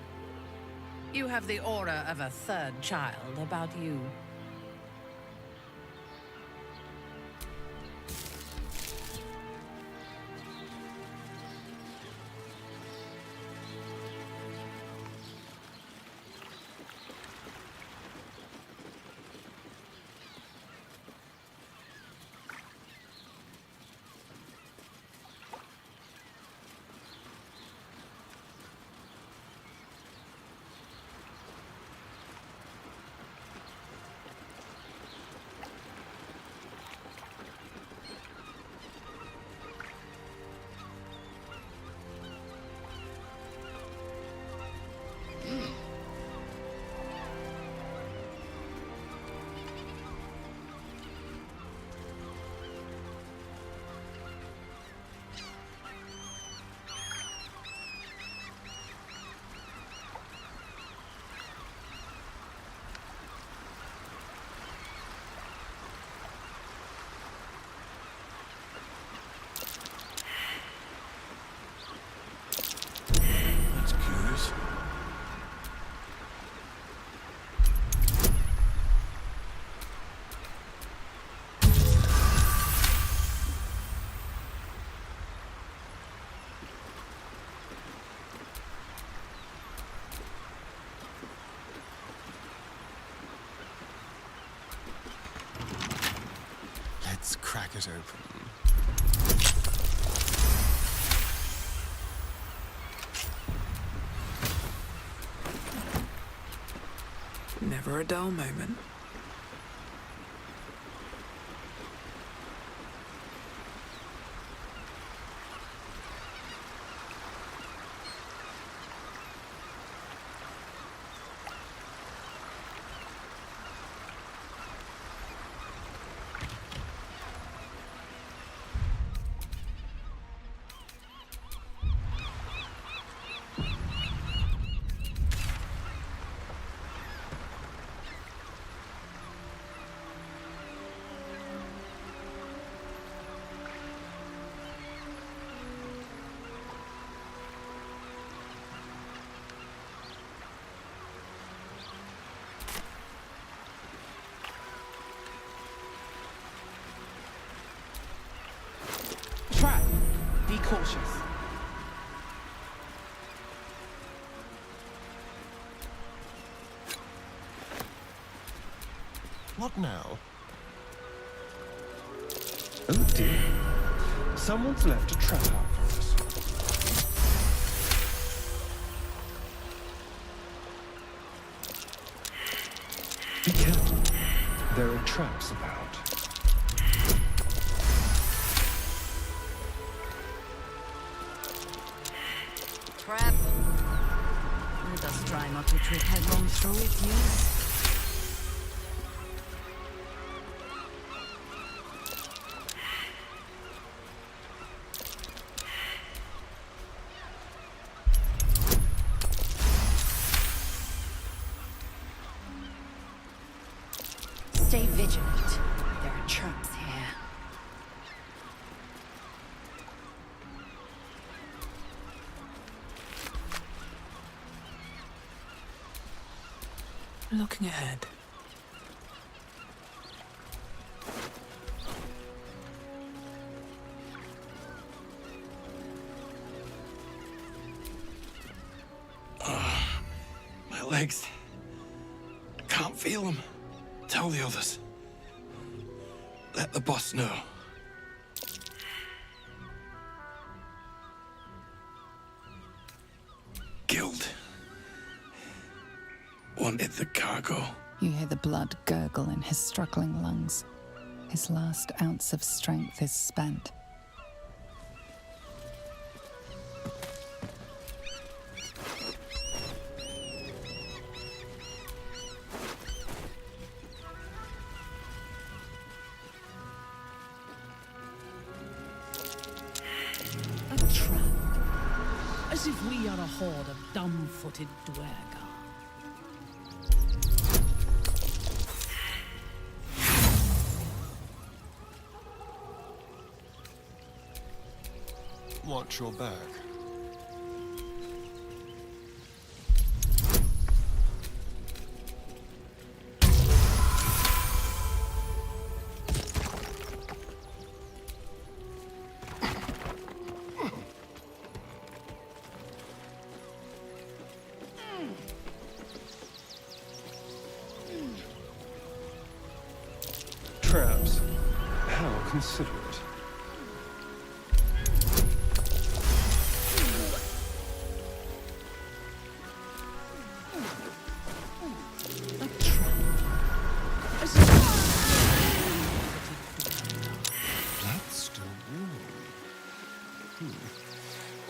You have the aura of a 3rd child about you. That's curious. Let's crack it open. Never a dull moment. Trap! Be cautious. What now? Oh dear. Someone's left a trap out for us. Be careful. There are traps about. Trap. Let us try not to trip headlong through it, yes? Stay vigilant. There are traps here. Looking ahead. My legs. I can't feel them. Tell the others. Let the boss know. Guild. wanted the cargo. You hear the blood gurgle in his struggling lungs. His last ounce of strength is spent. A trap. As if we are a horde of dumb-footed dwergar. Watch your back. Traps. How considerate.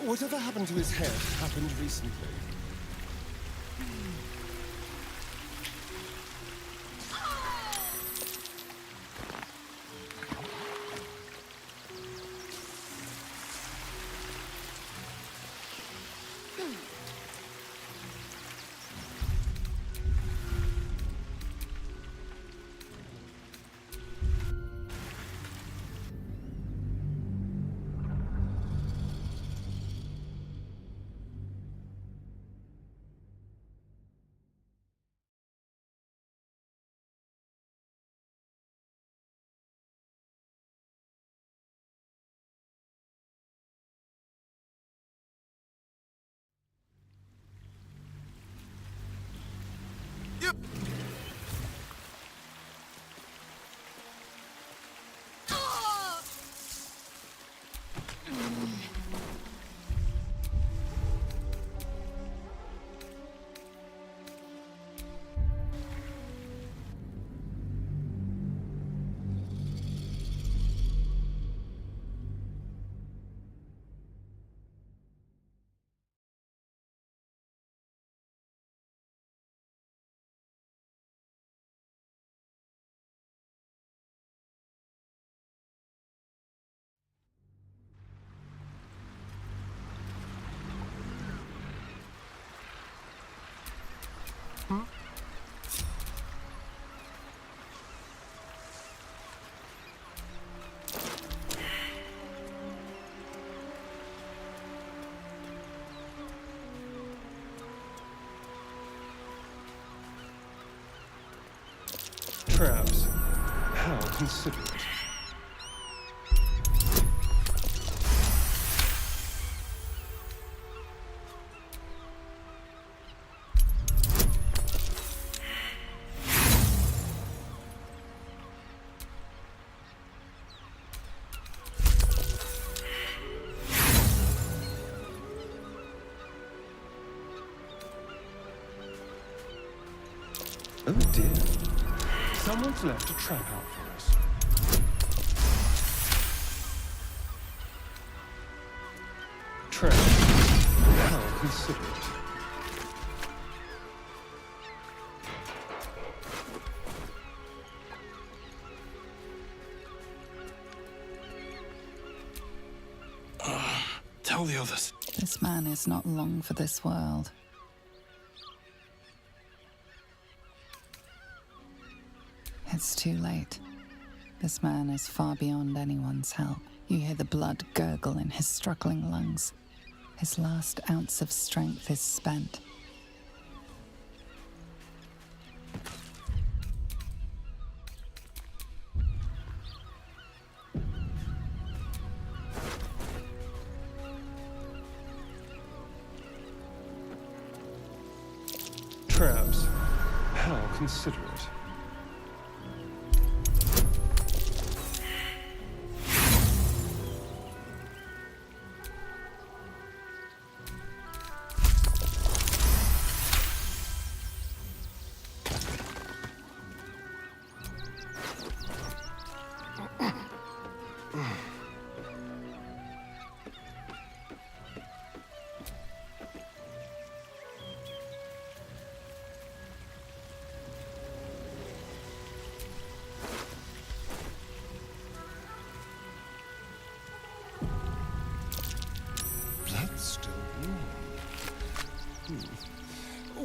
Whatever happened to his head happened recently. Traps. How considerate. Oh dear. Someone's left a trap out for us. Trap. How considerate. Tell the others. This man is not long for this world. It's too late. This man is far beyond anyone's help. You hear the blood gurgle in his struggling lungs. His last ounce of strength is spent. Traps. How considerate.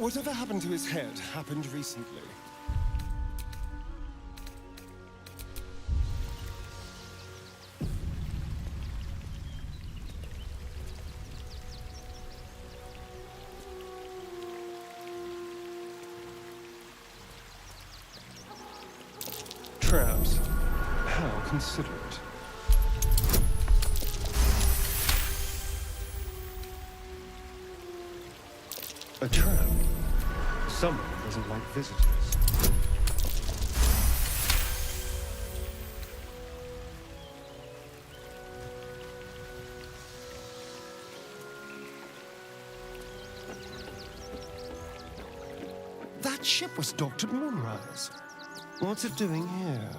Whatever happened to his head happened recently. Traps. How considerate. A trap. Someone doesn't like visitors. That ship was docked at Moonrise. What's it doing here?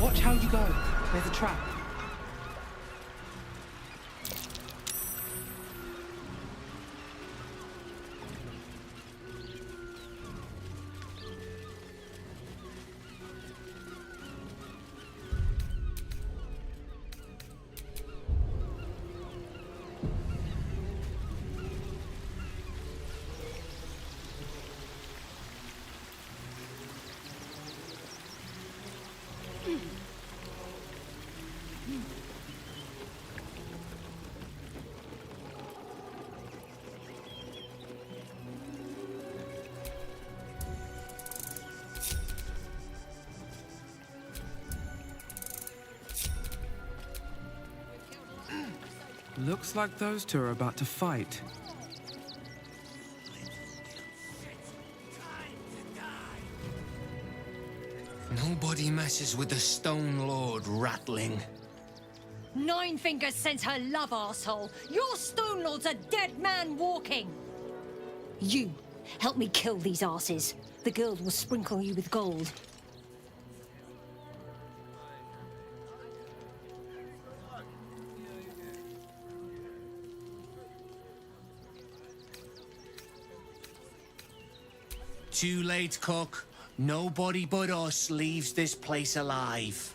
Watch how you go. There's a trap. Looks like those two are about to fight. Nobody messes with the Stone Lord, Ratling. Nine Fingers sent her love, arsehole. Your Stone Lord's a dead man walking. You, help me kill these arses. The guild will sprinkle you with gold. Too late, cook. Nobody but us leaves this place alive.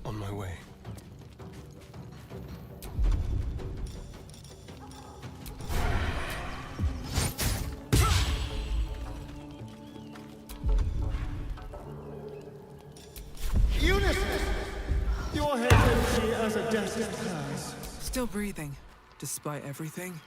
On my way. Eunice! Your head empty as a desert has. Still breathing, despite everything.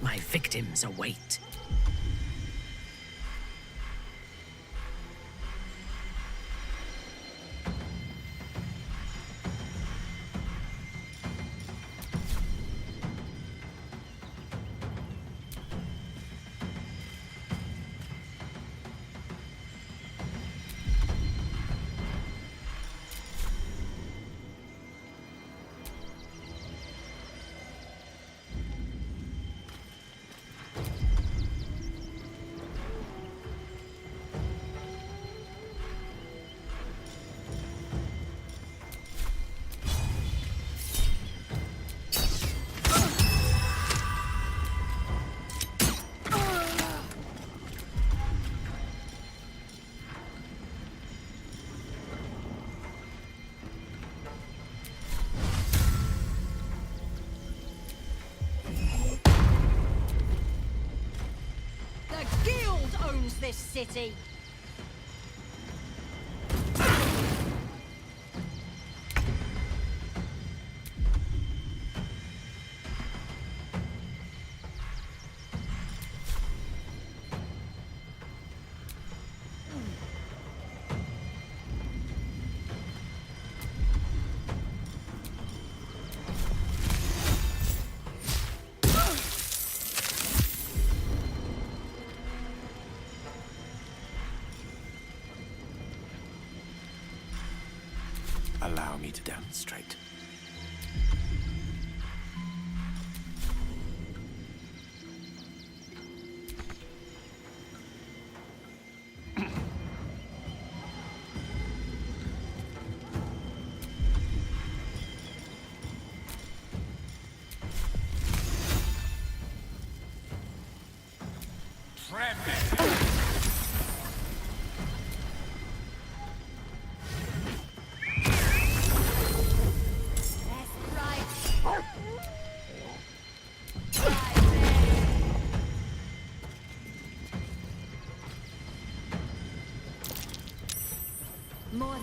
My victims await. The Guild owns this city! Allow me to demonstrate. More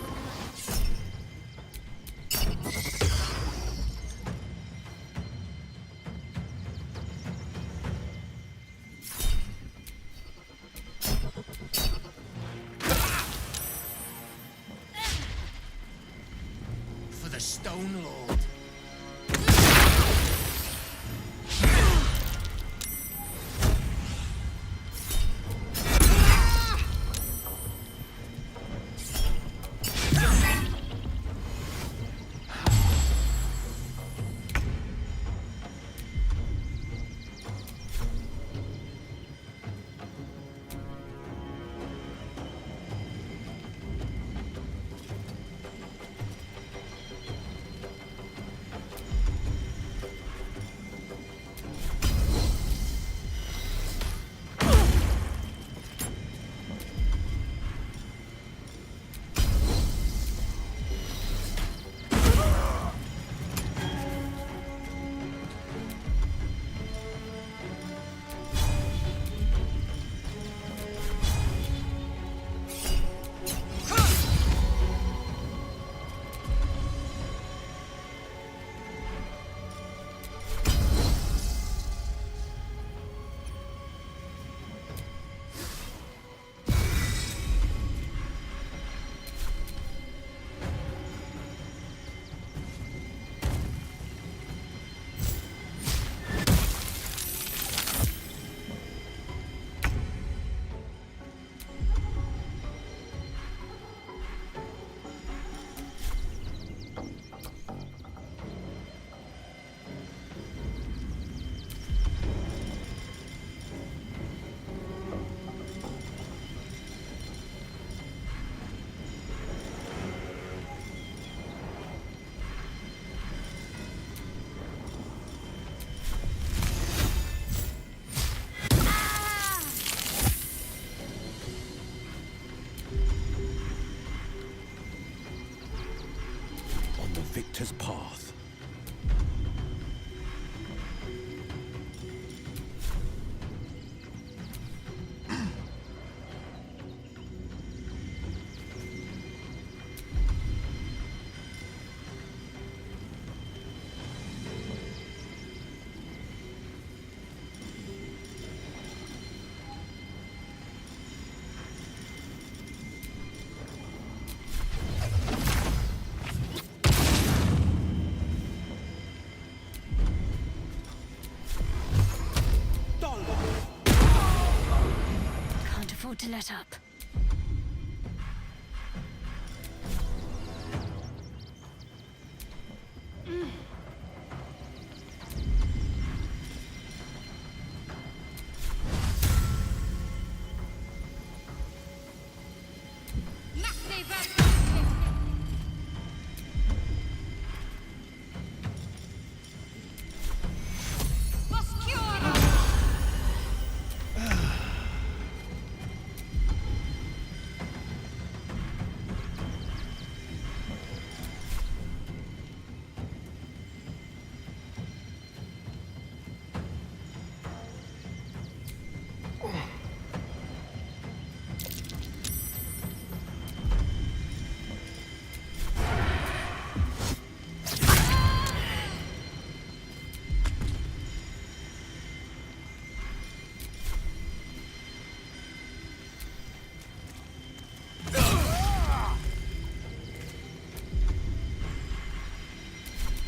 to let up.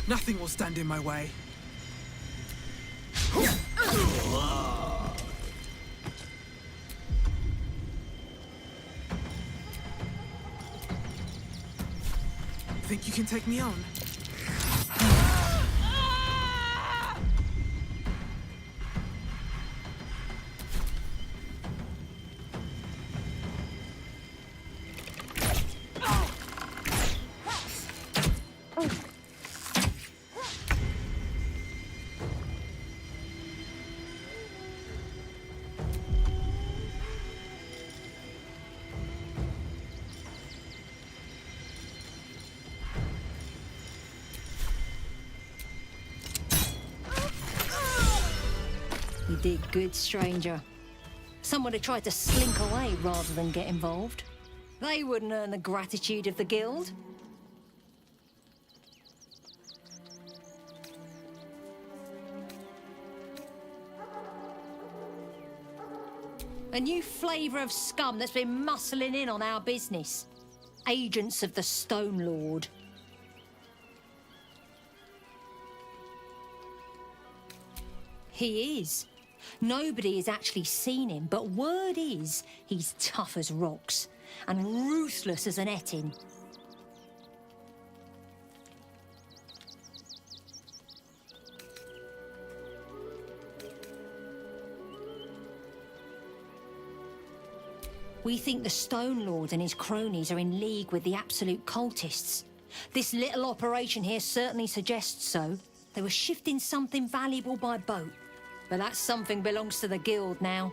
Nothing will stand in my way. Think you can take me on? You did good, stranger. Someone had tried to slink away rather than get involved. They wouldn't earn the gratitude of the guild. A new flavour of scum that's been muscling in on our business. Agents of the Stone Lord. He is. Nobody has actually seen him, but word is he's tough as rocks and ruthless as an ettin. We think the Stone Lord and his cronies are in league with the absolute cultists. This little operation here certainly suggests so. They were shifting something valuable by boat. But that something belongs to the guild now.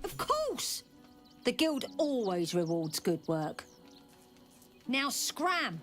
Of course! The guild always rewards good work. Now scram!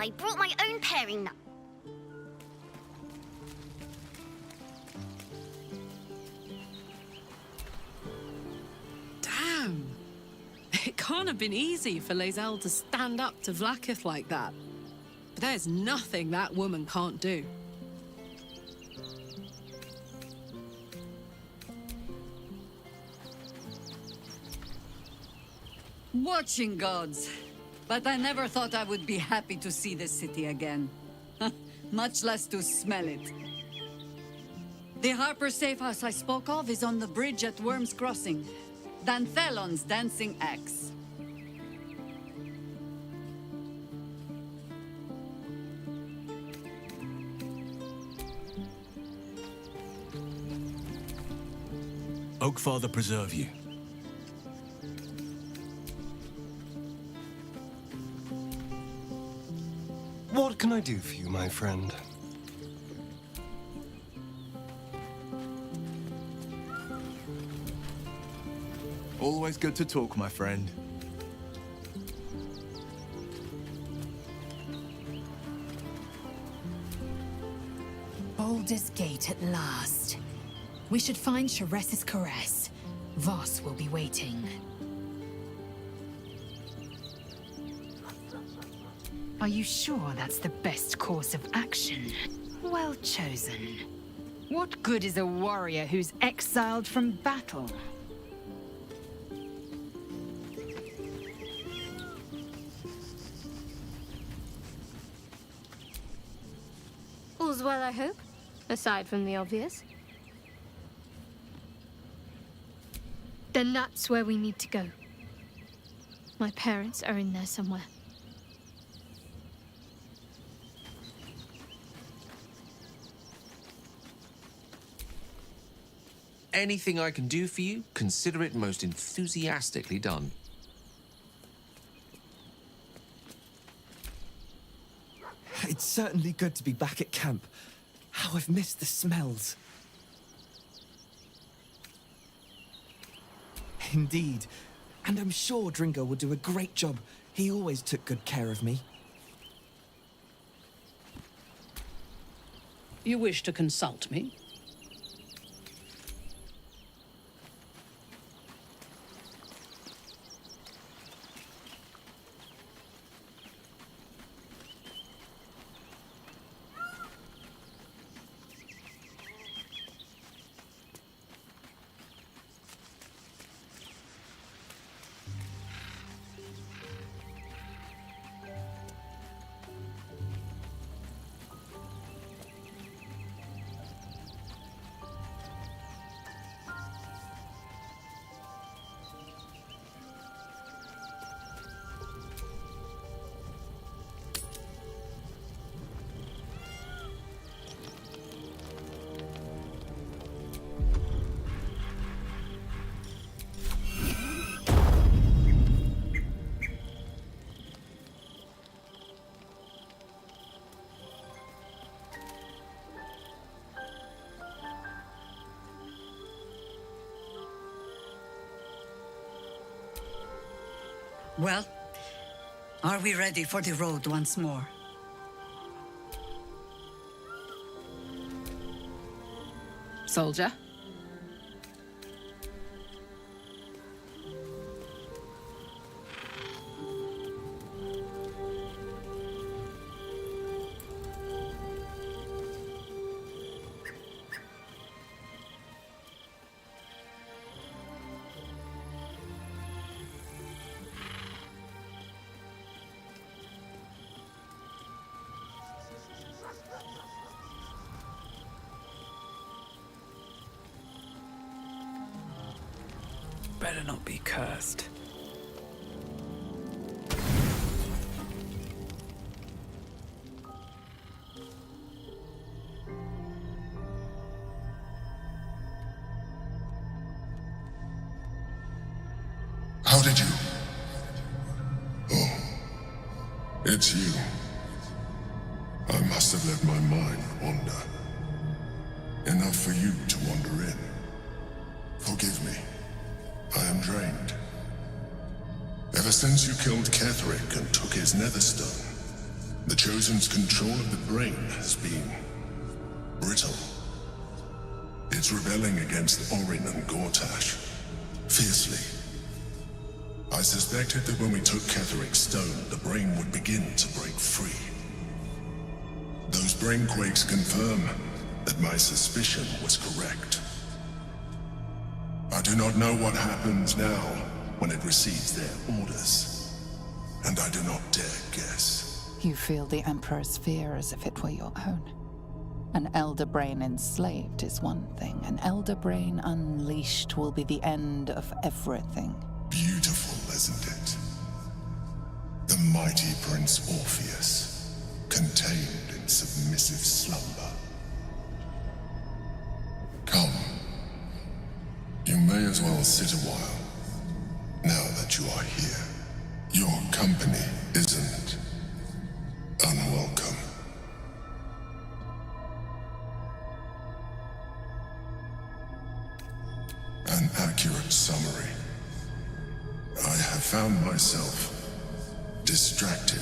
I brought my own paring knife. Damn. It can't have been easy for Lae'zel to stand up to Vlaakith like that. But there's nothing that woman can't do. Watching gods. But I never thought I would be happy to see the city again. Much less to smell it. The Harper safe house I spoke of is on the bridge at Worm's Crossing. Danthelon's dancing axe. Oakfather preserve you. What can I do for you, my friend? Always good to talk, my friend. Baldur's Gate at last. We should find Sharess's caress. Voss will be waiting. Are you sure that's the best course of action? Well chosen. What good is a warrior who's exiled from battle? All's well, I hope, aside from the obvious. Then that's where we need to go. My parents are in there somewhere. Anything I can do for you, consider it most enthusiastically done. It's certainly good to be back at camp. How I've missed the smells. Indeed. And I'm sure Dringo will do a great job. He always took good care of me. You wish to consult me? Well, are we ready for the road once more? Soldier? Better not be cursed. How did you? Oh, it's you. I must have let my mind wander. Enough for you to wander in. Forgive me. I am drained. Ever since you killed Ketherick and took his netherstone, The Chosen's control of the brain has been brittle. It's rebelling against Orin and Gortash fiercely. I suspected that when we took Ketheric's stone, the brain would begin to break free. Those brain quakes confirm that my suspicion was correct. I do not know what happens now when it receives their orders, and I do not dare guess. You feel the Emperor's fear as if it were your own. An Elder Brain enslaved is one thing. An Elder Brain unleashed will be the end of everything. Beautiful, isn't it? The mighty Prince Orpheus, contained in submissive slumber. Come. You may as well sit a while, now that you are here. Your company isn't unwelcome. An accurate summary. I have found myself distracted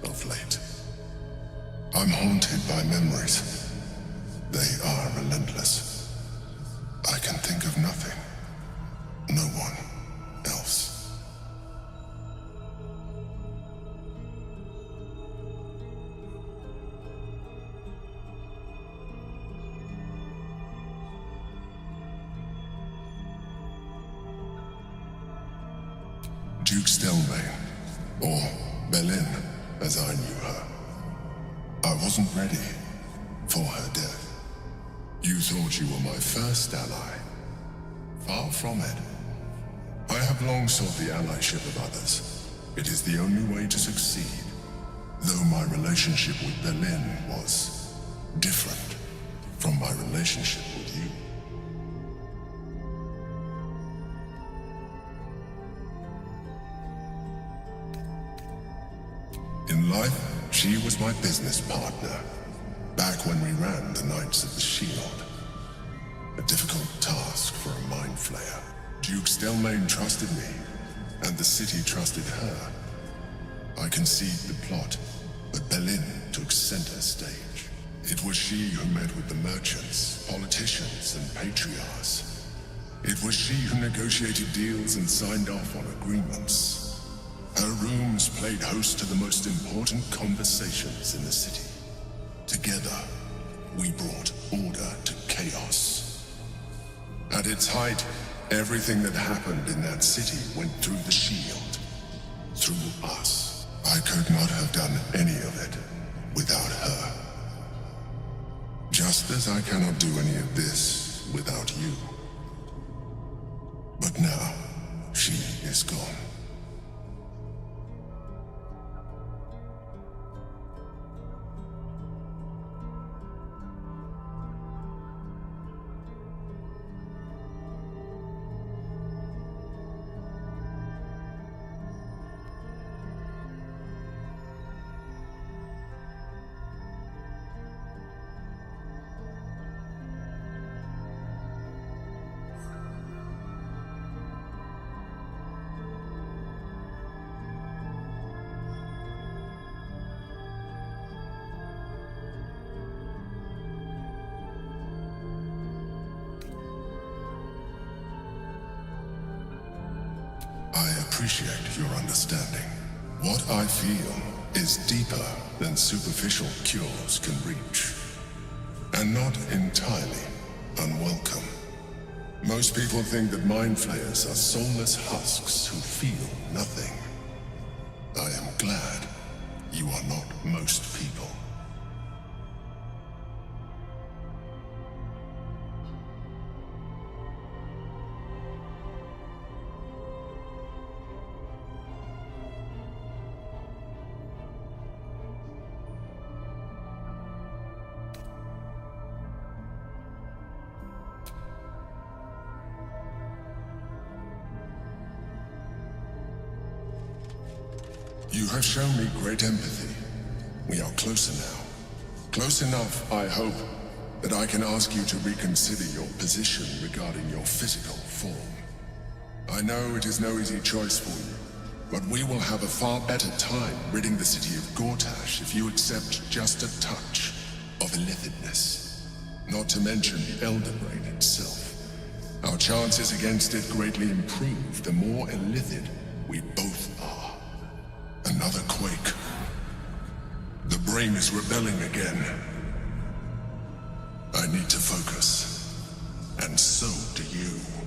of late. I'm haunted by memories. They are relentless. I can think of nothing. No one else. Duke Stelmane, or Belin, as I knew her. I wasn't ready for her death. You thought you were my first ally. Far from it. I have long sought the allyship of others. It is the only way to succeed. Though my relationship with Belin was different from my relationship with you. In life, she was my business partner. Back when we ran the Knights of the Shield. A difficult task for a mind flayer. Duke Stelmane trusted me, and the city trusted her. I conceived the plot, but Belin took center stage. It was she who met with the merchants, politicians, and patriarchs. It was she who negotiated deals and signed off on agreements. Her rooms played host to the most important conversations in the city. Together, we brought order to chaos. At its height, everything that happened in that city went through the shield. Through us. I could not have done any of it without her. Just as I cannot do any of this without you. But now, she is gone. I appreciate your understanding. What I feel is deeper than superficial cures can reach. And not entirely unwelcome. Most people think that mind flayers are soulless husks who feel nothing. I am glad you are not most people. You have shown me great empathy. We are closer now. Close enough, I hope, that I can ask you to reconsider your position regarding your physical form. I know it is no easy choice for you, But we will have a far better time ridding the city of Gortash if you accept just a touch of illithidness. Not to mention the Elder Brain itself. Our chances against it greatly improve the more illithid we both are. Another quake. The brain is rebelling again. I need to focus. And so do you.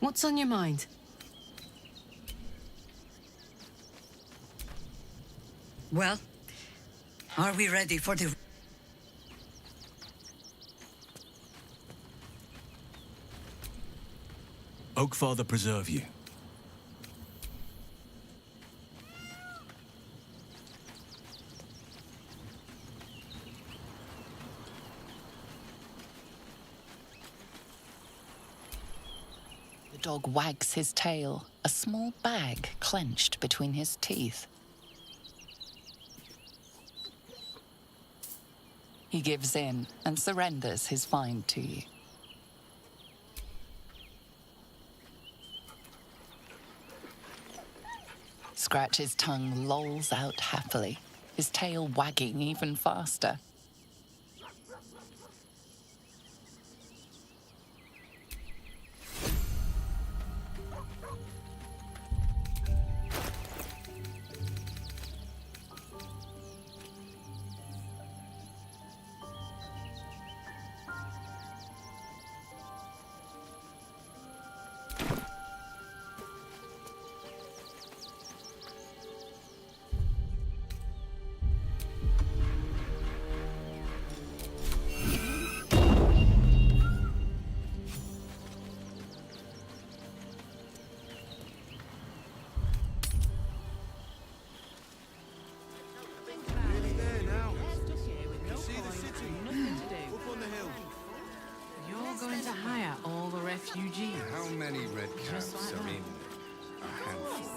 What's on your mind? Well, are we ready for the... Oakfather preserve you. The dog wags his tail, a small bag clenched between his teeth. He gives in and surrenders his find to you. Scratch's tongue lolls out happily, his tail wagging even faster. How many red caps are in a handful?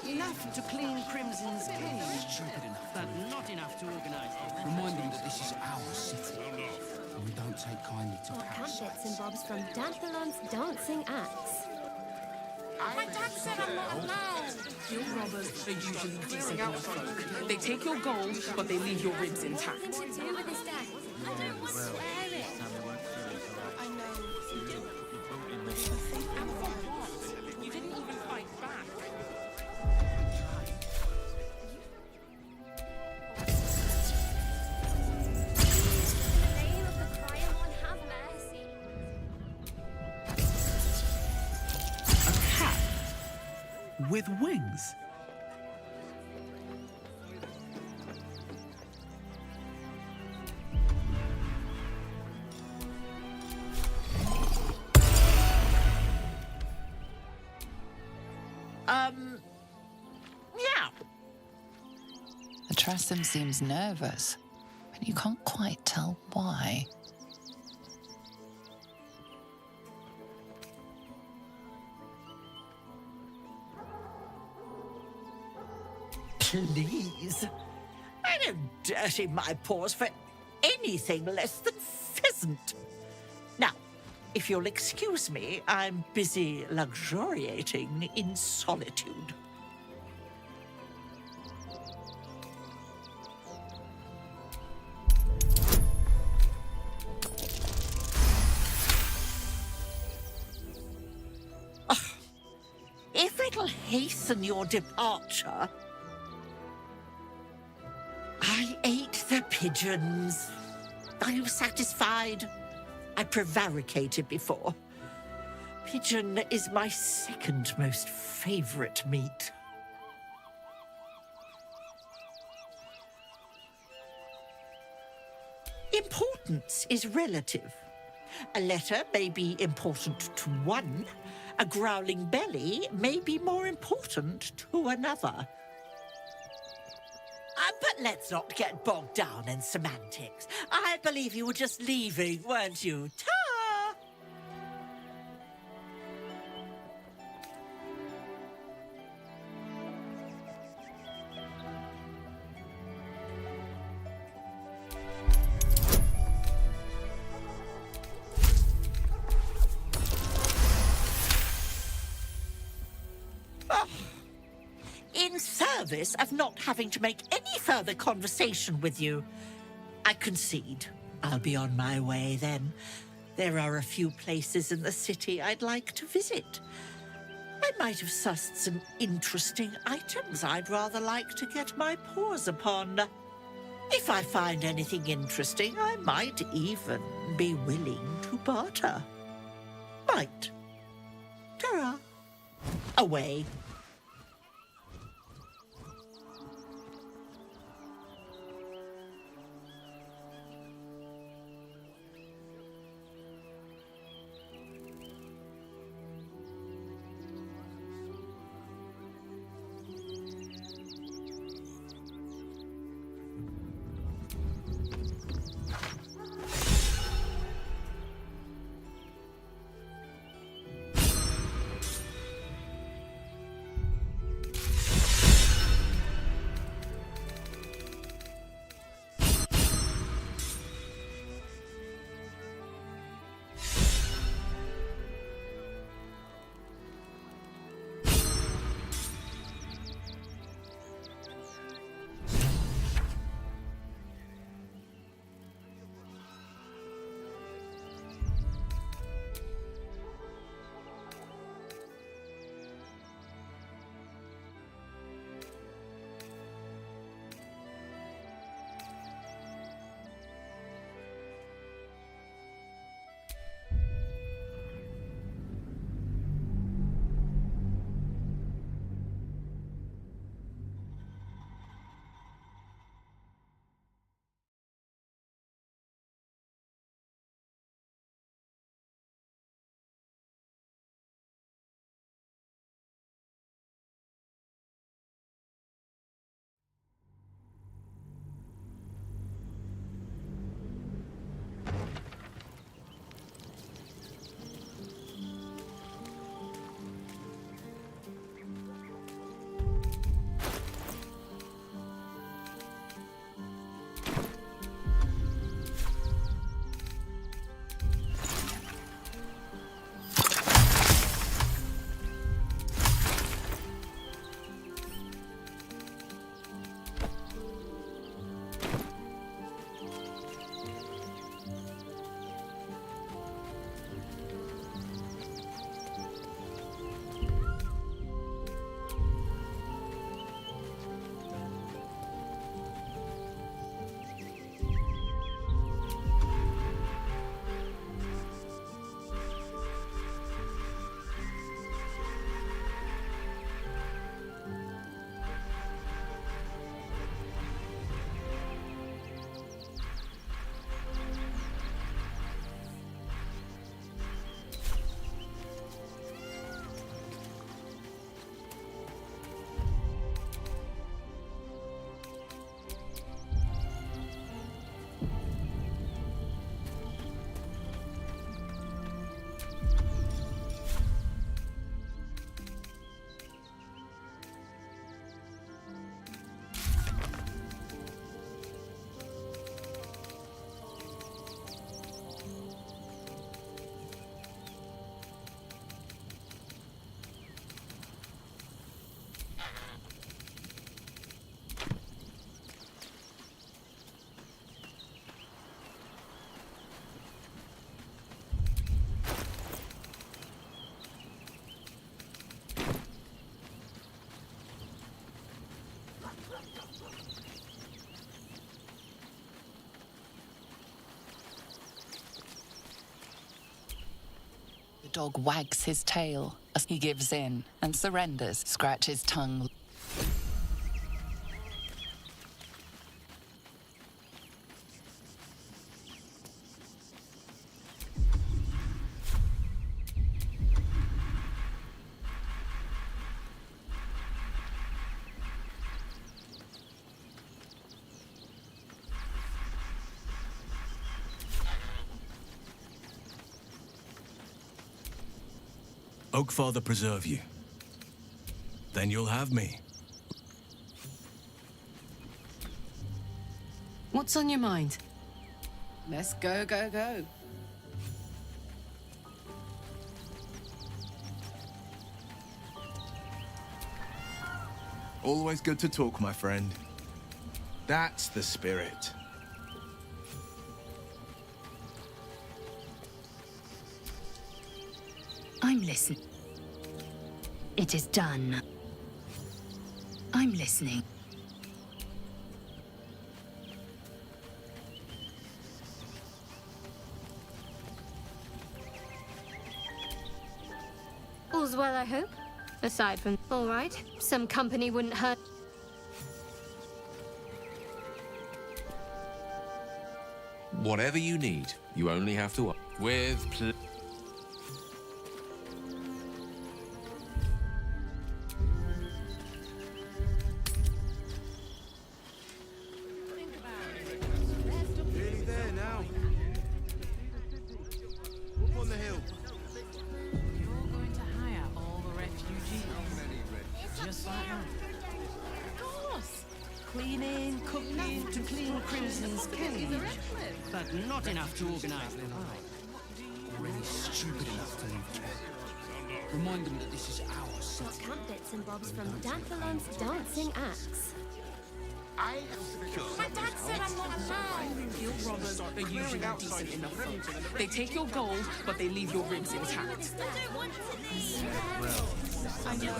Enough to clean Crimson's cage, but not enough to organize it. Remind them that this is our city, and we don't take kindly to What parasites. bits and bobs from Dandelon's dancing acts. My dad said I'm not allowed. Guild robbers are usually decent enough folk. They take your gold, but they leave your ribs intact. Nothing to do with his dad. I don't want to swear it. I know. You didn't even fight back. Name of the crying one, have mercy. A cat with wings. Yeah. The Trassum seems nervous, but you can't quite tell why. Please. I don't dirty my paws for anything less than pheasant. Now, if you'll excuse me, I'm busy luxuriating in solitude. If it'll hasten your departure... I ate the pigeons. Are you satisfied? I prevaricated before. Pigeon is my second most favorite meat. Importance is relative. A letter may be important to one. A growling belly may be more important to another. But let's not get bogged down in semantics. I believe you were just leaving, weren't you? Ta! In service of not having to make any further conversation with you, I concede. I'll be on my way then. There are a few places in the city I'd like to visit. I might have sussed some interesting items I'd rather like to get my paws upon. If I find anything interesting, I might even be willing to barter. Might. away. The dog wags his tail as he gives in and surrenders, scratches tongue. Oakfather preserve you. Then you'll have me. What's on your mind? Let's go, go, go. Always good to talk, my friend. That's the spirit. I'm listening. It is done. I'm listening. All's well, I hope. Aside from... All right, some company wouldn't hurt... Whatever you need, you only have to... With Nearly there now. Up on the hill. You're going to hire all the refugees. Just like that. Of course. Cleaning, cooking, to clean Crimson's cage. But not enough to organize the fight. Already stupid enough to leave there. Remind them that this is our city. Camp bits and bobs from Dathalon's dancing acts. My dad said I'm not allowed. Guild robbers are usually decent enough folk. They take your gold, but they leave your ribs intact. I don't want to leave. I know.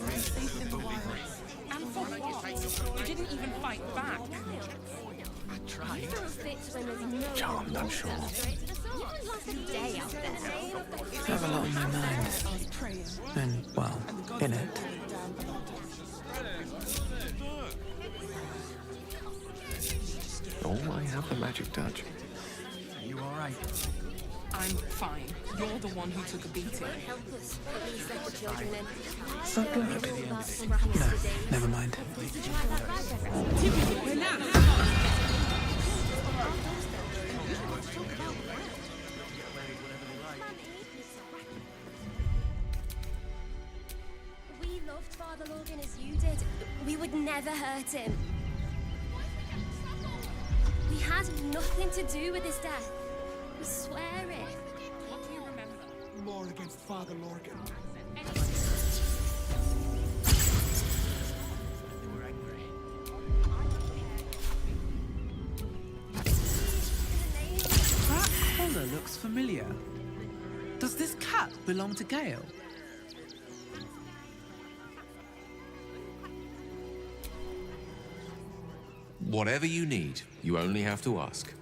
We're safe in the wilds. And for what? You didn't even fight back. I tried. Charmed, I'm sure. You don't last a day out there. I have a lot on my mind. And, well, in it. Oh, I have the magic touch. Are you alright? I'm fine. You're the one who took a beating. So good. No, never mind. We loved Father Logan as you did. We would never hurt him. We had nothing to do with his death. We swear it. What do you remember? More against Father Lorgan. That collar looks familiar. Does this cap belong to Gale? Whatever you need, you only have to ask.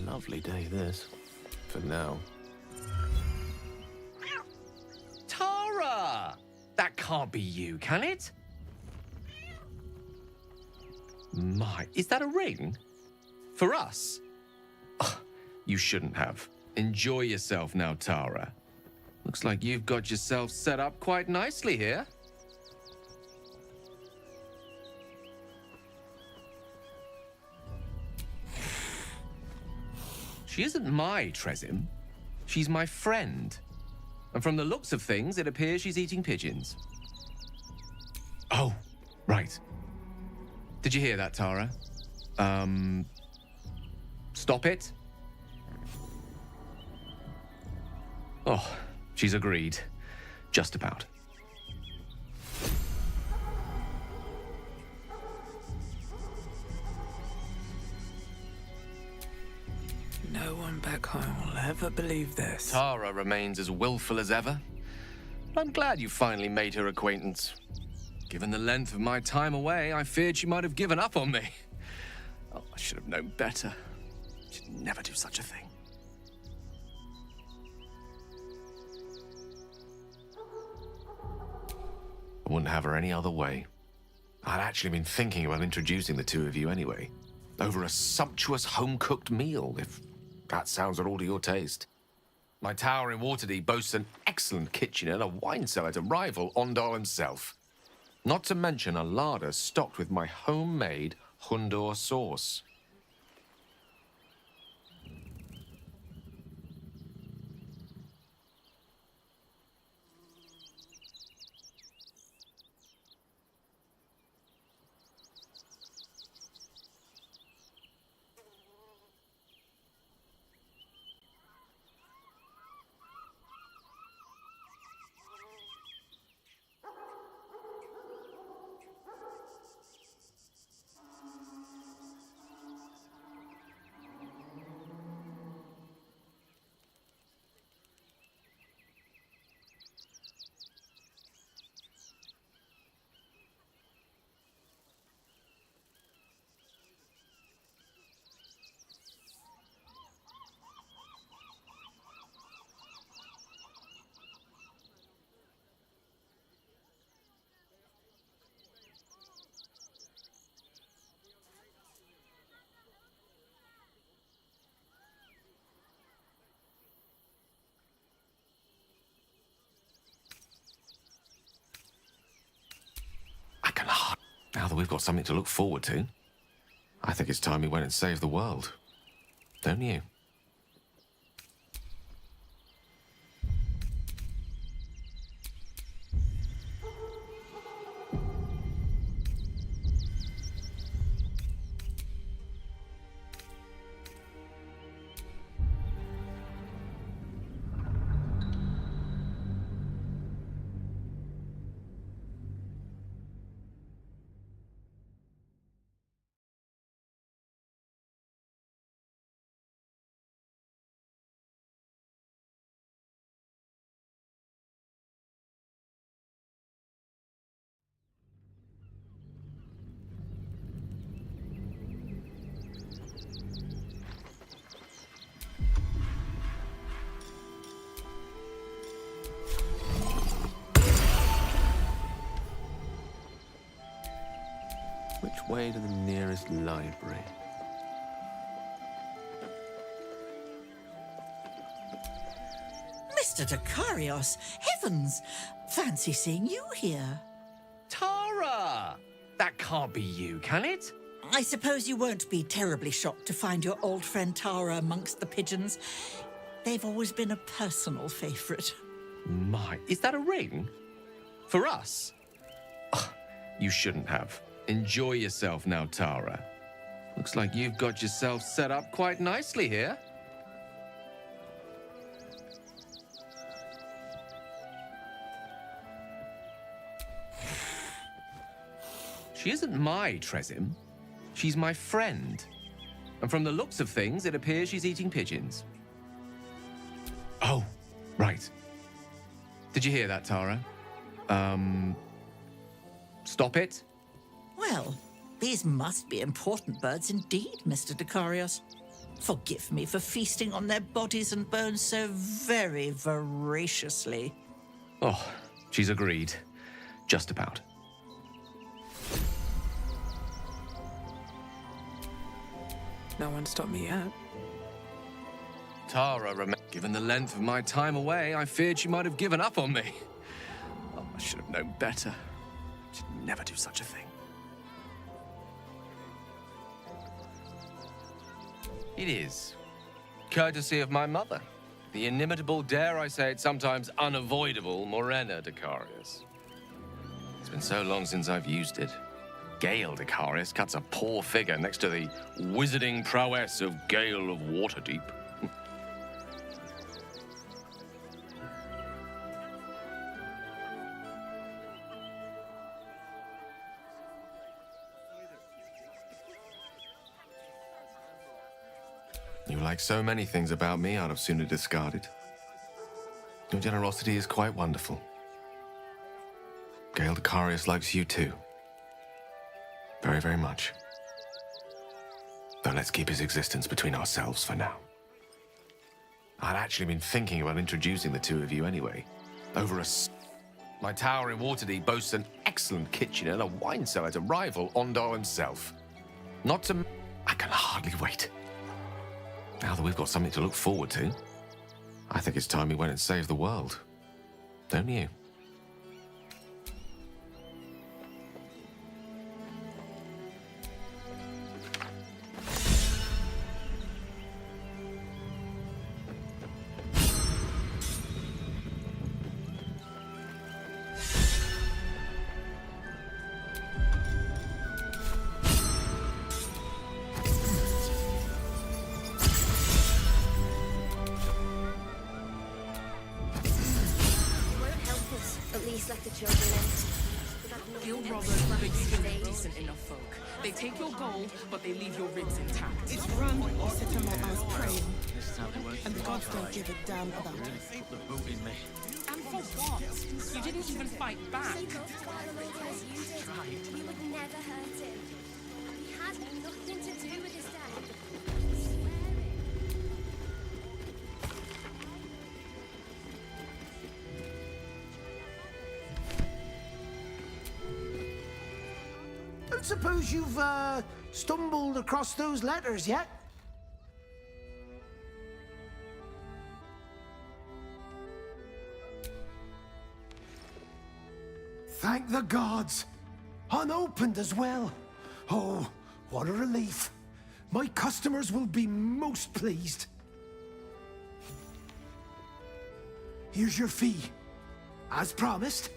Lovely day, this. For now. Tara! That can't be you, can it? My, is that a ring? For us? Ugh, you shouldn't have. Enjoy yourself now, Tara. Looks like you've got yourself set up quite nicely here. She isn't my Tresim. She's my friend. And from the looks of things, it appears she's eating pigeons. Oh, right. Did you hear that, Tara? Stop it? Oh, she's agreed. Just about. No one back home will ever believe this. Tara remains as willful as ever. I'm glad you finally made her acquaintance. Given the length of my time away, I feared she might have given up on me. Oh, I should have known better. She'd never do such a thing. I wouldn't have her any other way. I'd actually been thinking about introducing the two of you anyway. Over a sumptuous home-cooked meal, if that sounds at all to your taste. My tower in Waterdeep boasts an excellent kitchen and a wine cellar to rival Ondal himself. Not to mention a larder stocked with my homemade Hundor sauce. we've got something to look forward to, I think it's time we went and saved the world. Don't you? Which way to the nearest library? Mr. Dakarios, heavens! Fancy seeing you here. Tara! That can't be you, can it? I suppose you won't be terribly shocked to find your old friend Tara amongst the pigeons. They've always been a personal favourite. My, is that a ring? For us? Ugh, you shouldn't have. Enjoy yourself now, Tara. Looks like you've got yourself set up quite nicely here. She isn't my Tresim. She's my friend. And from the looks of things, it appears she's eating pigeons. Oh, right. Did you hear that, Tara? Stop it. Well, these must be important birds indeed, Mr. Dakarios. Forgive me for feasting on their bodies and bones so very voraciously. Oh, she's agreed. Just about. No one stopped me yet. Tara, given the length of my time away, I feared she might have given up on me. Oh, I should have known better. She'd never do such a thing. It is. Courtesy of my mother. The inimitable, dare I say it, sometimes unavoidable Morena Dakarios. It's been so long since I've used it. Gale Dakarios cuts a poor figure next to the wizarding prowess of Gale of Waterdeep. You like so many things about me I'd have sooner discarded. Your generosity is quite wonderful. Gale Dakarios likes you too. Very, very much. Though let's keep his existence between ourselves for now. I'd actually been thinking about introducing the two of you anyway. My tower in Waterdeep boasts an excellent kitchen and a wine cellar to rival Ondar himself. Not to... I can hardly wait. Now that we've got something to look forward to, I think it's time we went and saved the world. Don't you? Let the children in. Guild robbers, but you give decent enough folk. They take your gold, but they leave your ribs intact. It's run or set them up as praying. And the gods don't give a damn about it. And for what? You didn't even fight back. You would never hurt him. He had nothing to do with his death. Don't suppose you've, stumbled across those letters yet? Thank the gods! Unopened as well. Oh, what a relief. My customers will be most pleased. Here's your fee. As promised.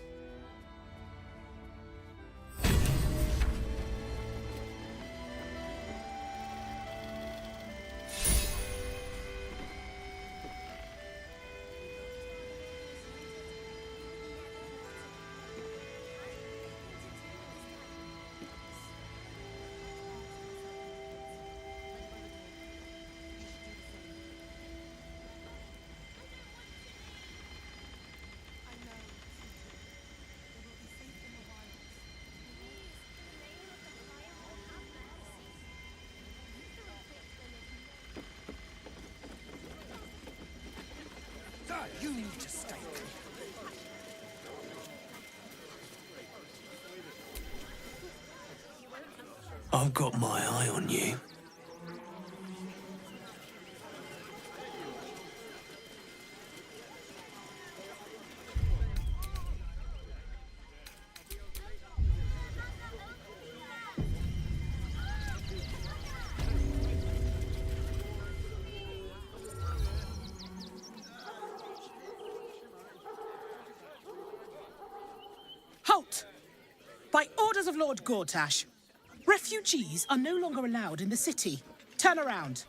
You need to stay clear. I've got my eye on you. Halt! By orders of Lord Gortash, refugees are no longer allowed in the city. Turn around.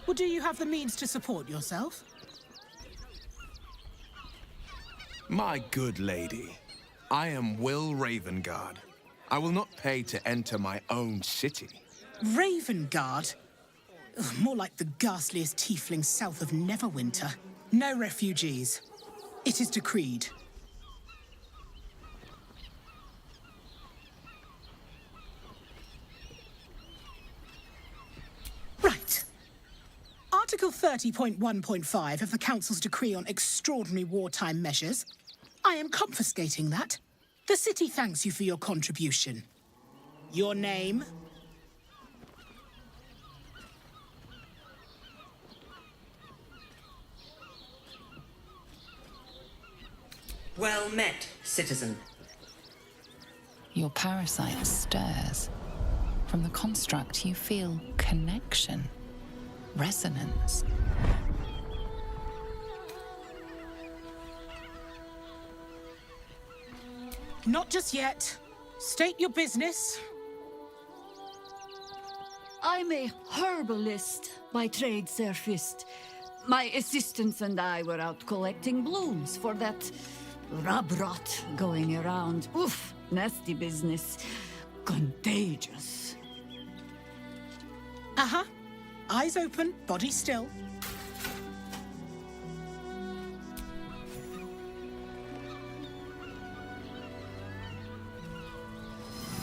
Well, do you have the means to support yourself? My good lady, I am Will Ravengard. I will not pay to enter my own city. Ravengard? Ugh, more like the ghastliest tiefling south of Neverwinter. No refugees. It is decreed. Right. Article 30.1.5 of the Council's decree on extraordinary wartime measures. I am confiscating that. The city thanks you for your contribution. Your name? Well met, citizen. Your parasite stirs. From the construct, you feel connection, resonance. Not just yet. State your business. I'm a herbalist by trade, Sir Fist. My assistants and I were out collecting blooms for that rub rot going around. Oof, nasty business. Contagious. Uh-huh. Eyes open, body still.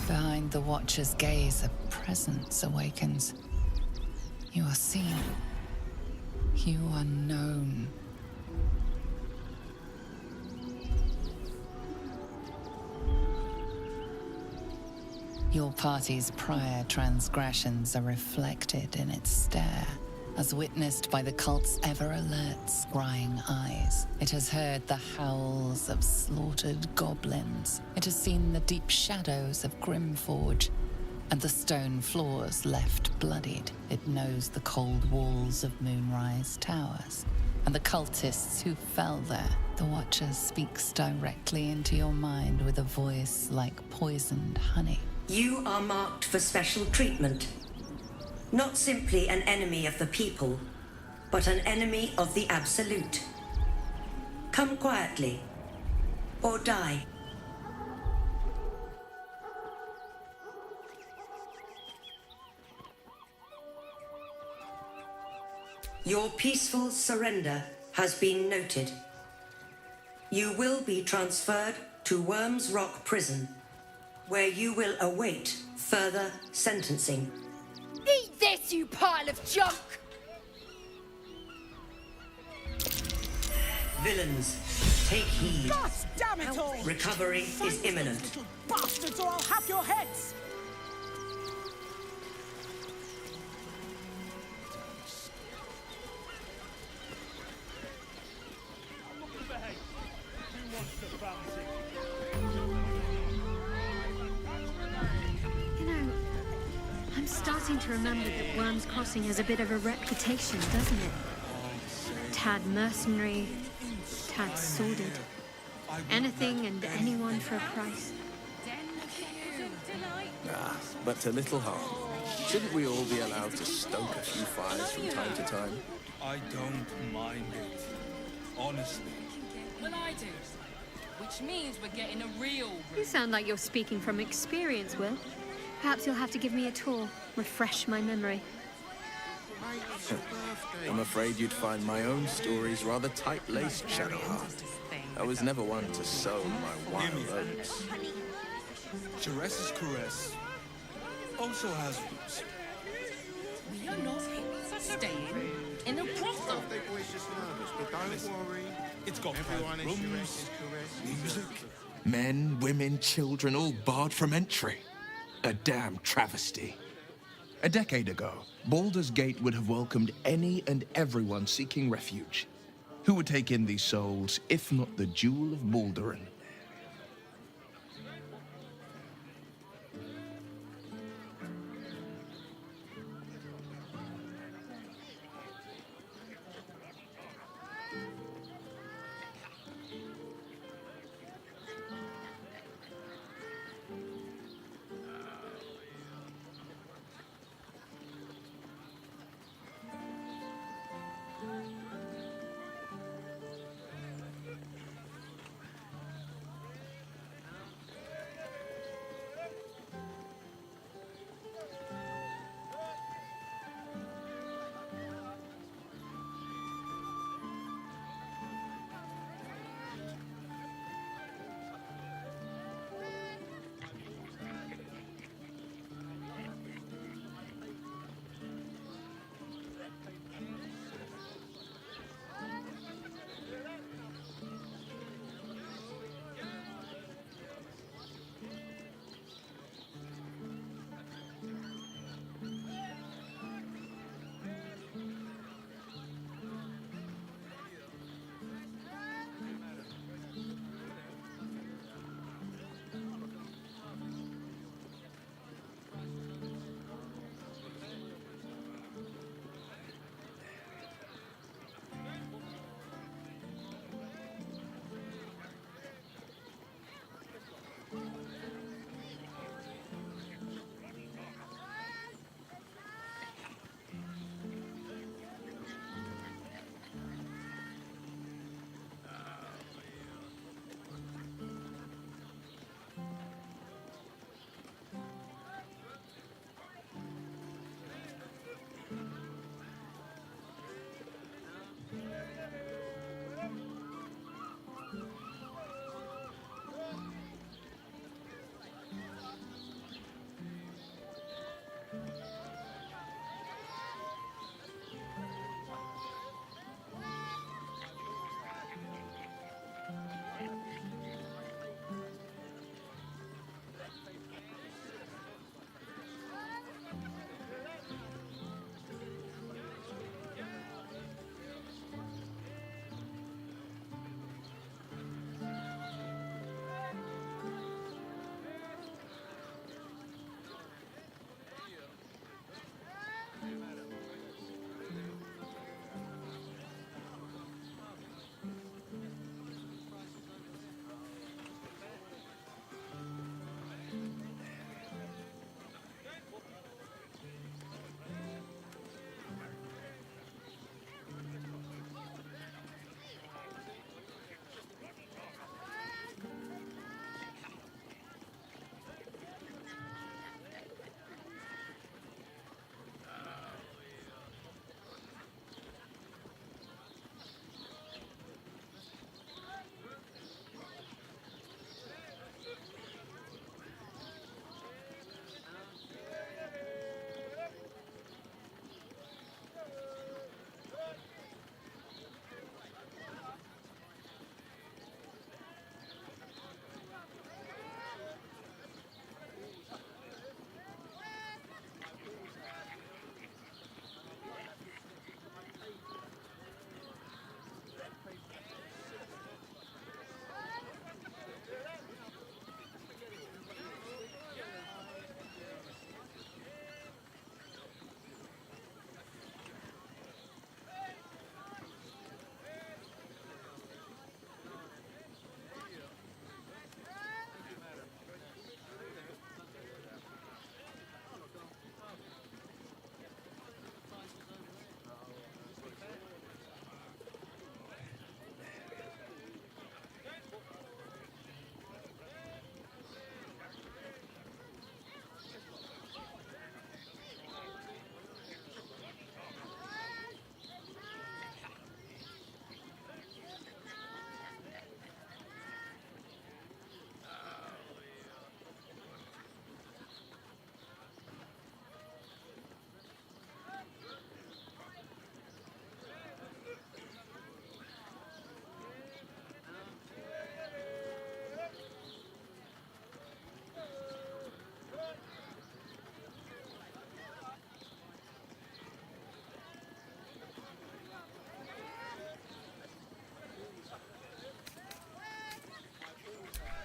Behind the Watcher's gaze, a presence awakens. You are seen. You are known. Your party's prior transgressions are reflected in its stare, as witnessed by the cult's ever-alert, scrying eyes. It has heard the howls of slaughtered goblins. It has seen the deep shadows of Grimforge, and the stone floors left bloodied. It knows the cold walls of Moonrise Towers, and the cultists who fell there. The Watcher speaks directly into your mind with a voice like poisoned honey. You are marked for special treatment. Not simply an enemy of the people, but an enemy of the Absolute. Come quietly, or die. Your peaceful surrender has been noted. You will be transferred to Worm's Rock Prison, where you will await further sentencing. Eat this, you pile of junk! Villains, take heed. God damn it all! Recovery is imminent. Little bastards, or I'll have your heads! seem to remember that Worm's Crossing has a bit of a reputation, doesn't it? Tad mercenary, tad sordid. Anything and anyone for a price. Ah, but to little harm. Shouldn't we all be allowed to stoke a few fires from time to time? I don't mind it. Honestly. Well, I do. Which means we're getting a real... You sound like you're speaking from experience, Will. Perhaps you'll have to give me a tour, refresh my memory. I'm afraid you'd find my own stories rather tight-laced, Shadowheart. I was never one to sow my wild oats. Ceres's caress also has roots. We are not staying in a brothel. But don't worry. It's got private rooms, music. Men, women, children, all barred from entry. A damn travesty. A decade ago, Baldur's Gate would have welcomed any and everyone seeking refuge. Who would take in these souls, if not the Jewel of Baldurin?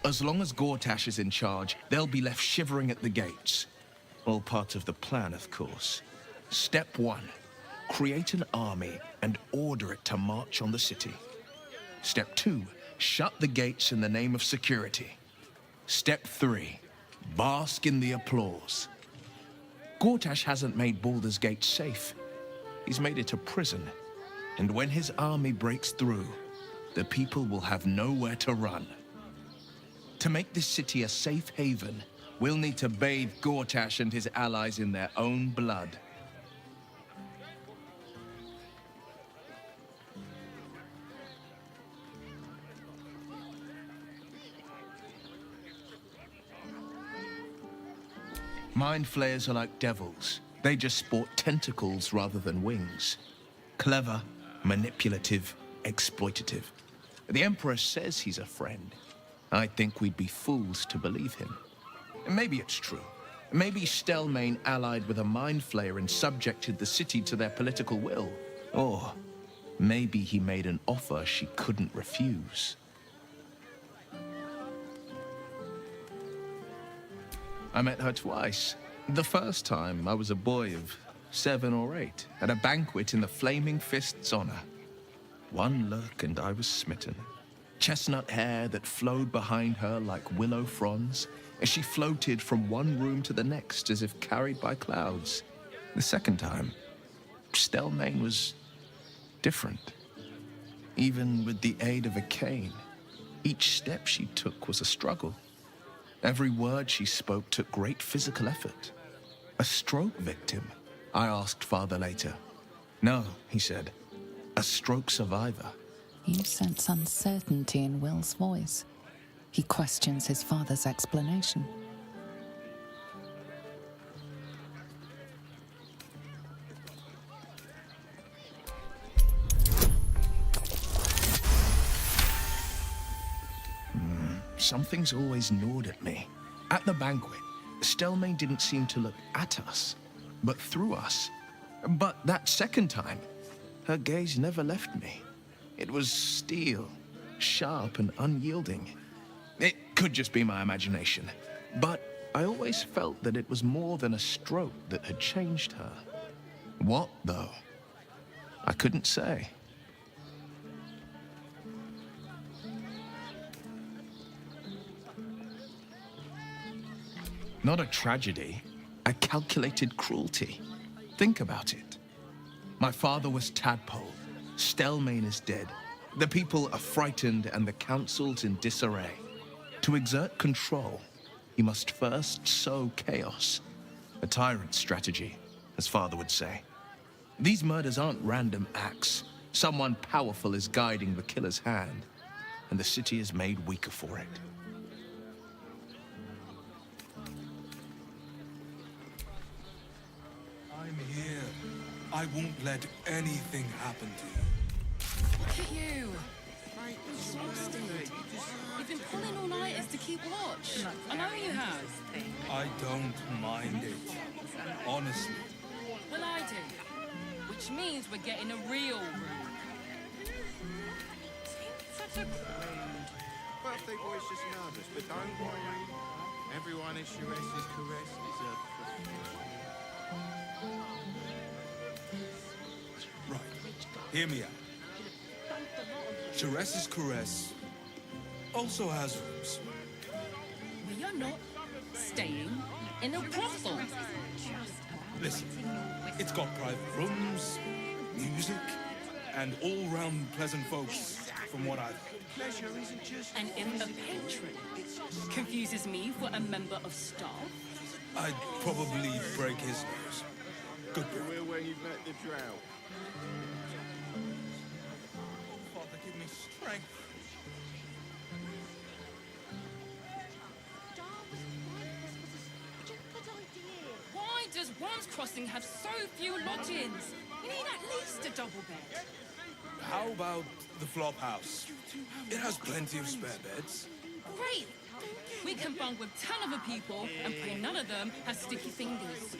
As long as Gortash is in charge, they'll be left shivering at the gates. All part of the plan, of course. Step 1. Create an army and order it to march on the city. Step 2. Shut the gates in the name of security. Step 3. Bask in the applause. Gortash hasn't made Baldur's Gate safe. He's made it a prison. And when his army breaks through, the people will have nowhere to run. To make this city a safe haven, we'll need to bathe Gortash and his allies in their own blood. Mind flayers are like devils. They just sport tentacles rather than wings. Clever, manipulative, exploitative. The Emperor says he's a friend. I think we'd be fools to believe him. Maybe it's true. Maybe Stelmane allied with a mind flayer and subjected the city to their political will. Or maybe he made an offer she couldn't refuse. I met her twice. The first time, I was a boy of 7 or 8, at a banquet in the Flaming Fist's honor. One look and I was smitten. Chestnut hair that flowed behind her like willow fronds, as she floated from one room to the next as if carried by clouds. The second time, Stelmane was different. Even with the aid of a cane, each step she took was a struggle. Every word she spoke took great physical effort. A stroke victim? I asked father later. No, he said. A stroke survivor. You sense uncertainty in Will's voice. He questions his father's explanation. Something's always gnawed at me. At the banquet, Stelmane didn't seem to look at us, but through us. But that second time, her gaze never left me. It was steel, sharp and unyielding. It could just be my imagination, but I always felt that it was more than a stroke that had changed her. What, though? I couldn't say. Not a tragedy, a calculated cruelty. Think about it. My father was Tadpole. Stelmane is dead. The people are frightened and the council's in disarray. To exert control, he must first sow chaos. A tyrant's strategy, as father would say. These murders aren't random acts. Someone powerful is guiding the killer's hand, and the city is made weaker for it. I'm here. I won't let anything happen to you. Look at you. Exhausted. You've been pulling all-nighters to keep watch. I know you have. I don't mind it. Honestly. Well, I do. Which means we're getting a real room. Such a rude. Birthday boy's just nervous, but don't worry. Everyone at Shures's caress deserves perfection. Right. Hear me out. Shures's caress also has rooms. But you're not staying in a brothel. Listen, it's got private rooms, music, and all-round pleasant folks, from what I've heard. Pleasure isn't just... And if a patron confuses me for a member of staff, I'd probably break his nose. Good girl. We're where you've met the drought. Father, give me strength. why does Worm's Crossing have so few lodgings? You need at least a double bed. How about the flop house? It has plenty of spare beds. Great! We can bunk with 10 other people and pray none of them have sticky fingers.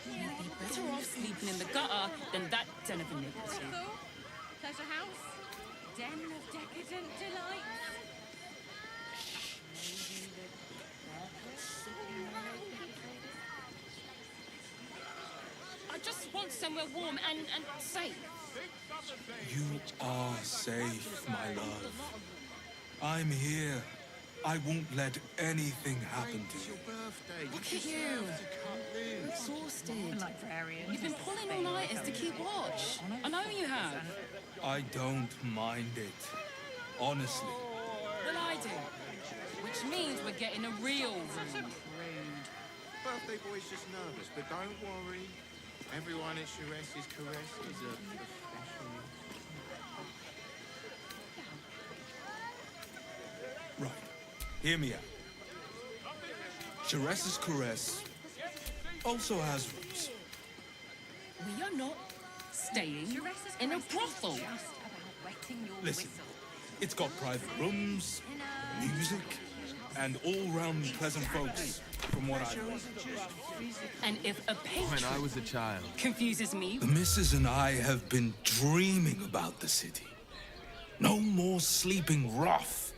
You'd be better off sleeping in the gutter than that den of iniquity. Pleasure house, den of decadent delights. I just want somewhere warm and safe. You are safe, my love. I'm here. I won't let anything happen to you. Look at you. You're exhausted. You've been pulling all-nighters to keep watch. I know you have. I don't mind it. Honestly. Well, I do. Which means we're getting a real room. Birthday boy's just nervous, but don't worry. Everyone at Shares's caress is a professional. Right. Hear me out. Shares's caress also has rooms. We are not staying in a brothel. Listen, it's got private rooms, music, and all-round pleasant folks, from what I've heard. And if a patron When I was a child, confuses me, The missus and I have been dreaming about the city. No more sleeping rough.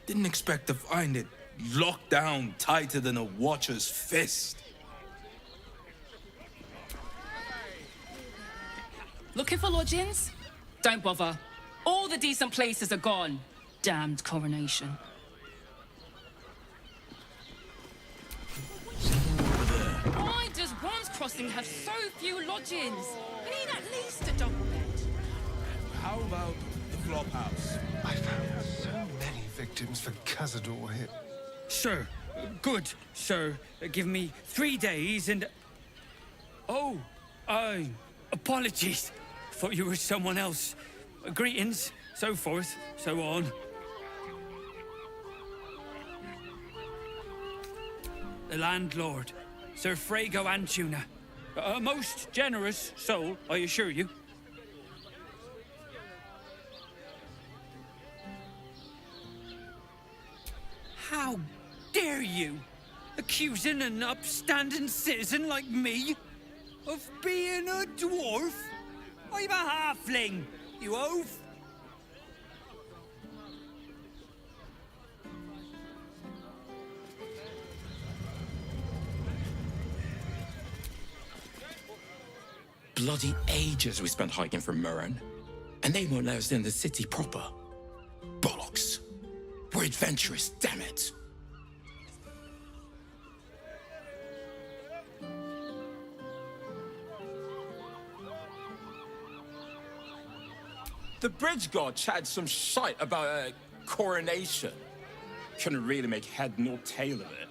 Didn't expect to find it locked down tighter than a watcher's fist. looking for lodgings? Don't bother. All the decent places are gone. Damned coronation. Why does Worm's Crossing have so few lodgings? We need at least a double bed. How about the flop house? I found so many victims for Cazador here. Sir, good, sir. Give me 3 days and... Oh, apologies. Thought you were someone else. Greetings, so forth, so on. The landlord, Sir Frago Antuna. A most generous soul, I assure you. How dare you? Accusing an upstanding citizen like me of being a dwarf? I'm a halfling, you oaf. Bloody ages we spent hiking from Murren, and they won't let us in the city proper. Bollocks. We're adventurous, damn it. The bridge god chatted some shite about a coronation. Couldn't really make head nor tail of it.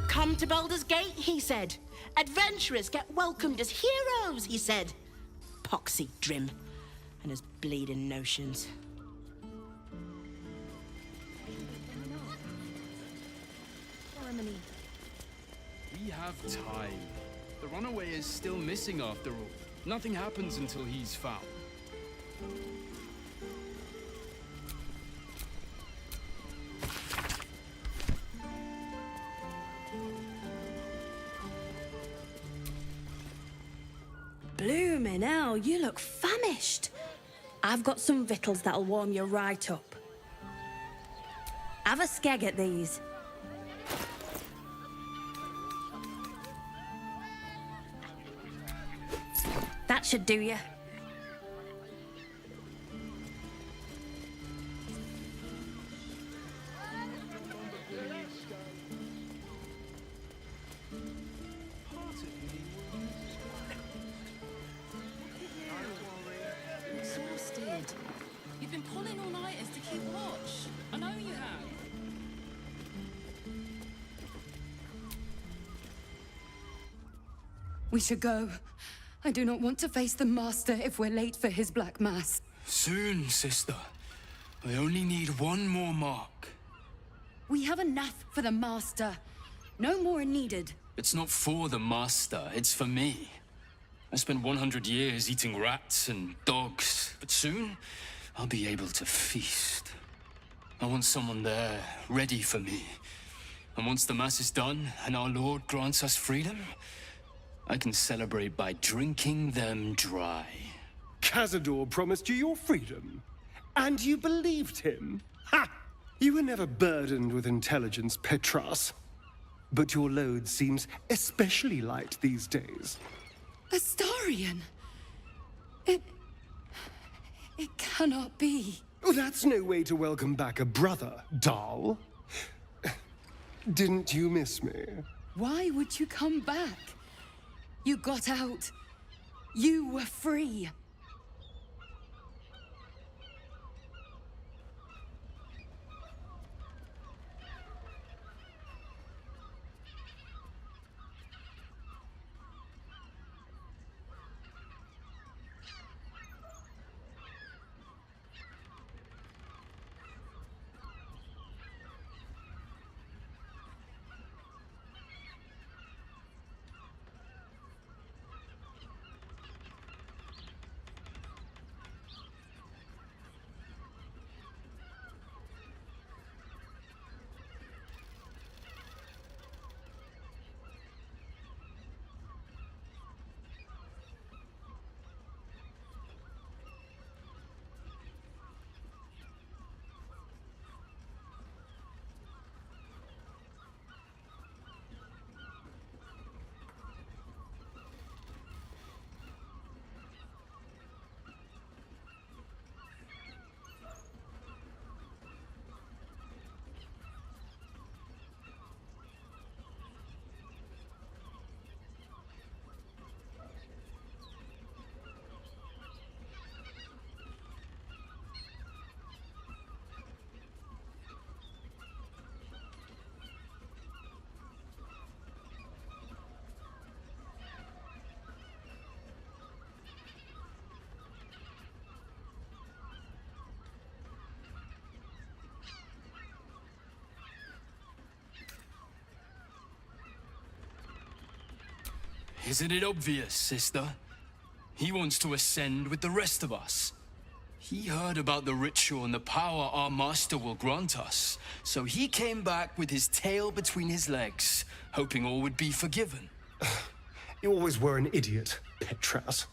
Come to Baldur's Gate, he said. Adventurers get welcomed as heroes, he said. Poxy Drim and his bleeding notions. We have time. The runaway is still missing after all. Nothing happens until he's found. Bloomin' hell, you look famished. I've got some victuals that'll warm you right up. Have a skeg at these. That should do you. Exhausted. You've been pulling all-nighters to keep watch. I know you have. We should go. I do not want to face the Master if we're late for his Black Mass. Soon, sister. I only need one more mark. We have enough for the Master. No more are needed. It's not for the master, it's for me. I spent 100 years eating rats and dogs, but soon I'll be able to feast. I want someone there, ready for me. And once the Mass is done and our Lord grants us freedom, I can celebrate by drinking them dry. Cazador promised you your freedom, and you believed him. Ha! You were never burdened with intelligence, Petras. But your load seems especially light these days. Astarion! It cannot be. Oh, that's no way to welcome back a brother, doll. Didn't you miss me? Why would you come back? You got out. You were free. Isn't it obvious, sister? He wants to ascend with the rest of us. He heard about the ritual and the power our master will grant us, so he came back with his tail between his legs, hoping all would be forgiven. You always were an idiot, Petras.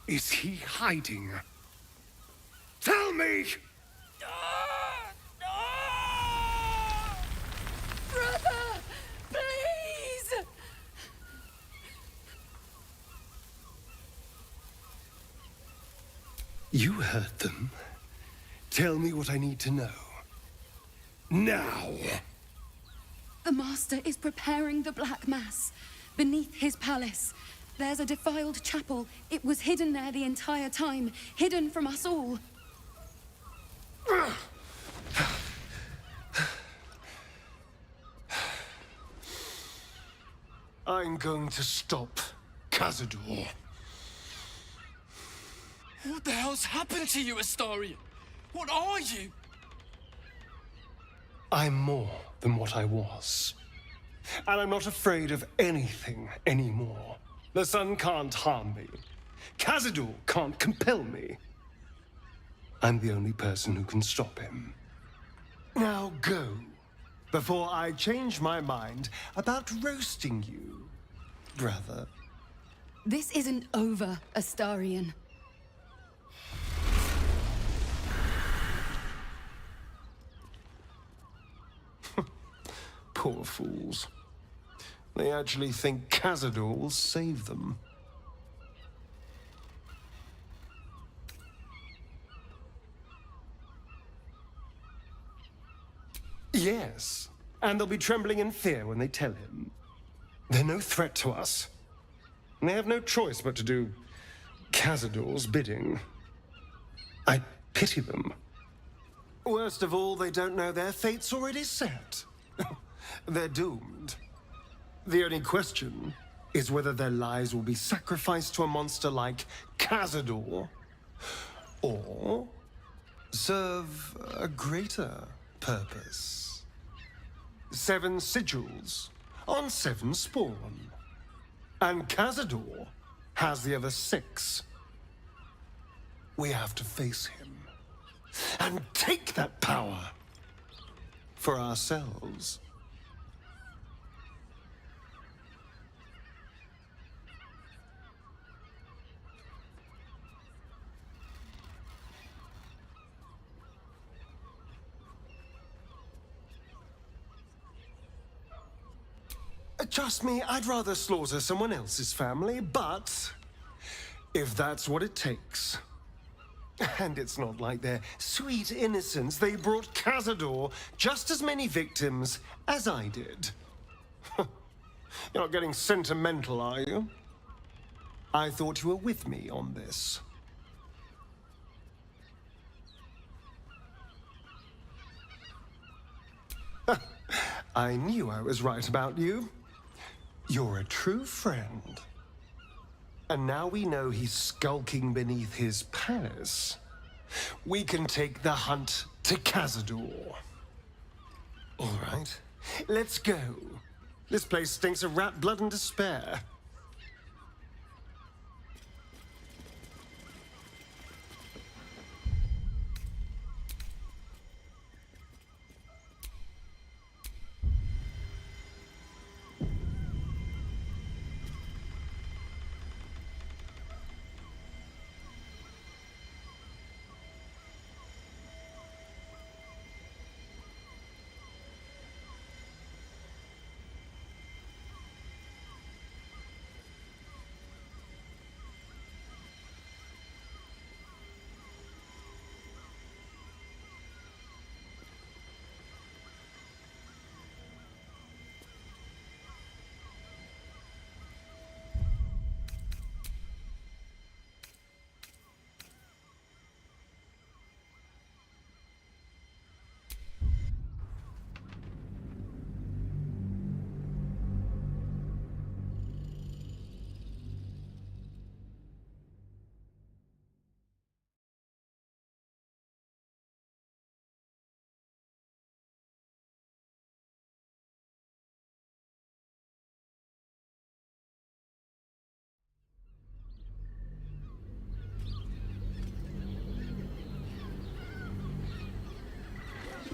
Is he hiding? Tell me! Brother! Please! You heard them. Tell me what I need to know. Now! The Master is preparing the Black Mass beneath his palace. There's a defiled chapel. It was hidden there the entire time, hidden from us all. I'm going to stop Cazador. What the hell's happened to you, Astarion? What are you? I'm more than what I was. And I'm not afraid of anything anymore. The sun can't harm me. Cazador can't compel me. I'm the only person who can stop him. Now go, before I change my mind about roasting you, brother. This isn't over, Astarion. Poor fools. They actually think Cazador will save them. Yes, and they'll be trembling in fear when they tell him. They're no threat to us. And they have no choice but to do Cazador's bidding. I pity them. Worst of all, they don't know their fate's already set. They're doomed. The only question is whether their lives will be sacrificed to a monster like Cazador, or serve a greater purpose. 7 sigils on 7 spawn. And Cazador has the other 6. We have to face him. and take that power for ourselves. Trust me, I'd rather slaughter someone else's family, but if that's what it takes. And it's not like their sweet innocence. They brought Cazador just as many victims as I did. You're not getting sentimental, are you? I thought you were with me on this. I knew I was right about you. You're a true friend. And now we know he's skulking beneath his palace. We can take the hunt to Cazador. All right, let's go. This place stinks of rat blood and despair.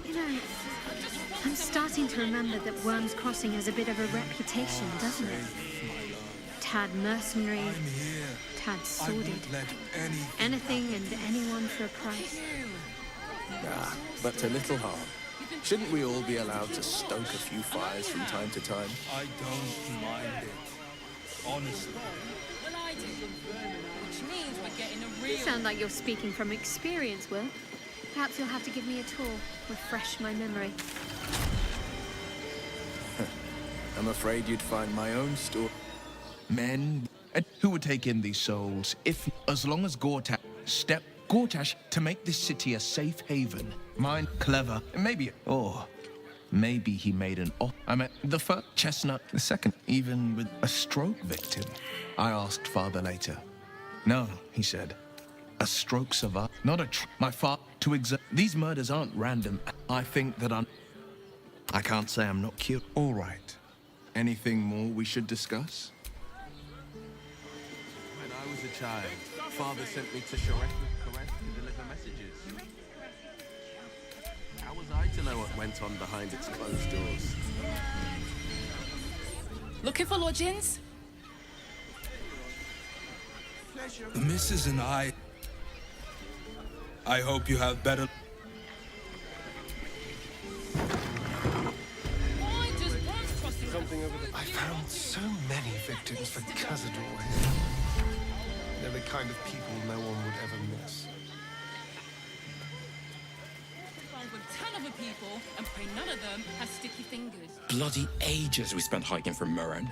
You know, I'm starting to remember that Worm's Crossing has a bit of a reputation, doesn't it? Tad mercenary, tad sordid. Anything and anyone for a price. Ah, but to little harm. Shouldn't we all be allowed to stoke a few fires from time to time? I don't mind it. Honestly. Well, I do. Which means we're getting a real... You sound like you're speaking from experience, Will. Perhaps you'll have to give me a tour, refresh my memory. I'm afraid you'd find my own store. Men who would take in these souls, if as long as Gortash to make this city a safe haven. Mine clever, maybe, or maybe he made an off. I mean, the first chestnut, the second, even with a stroke victim. I asked father later. No, he said. A stroke survived, not a my father to exert. These murders aren't random. I think that I can't say I'm not cute. All right. Anything more we should discuss? When I was a child, father sent me to Shareth with Kareth to deliver messages. How was I to know what went on behind its closed doors? Looking for lodgings? The missus and I hope you have better... I found so many victims for Cazador. They're the kind of people no one would ever miss. Found with 10 other people, and pray none of them have sticky fingers. Bloody ages we spent hiking from Murren.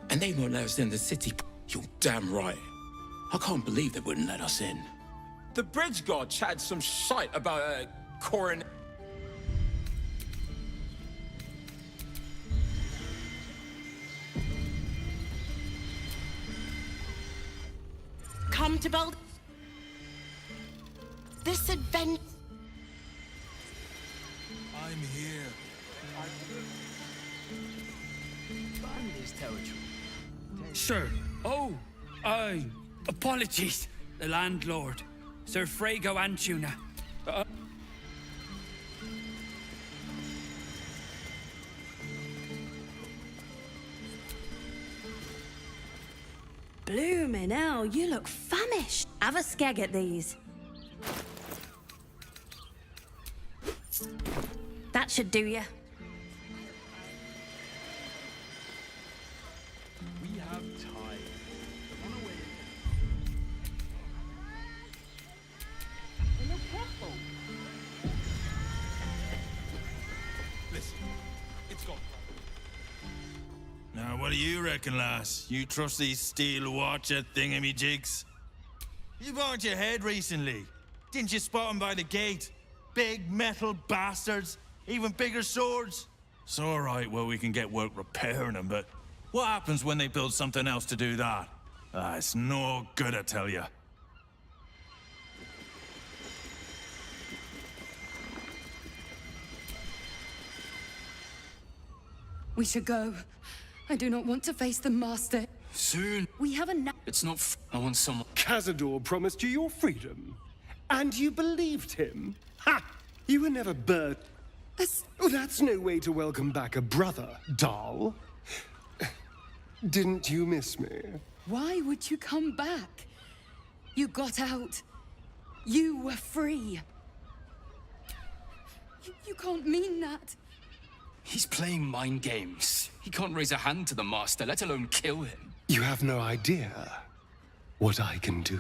And they won't let us in the city. You're damn right. I can't believe they wouldn't let us in. The bridge god had some shite about a coronation. Come to Baldur. This adventure. I'm here. Bandits territory. Sir. Oh, apologies. The landlord, Sir Frago Antuna. Bloomin' hell, you look famished. Have a skeg at these. That should do you. We have time. Run away. Hey, look careful. Listen, it's gone. Now, what do you reckon, lass? You trust these steel watcher thingamajigs? You bonked your head recently. Didn't you spot them by the gate? Big metal bastards, even bigger swords. It's all right, well, we can get work repairing them, but what happens when they build something else to do that? It's no good, I tell you. We should go. I do not want to face the Master. Soon. We have a It's not I want someone... Cazador promised you your freedom. And you believed him. Ha! You were never burnt. That's no way to welcome back a brother, doll. Didn't you miss me? Why would you come back? You got out. You were free. You can't mean that. He's playing mind games. He can't raise a hand to the Master, let alone kill him. You have no idea what I can do.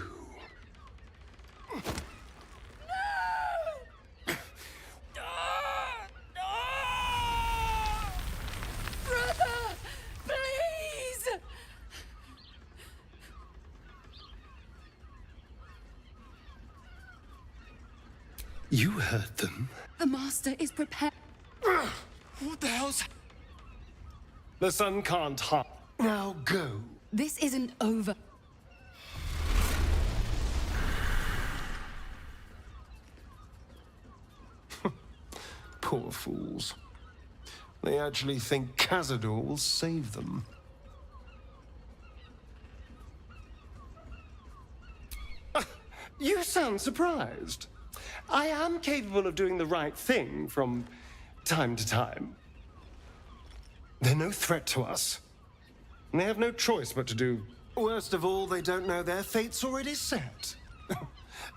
Brother, please! You heard them. The Master is prepared. What the hell's... The sun can't harm. Now go. This isn't over. Poor fools. They actually think Cazador will save them. You sound surprised. I am capable of doing the right thing from time to time. They're no threat to us. And they have no choice but to do. Worst of all, they don't know their fate's already set.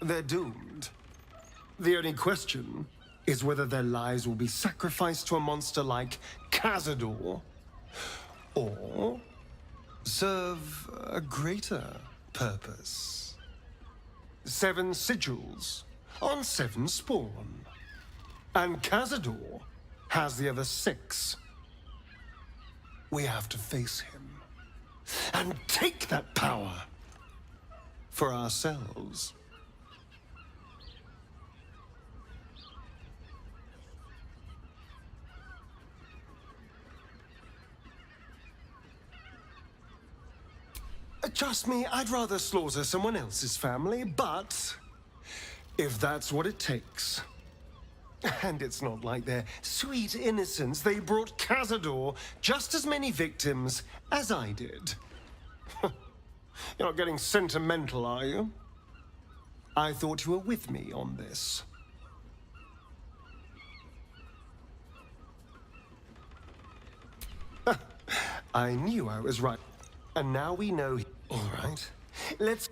They're doomed. The only question is whether their lives will be sacrificed to a monster like Cazador, or serve a greater purpose. 7 sigils on 7 spawn. And Cazador has the other 6. We have to face him and take that power for ourselves. Trust me, I'd rather slaughter someone else's family, but if that's what it takes. And it's not like their sweet innocence. They brought Cazador just as many victims as I did. You're not getting sentimental, are you? I thought you were with me on this. I knew I was right. And now we know... All right, let's...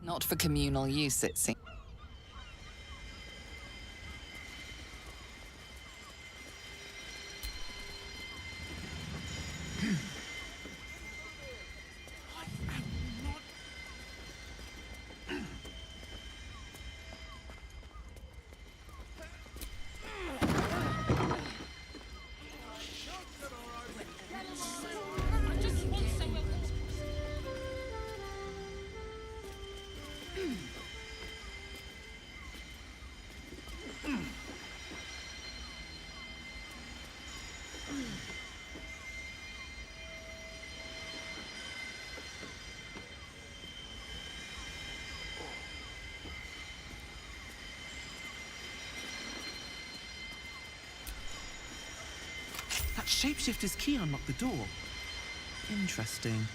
Not for communal use, it seems. shapeshifter's key unlocked the door. Interesting.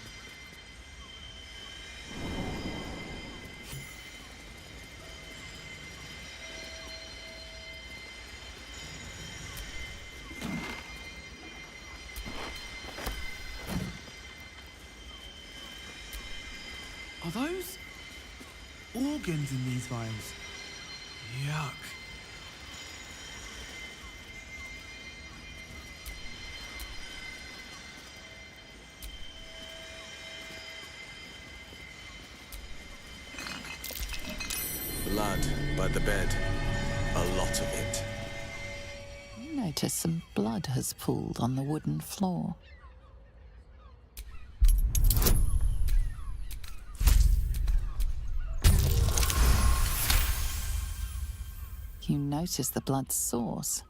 Are those organs in these vials? Yuck. Blood by the bed. A lot of it. You notice some blood has pooled on the wooden floor. You notice the blood's source.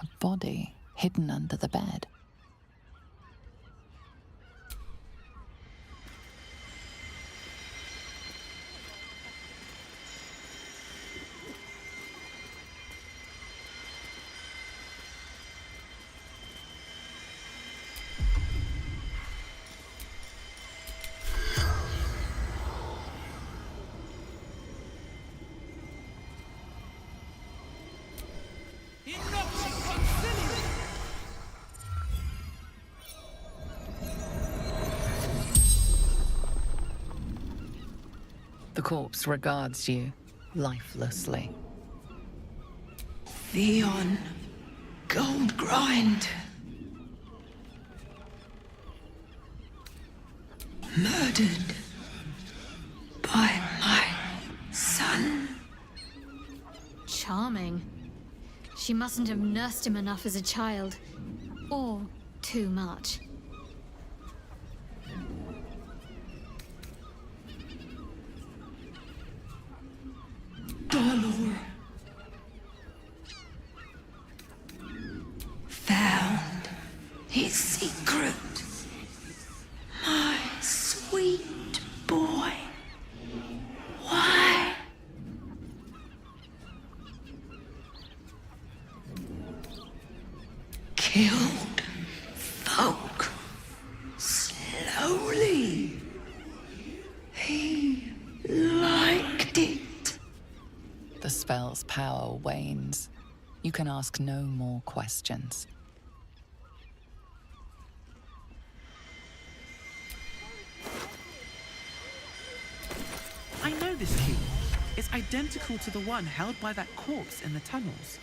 A body hidden under the bed. The corpse regards you lifelessly. Theon Goldgrind. Murdered by my son. Charming. She mustn't have nursed him enough as a child. Or too much. Baldur found his secret. My sweet boy. Why? Killed folk slowly. He liked it. The spell's power wanes. You can ask no more questions. I know this key. It's identical to the one held by that corpse in the tunnels.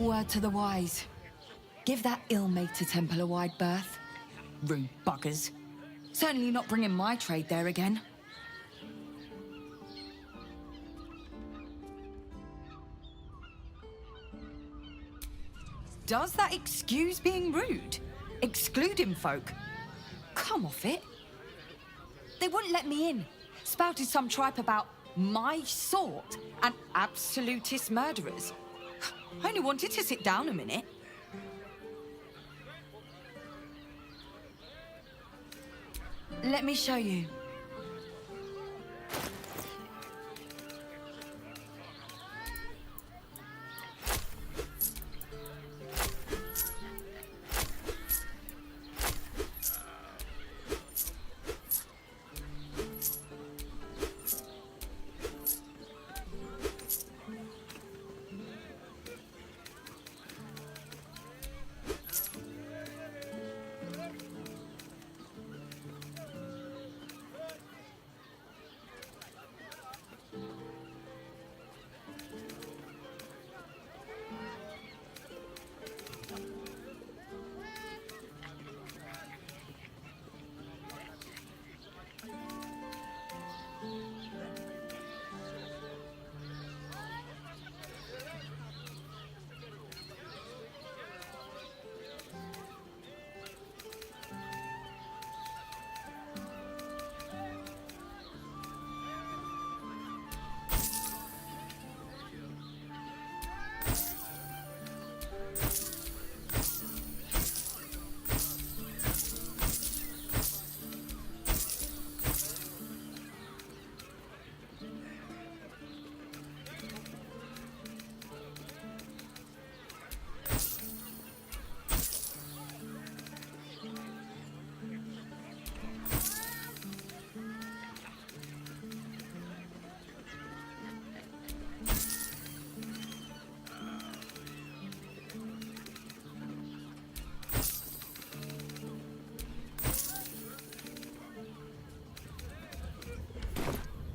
Word to the wise. Give that ill-mated temple a wide berth. Rude buggers. Certainly not bringing my trade there again. Does that excuse being rude? Excluding folk? Come off it. They wouldn't let me in. Spouted some tripe about my sort and absolutist murderers. I only wanted to sit down a minute. Let me show you.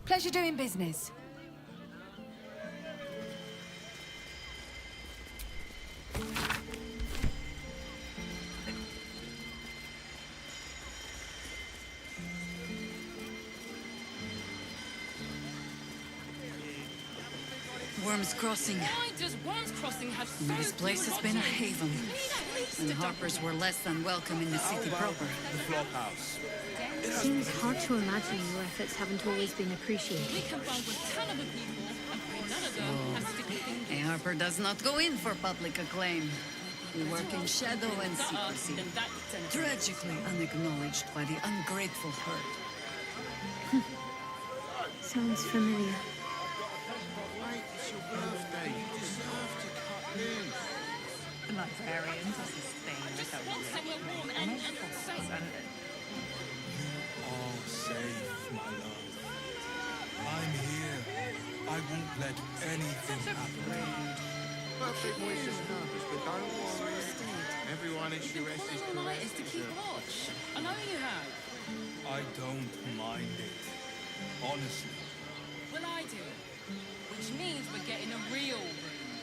Pleasure doing business. Worm's Crossing. Why does Worm's Crossing have so This place has been a haven. And Harpers were less than welcome in the city proper. The flophouse. Seems hard to imagine your efforts haven't always been appreciated. We can bond with ton of people, and none of them have sticky fingers. A Harper does not go in for public acclaim. We work in shadow and secrecy, tragically unacknowledged by the ungrateful herd. Sounds familiar. Wait, it's your birthday. You deserve to cut loose. The librarians are sustained without You are safe, my love. I'm here. I won't let anything happen. Birthday boy's just nervous, but don't worry. Everyone at US's correct. Is to keep watch. I know you have. I don't mind it. Honestly. Well, I do. Which means we're getting a real room.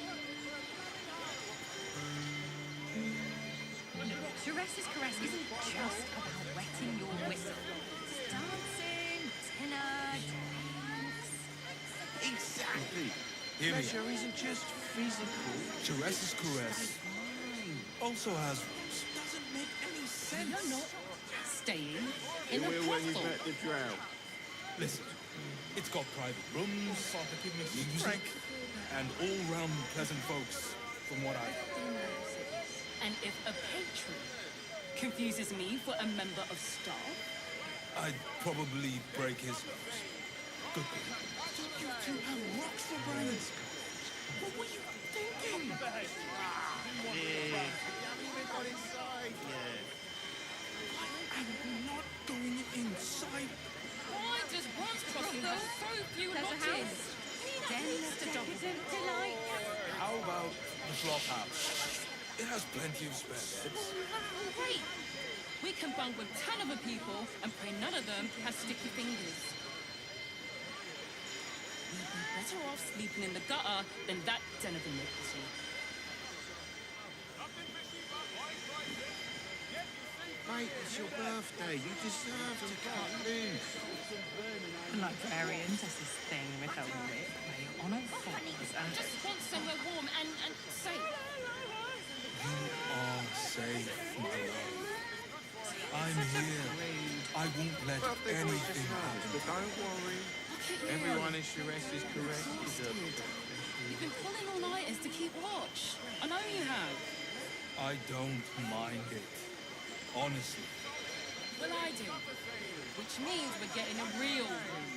Teresa's caress isn't just about wetting your whistle. It's dancing, dinner, drinks. Exactly. Hear me Pleasure isn't just physical. Teresa's caress also has rules. Doesn't make any sense. You're not staying You in a will when you've brothel. met the drow. Listen, it's got private rooms, music, and all-round pleasant folks, from what I've heard. And if a patron confuses me for a member of staff, I'd probably break his nose. Good thing. You two have rocks for brains. What were you thinking? Yeah. We got inside. Yeah. I'm not going inside. why does Worm's Crossing have so few There's a lodges? house. Den's to double. Delight. How about the flophouse? It has plenty of spare beds. Great. We can bunk with 10 other people and pray none of them have sticky fingers. We'd be better off sleeping in the gutter than that den of iniquity. Mate, it's your birthday. You deserve to cut loose. The librarian does this thing with her whip where you're on all fours and... I just want somewhere warm and safe. You are safe, my love. I'm here. I won't let Birthday boy's just anything nervous, happen. but don't worry. Everyone in Shire's caress is a You've been pulling all-nighters to keep watch. I know you have. I don't mind it. Honestly. Well, I do. Which means we're getting a real room.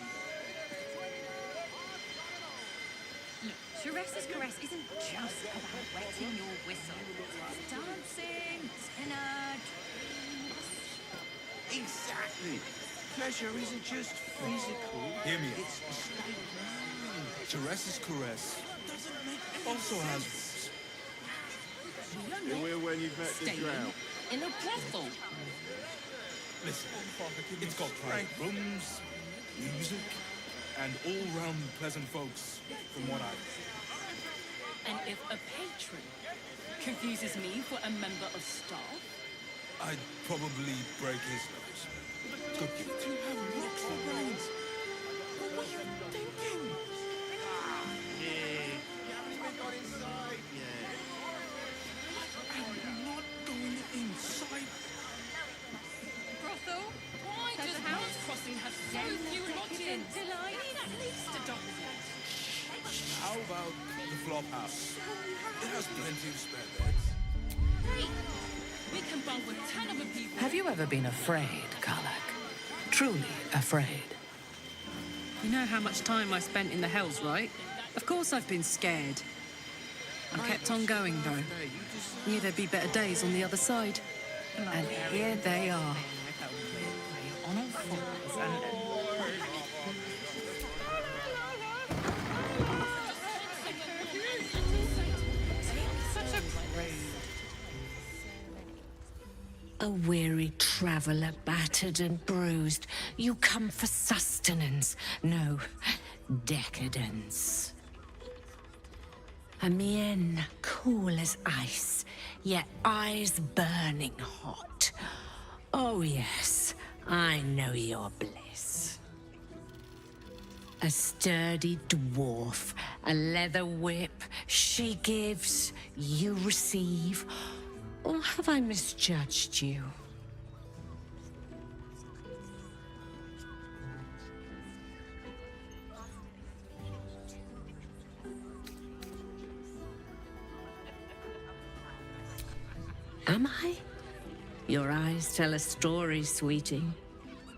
Look, Shire's caress isn't just about wetting your whistle. It's dancing, dinner, Exactly. Pleasure isn't just physical. Hear me out. It's a state of mind. Teresa's caress also has... It will when you've met the drought. In a brothel. Listen, it's got private rooms, music, and all-round pleasant folks, from what I've... And if a patron confuses me for a member of staff, I'd probably break his nose. Good gift. You have rocks for brains. What were you thinking? Yeah. You haven't even got inside yet. I'm not going inside. brothel? Why does house crossing have so few lodgings? We need at least a dozen. How about the flop house? It has plenty of spare beds. Hey, we can bunk with 10 other people. Have you ever been afraid, Karlak? Truly afraid? You know how much time I spent in the hells, right? Of course I've been scared. I kept on going, though. Knew there'd be better days on the other side. And here they are. On all fours and... Such a rude. A weary traveller, battered and bruised, you come for sustenance, no, decadence. A mien cool as ice, yet eyes burning hot. Oh yes, I know your bliss. A sturdy dwarf, a leather whip, she gives, you receive. Or have I misjudged you? Am I? Your eyes tell a story, sweetie.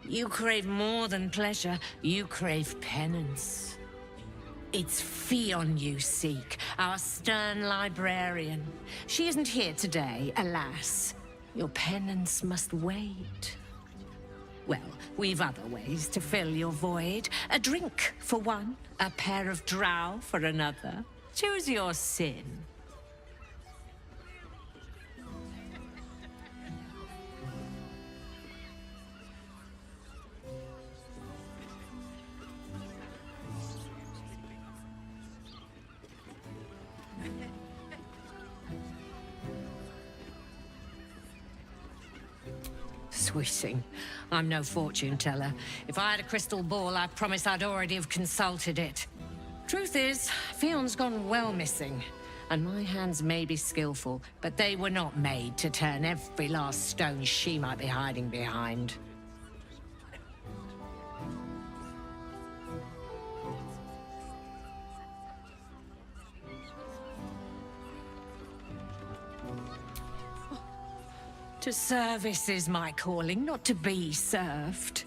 You crave more than pleasure, you crave penance. It's Fionn you seek, our stern librarian. She isn't here today, alas. Your penance must wait. Well, we've other ways to fill your void. A drink for one, a pair of drow for another. Choose your sin. Sweeting, I'm no fortune teller. If I had a crystal ball, I promise I'd already have consulted it. Truth is, Fionn's gone well missing. And my hands may be skillful, but they were not made to turn every last stone she might be hiding behind. To service is my calling, not to be served.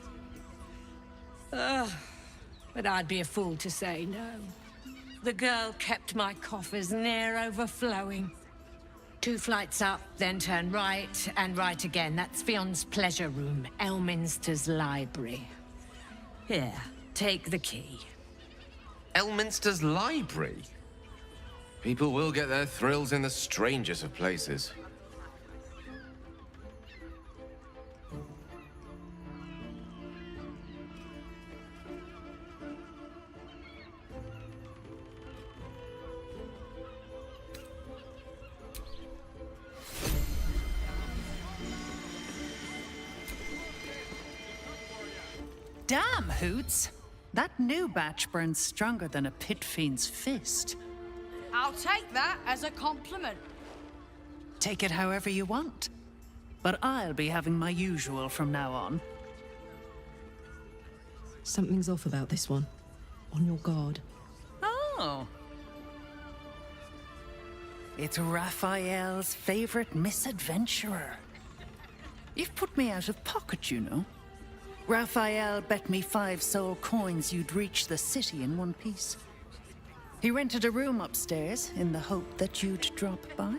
But I'd be a fool to say no. The girl kept my coffers near overflowing. 2 flights up, then turn right, and right again. That's Fionn's pleasure room, Elminster's library. Here, take the key. Elminster's library? People will get their thrills in the strangest of places. Damn, Hoots! That new batch burns stronger than a pit fiend's fist. I'll take that as a compliment. Take it however you want. But I'll be having my usual from now on. Something's off about this one. On your guard. Oh. It's Raphael's favorite misadventurer. You've put me out of pocket, you know. Raphael bet me 5 soul coins you'd reach the city in one piece. He rented a room upstairs in the hope that you'd drop by.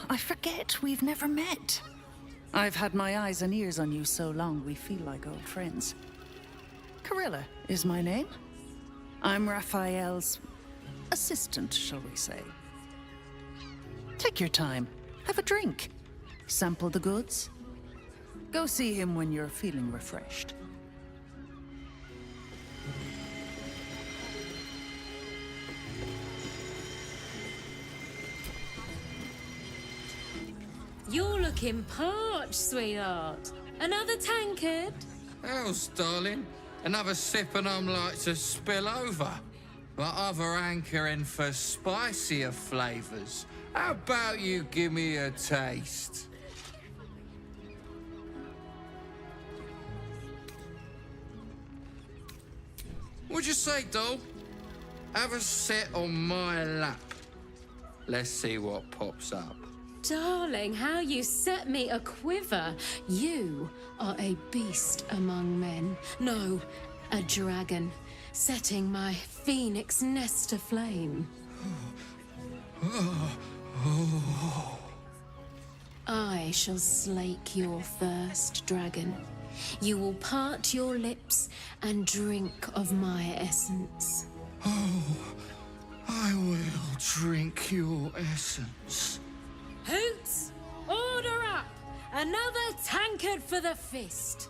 I forget we've never met. I've had my eyes and ears on you so long we feel like old friends. Carilla is my name. I'm Raphael's assistant, shall we say. Take your time. Have a drink. Sample the goods. Go see him when you're feeling refreshed. You're looking parched, sweetheart. Another tankard? Else, darling. Another sip and I'm like to spill over. But other hankering for spicier flavours. How about you give me a taste? What'd you say, doll? Have a sit on my lap. Let's see what pops up. Darling, how you set me a quiver. You are a beast among men. No, a dragon, setting my phoenix nest aflame. I shall slake your thirst, dragon. You will part your lips and drink of my essence. Oh, I will drink your essence. Hoots, order up! Another tankard for the fist.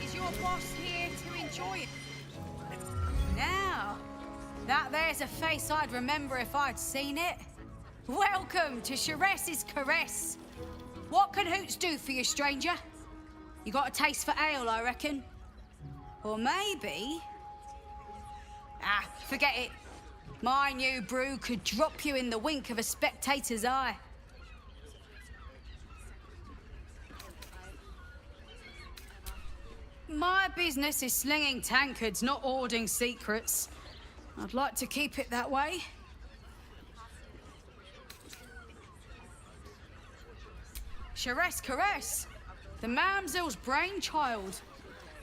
Is your boss here to enjoy it? Now, that there's a face I'd remember if I'd seen it. Welcome to Sharess's Caress. What can Hoots do for you, stranger? You got a taste for ale, I reckon? Or maybe... forget it. My new brew could drop you in the wink of a spectator's eye. My business is slinging tankards, not hoarding secrets. I'd like to keep it that way. Sharess Caress, the mamsel's brainchild.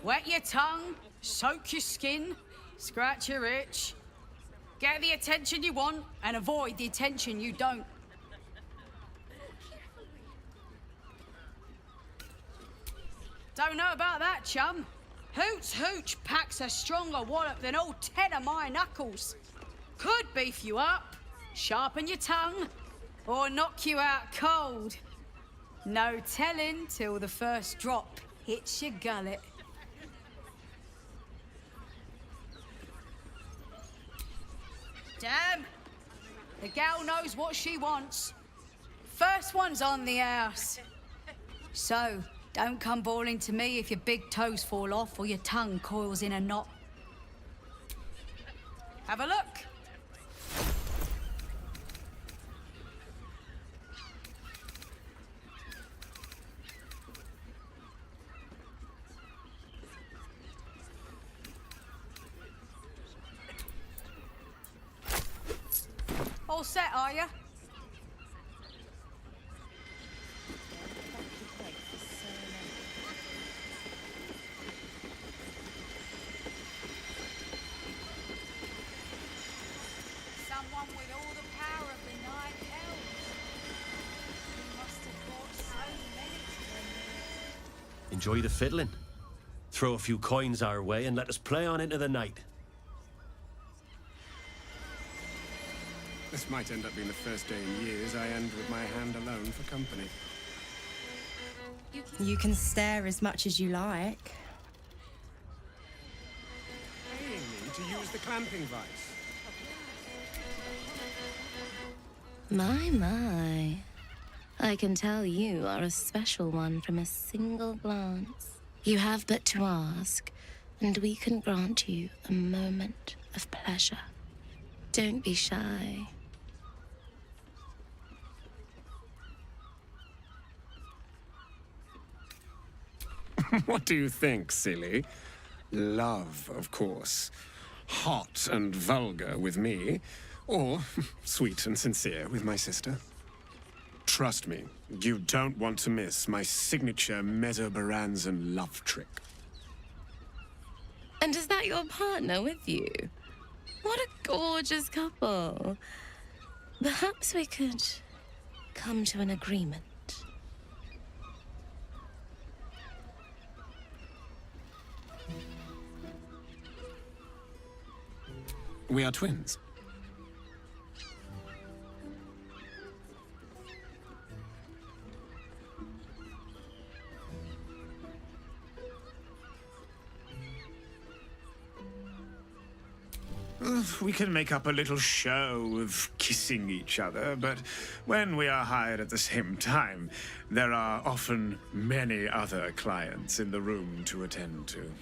Wet your tongue, soak your skin, scratch your itch. Get the attention you want and avoid the attention you don't. Don't know about that, chum. Hoots Hooch packs a stronger wallop than all 10 of my knuckles. Could beef you up, sharpen your tongue, or knock you out cold. No telling till the first drop hits your gullet. Damn! The gal knows what she wants. First one's on the house. So, don't come bawling to me if your big toes fall off or your tongue coils in a knot. Have a look. All set, are you? Someone with all the power of the Nine Hells. You must have brought so many to them. Enjoy the fiddling. Throw a few coins our way and let us play on into the night. This might end up being the first day in years I end with my hand alone for company. You can stare as much as you like. Paying me to use the clamping vice. My. I can tell you are a special one from a single glance. You have but to ask, and we can grant you a moment of pleasure. Don't be shy. What do you think, silly? Love, of course. Hot and vulgar with me, or sweet and sincere with my sister. Trust me, you don't want to miss my signature Mesobaranzan love trick. And is that your partner with you? What a gorgeous couple. Perhaps we could come to an agreement. We are twins. We can make up a little show of kissing each other, but when we are hired at the same time, there are often many other clients in the room to attend to.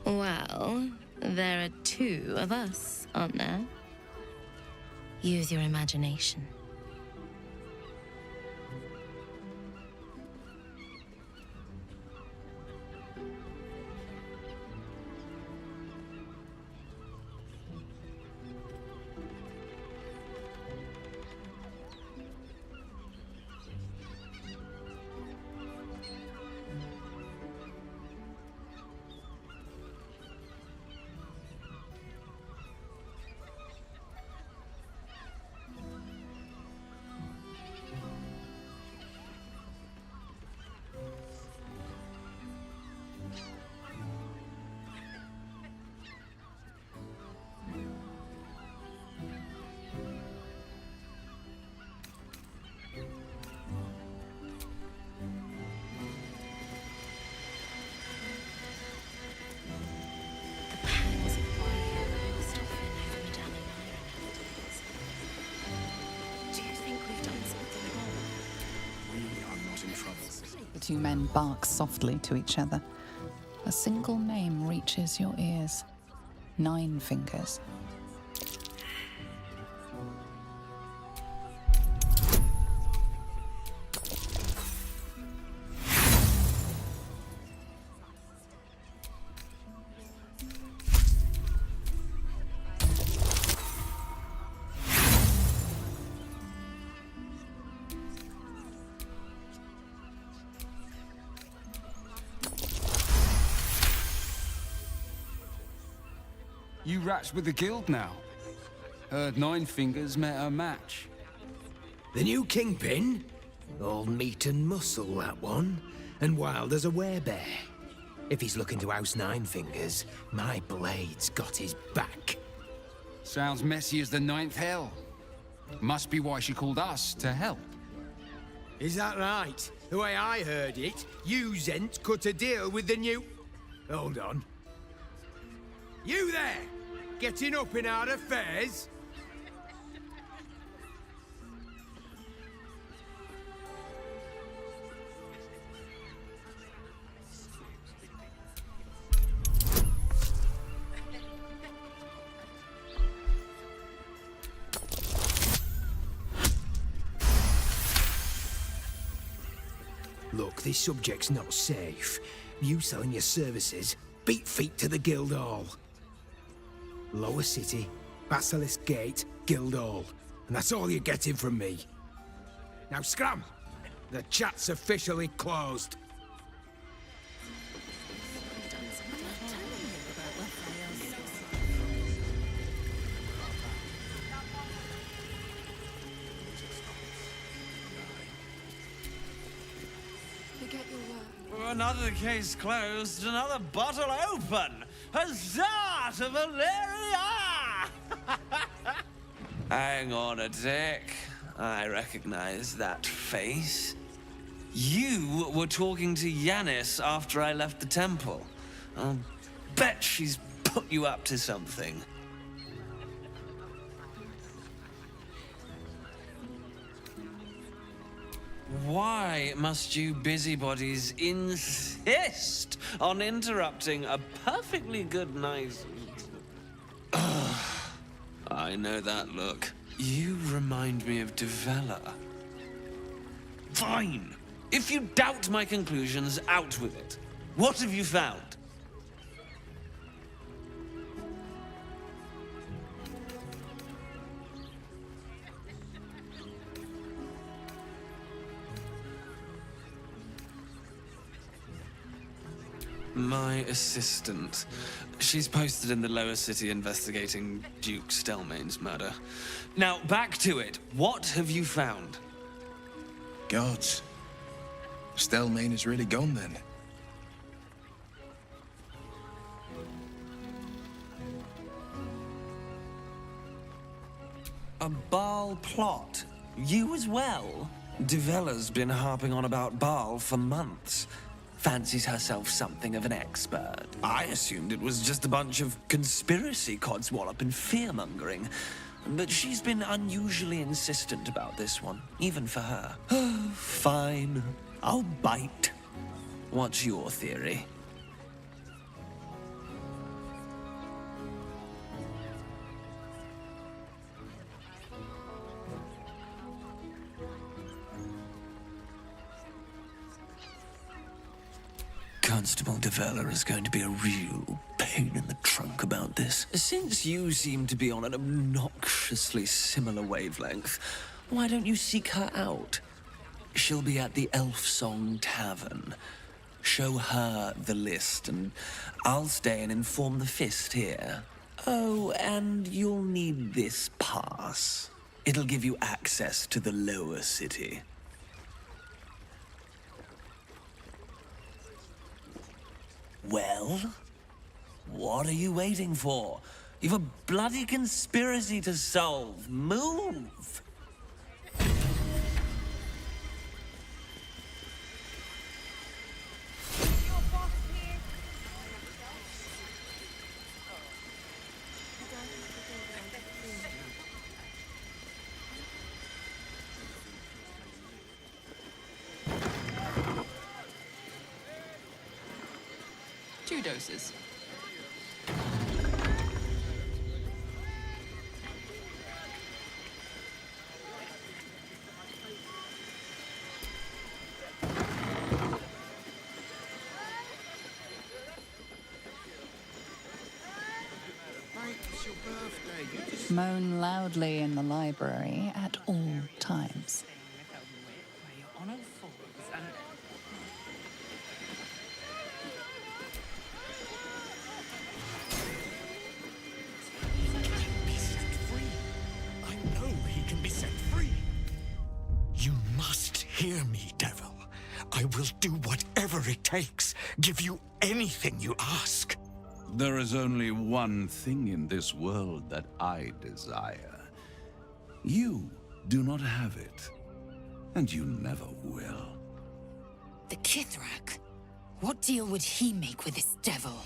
Well, there are two of us, aren't there? Use your imagination. The two men bark softly to each other. A single name reaches your ears. 9 Fingers. You rats with the guild now. Heard 9 Fingers met her match. The new kingpin? All meat and muscle, that one. And wild as a werebear. If he's looking to oust 9 Fingers, my blade's got his back. Sounds messy as the 9th hell. Must be why she called us to help. Is that right? The way I heard it, you Zent cut a deal with the new... Hold on. You there! Getting up in our affairs? Look, this subject's not safe. You selling your services, beat feet to the Guildhall. Lower City, Basilisk Gate, Guildhall. And that's all you're getting from me. Now scram! The chat's officially closed. another case closed, another bottle open. Huzzah to Valeria! Hang on a tick. I recognize that face. You were talking to Yanis after I left the temple. I'll bet she's put you up to something. Why must you busybodies insist on interrupting a perfectly good night? I know that look. You remind me of Devella. Fine. If you doubt my conclusions, out with it. What have you found? My assistant. She's posted in the lower city investigating Duke Stelmane's murder. Now, back to it. What have you found? Gods. Stelmane is really gone then. A Baal plot? You as well? Devella's been harping on about Baal for months. Fancies herself something of an expert. I assumed it was just a bunch of conspiracy codswallop and fear-mongering. But she's been unusually insistent about this one, even for her. Fine, I'll bite. What's your theory? Constable Devella is going to be a real pain in the trunk about this. Since you seem to be on an obnoxiously similar wavelength, why don't you seek her out? She'll be at the Elf Song Tavern. Show her the list, and I'll stay and inform the Fist here. Oh, and you'll need this pass. It'll give you access to the lower city. Well, what are you waiting for? You've a bloody conspiracy to solve. Move! Two doses. Moan loudly in the library at all times. You must hear me, devil. I will do whatever it takes, give you anything you ask. There is only one thing in this world that I desire. You do not have it, and you never will. The Kithrak? What deal would he make with this devil?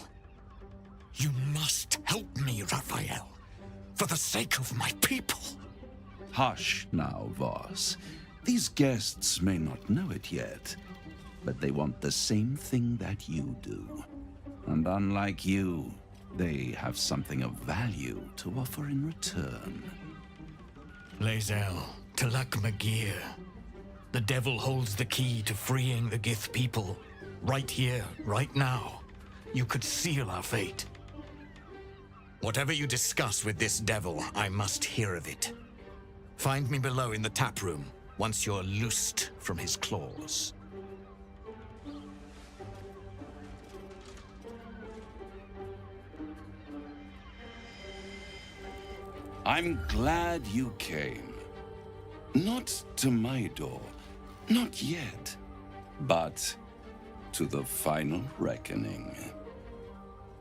You must help me, Raphael, for the sake of my people. Hush now, Voss. These guests may not know it yet, but they want the same thing that you do. And unlike you, they have something of value to offer in return. Lae'zel, Talak Magir. The devil holds the key to freeing the Gith people. Right here, right now. You could seal our fate. Whatever you discuss with this devil, I must hear of it. Find me below in the tap room, once you're loosed from his claws. I'm glad you came. Not to my door, not yet, but to the final reckoning.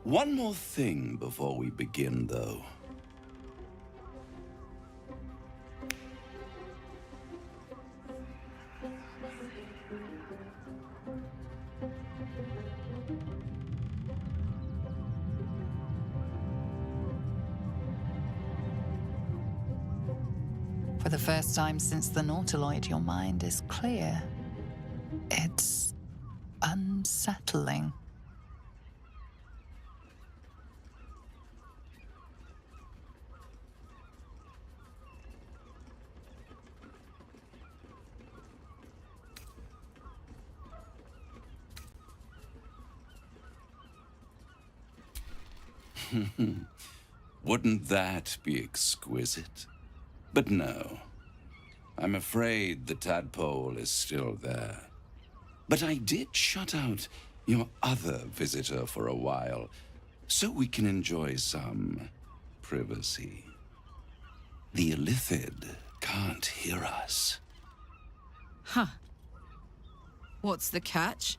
One more thing before we begin, though. For the first time since the Nautiloid, your mind is clear. It's unsettling. Wouldn't that be exquisite? But no. I'm afraid the tadpole is still there. But I did shut out your other visitor for a while, so we can enjoy some privacy. The Illithid can't hear us. Huh. What's the catch?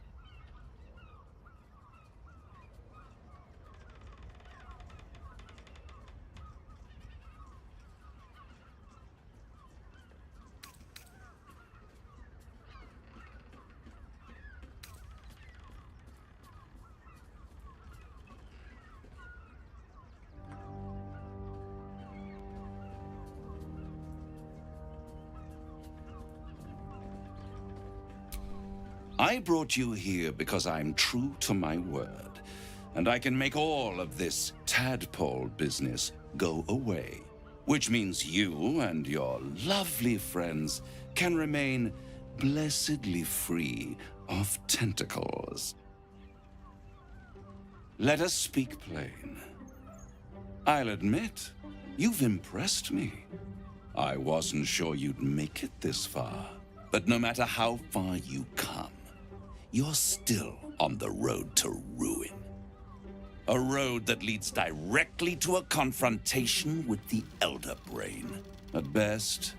I brought you here because I'm true to my word, and I can make all of this tadpole business go away, which means you and your lovely friends can remain blessedly free of tentacles. Let us speak plain. I'll admit, you've impressed me. I wasn't sure you'd make it this far, but no matter how far you come, you're still on the road to ruin. A road that leads directly to a confrontation with the Elder Brain. At best,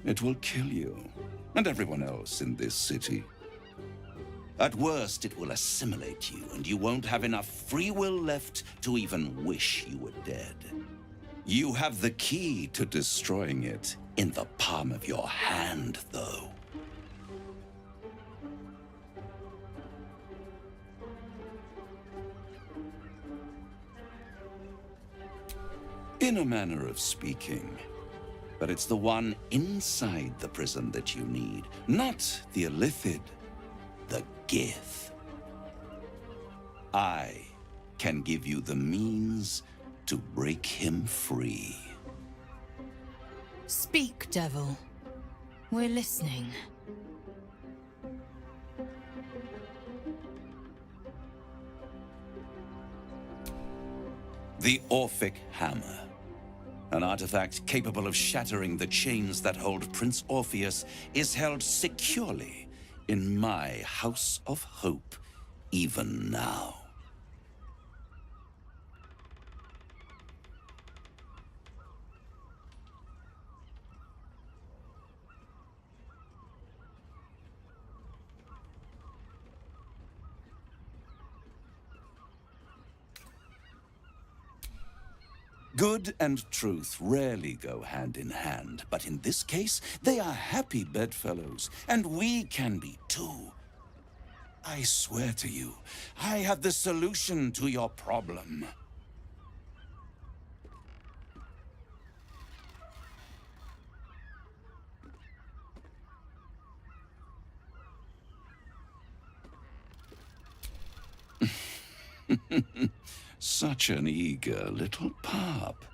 it will kill you and everyone else in this city. At worst, it will assimilate you, and you won't have enough free will left to even wish you were dead. You have the key to destroying it in the palm of your hand, though. In a manner of speaking. But it's the one inside the prison that you need, not the Illithid, the Gith. I can give you the means to break him free. Speak, devil. We're listening. The Orphic Hammer. An artifact capable of shattering the chains that hold Prince Orpheus is held securely in my House of Hope, even now. Good and truth rarely go hand in hand, but in this case, they are happy bedfellows, and we can be too. I swear to you, I have the solution to your problem. Such an eager little pup.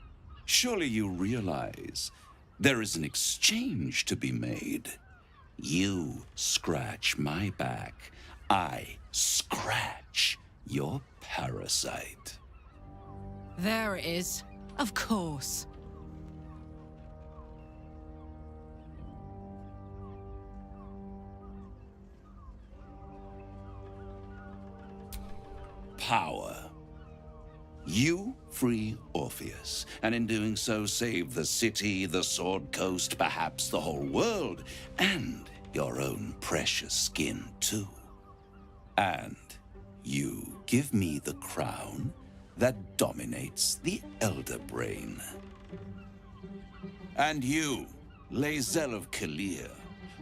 Surely you realize there is an exchange to be made. You scratch my back, I scratch your parasite. There it is. Of course. Power. You free Orpheus, and in doing so save the city, the Sword Coast, perhaps the whole world, and your own precious skin too. And you give me the crown that dominates the Elder Brain. And you, Lae'zel of Kalir,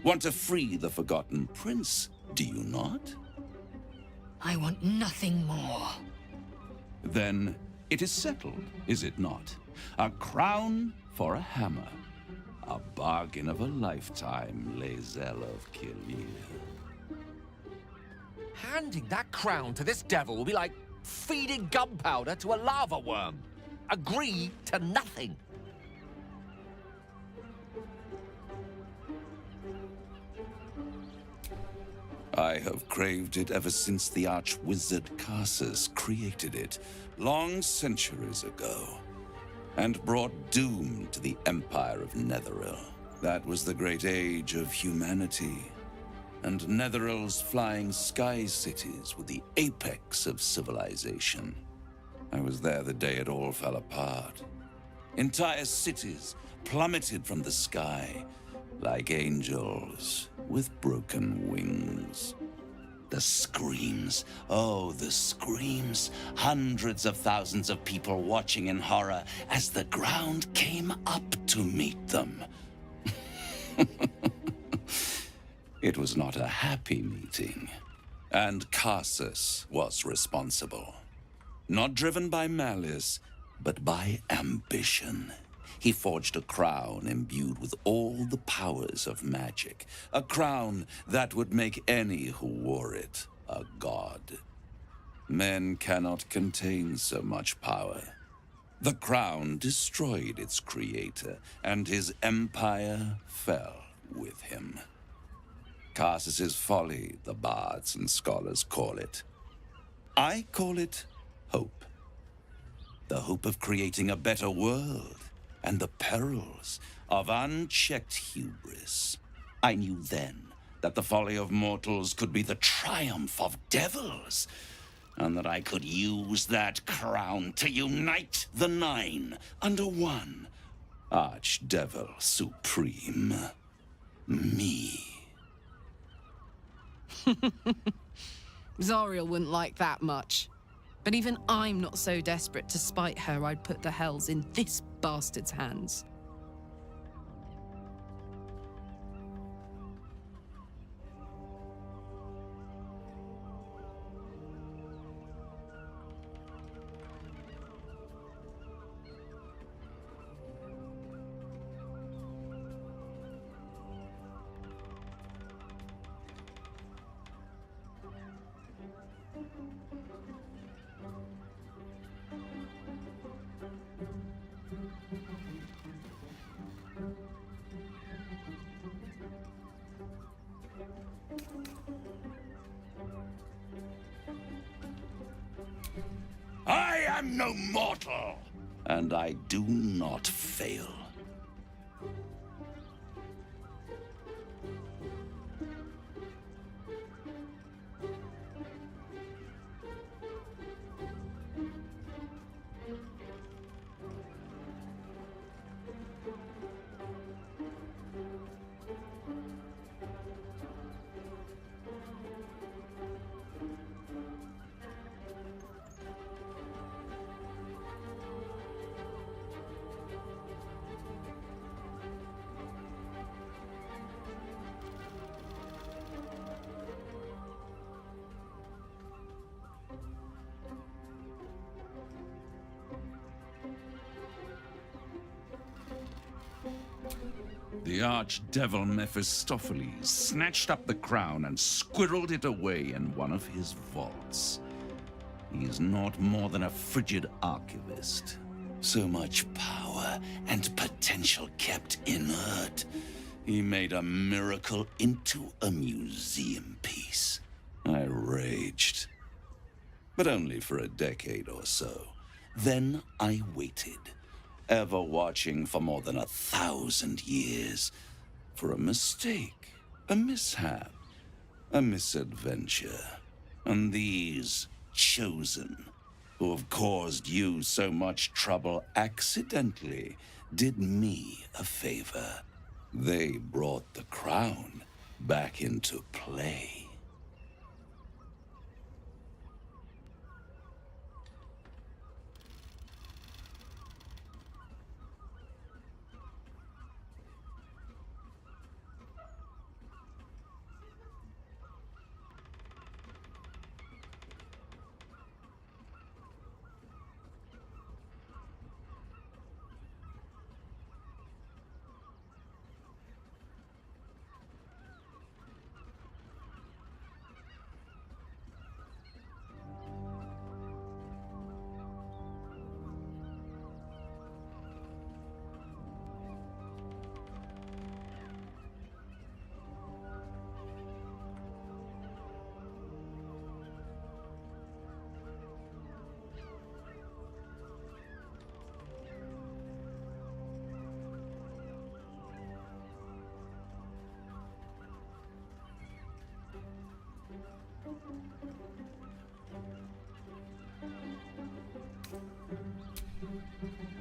want to free the Forgotten Prince, do you not? I want nothing more. Then it is settled, is it not? A crown for a hammer. A bargain of a lifetime, Lae'zel of Kalir. Handing that crown to this devil will be like feeding gunpowder to a lava worm. Agree to nothing. I have craved it ever since the arch-wizard Karsus created it, long centuries ago, and brought doom to the Empire of Netheril. That was the great age of humanity, and Netheril's flying sky cities were the apex of civilization. I was there the day it all fell apart. Entire cities plummeted from the sky, like angels with broken wings. The screams, oh, the screams. Hundreds of thousands of people watching in horror as the ground came up to meet them. It was not a happy meeting, and Karsus was responsible. Not driven by malice, but by ambition. He forged a crown imbued with all the powers of magic. A crown that would make any who wore it a god. Men cannot contain so much power. The crown destroyed its creator, and his empire fell with him. Karsus's folly, the bards and scholars call it. I call it hope. The hope of creating a better world, and the perils of unchecked hubris. I knew then that the folly of mortals could be the triumph of devils, and that I could use that crown to unite the Nine under one Archdevil Supreme. Me. Zariel wouldn't like that much. But even I'm not so desperate to spite her I'd put the hells in this bastard's hands. I am no mortal, and I do not fail. The archdevil Mephistopheles snatched up the crown and squirreled it away in one of his vaults. He is not more than a frigid archivist. So much power and potential kept inert. He made a miracle into a museum piece. I raged. But only for a decade or so. Then I waited, ever watching for more than 1,000 years, for a mistake, a mishap, a misadventure. And these chosen, who have caused you so much trouble accidentally, did me a favor. They brought the crown back into play.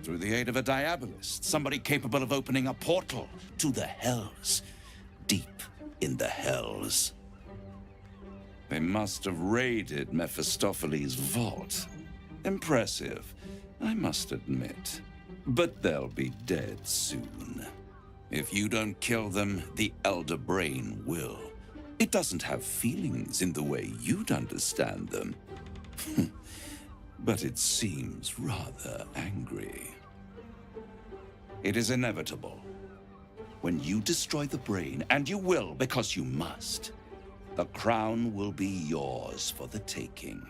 Through the aid of a diabolist, somebody capable of opening a portal to the hells. Deep in the hells. They must have raided Mephistopheles' vault. Impressive, I must admit. But they'll be dead soon. If you don't kill them, the Elder Brain will. It doesn't have feelings in the way you'd understand them. But it seems rather angry. It is inevitable. When you destroy the brain, and you will because you must, the crown will be yours for the taking.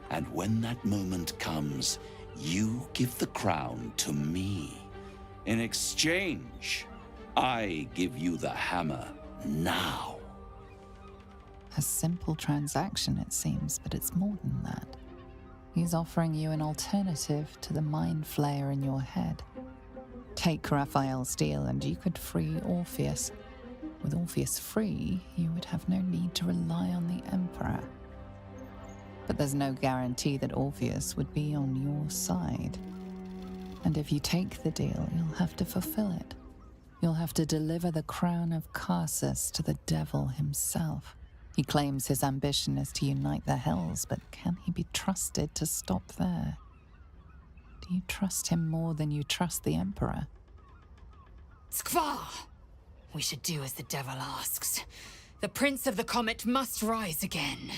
And when that moment comes, you give the crown to me. In exchange, I give you the hammer now. A simple transaction, it seems, but it's more than that. He's offering you an alternative to the mind flayer in your head. Take Raphael's deal and you could free Orpheus. With Orpheus free, you would have no need to rely on the Emperor. But there's no guarantee that Orpheus would be on your side. And if you take the deal, you'll have to fulfill it. You'll have to deliver the crown of Carsus to the devil himself. He claims his ambition is to unite the hells, but can he be trusted to stop there? Do you trust him more than you trust the Emperor? Skvar! We should do as the devil asks. The Prince of the Comet must rise again.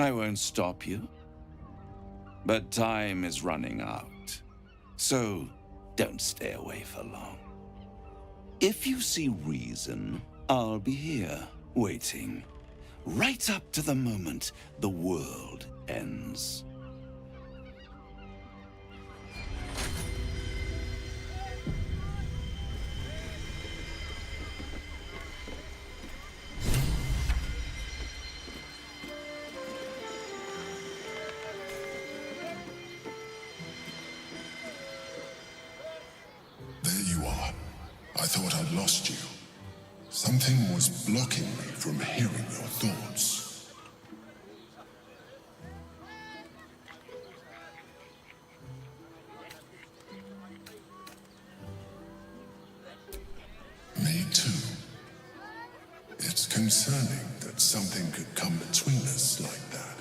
I won't stop you. But time is running out. So, don't stay away for long. If you see reason, I'll be here, waiting. Right up to the moment the world ends. There you are. I thought I'd lost you. Something was blocking me from hearing your thoughts. Me too. It's concerning that something could come between us like that.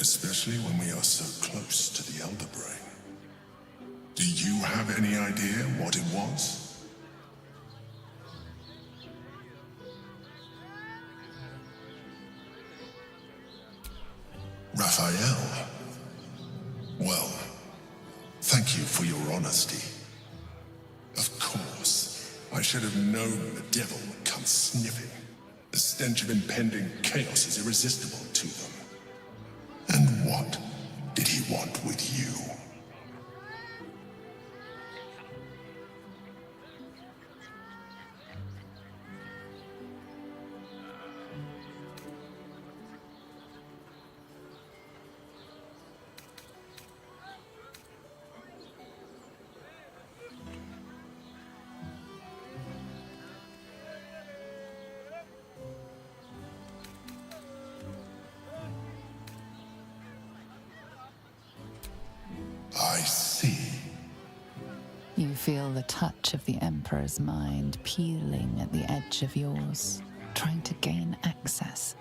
Especially when we are so close to the Elder Brain. Do you have any idea what it was? Raphael. Well, thank you for your honesty. Of course, I should have known the devil would come sniffing. The stench of impending chaos is irresistible to them. And what did he want with you? I see. You feel the touch of the Emperor's mind peeling at the edge of yours, trying to gain access.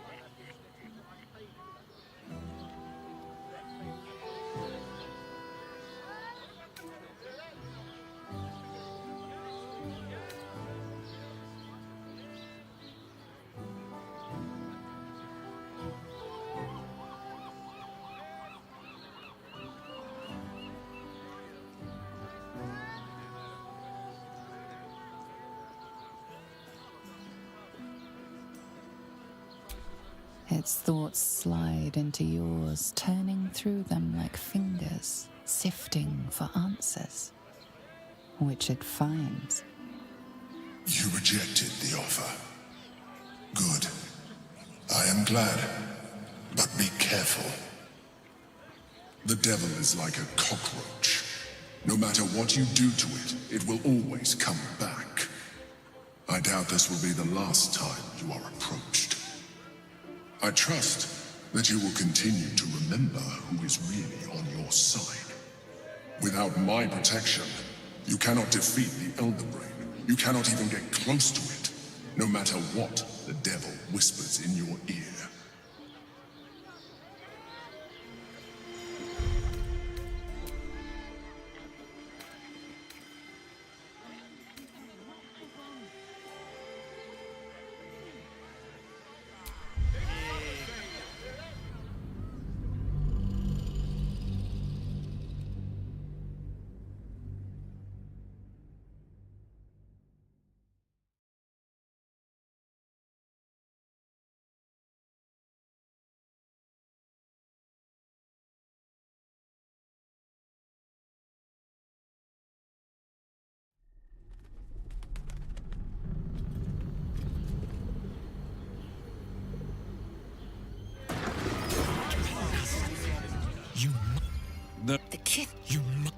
Its thoughts slide into yours, turning through them like fingers, sifting for answers, which it finds. You rejected the offer. Good. I am glad. But be careful. The devil is like a cockroach. No matter what you do to it, it will always come back. I doubt this will be the last time you are approached. I trust that you will continue to remember who is really on your side. Without my protection, you cannot defeat the Elder Brain. You cannot even get close to it, no matter what the devil whispers in your ear. The kid.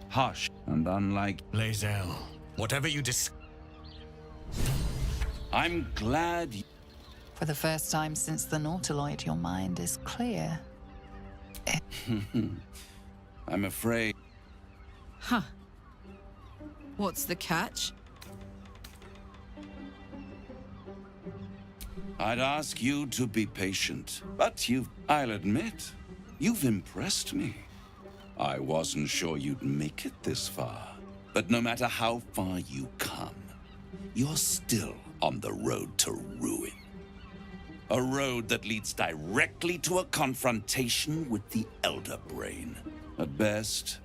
Hush. And unlike Lae'zel, whatever you I'm glad For the first time since the Nautiloid, your mind is clear. I'm afraid. Huh. What's the catch? I'd ask you to be patient, but I'll admit, you've impressed me. I wasn't sure you'd make it this far, but no matter how far you come, you're still on the road to ruin. A road that leads directly to a confrontation with the Elder Brain. At best,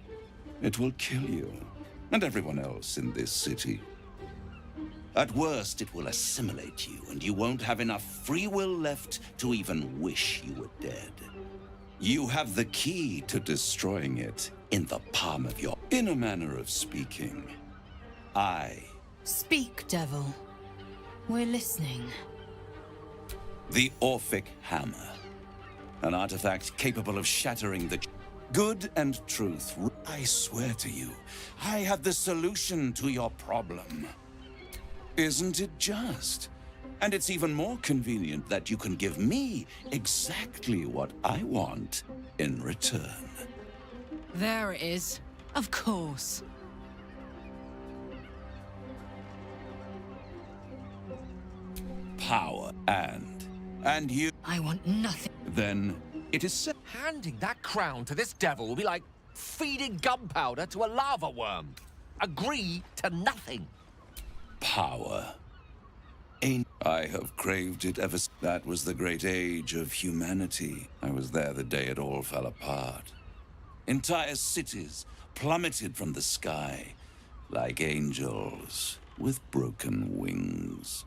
it will kill you and everyone else in this city. At worst, it will assimilate you, and you won't have enough free will left to even wish you were dead. You have the key to destroying it in the palm of your... In a manner of speaking, I... Speak, devil. We're listening. The Orphic Hammer. An artifact capable of shattering the... Good and truth. I swear to you, I have the solution to your problem. Isn't it just? And it's even more convenient that you can give me exactly what I want in return. There it is. Of course. Power and you... I want nothing. Then it is said... Handing that crown to this devil will be like feeding gunpowder to a lava worm. Agree to nothing. Power. I have craved it ever since. That was the great age of humanity. I was there the day it all fell apart. Entire cities plummeted from the sky like angels with broken wings.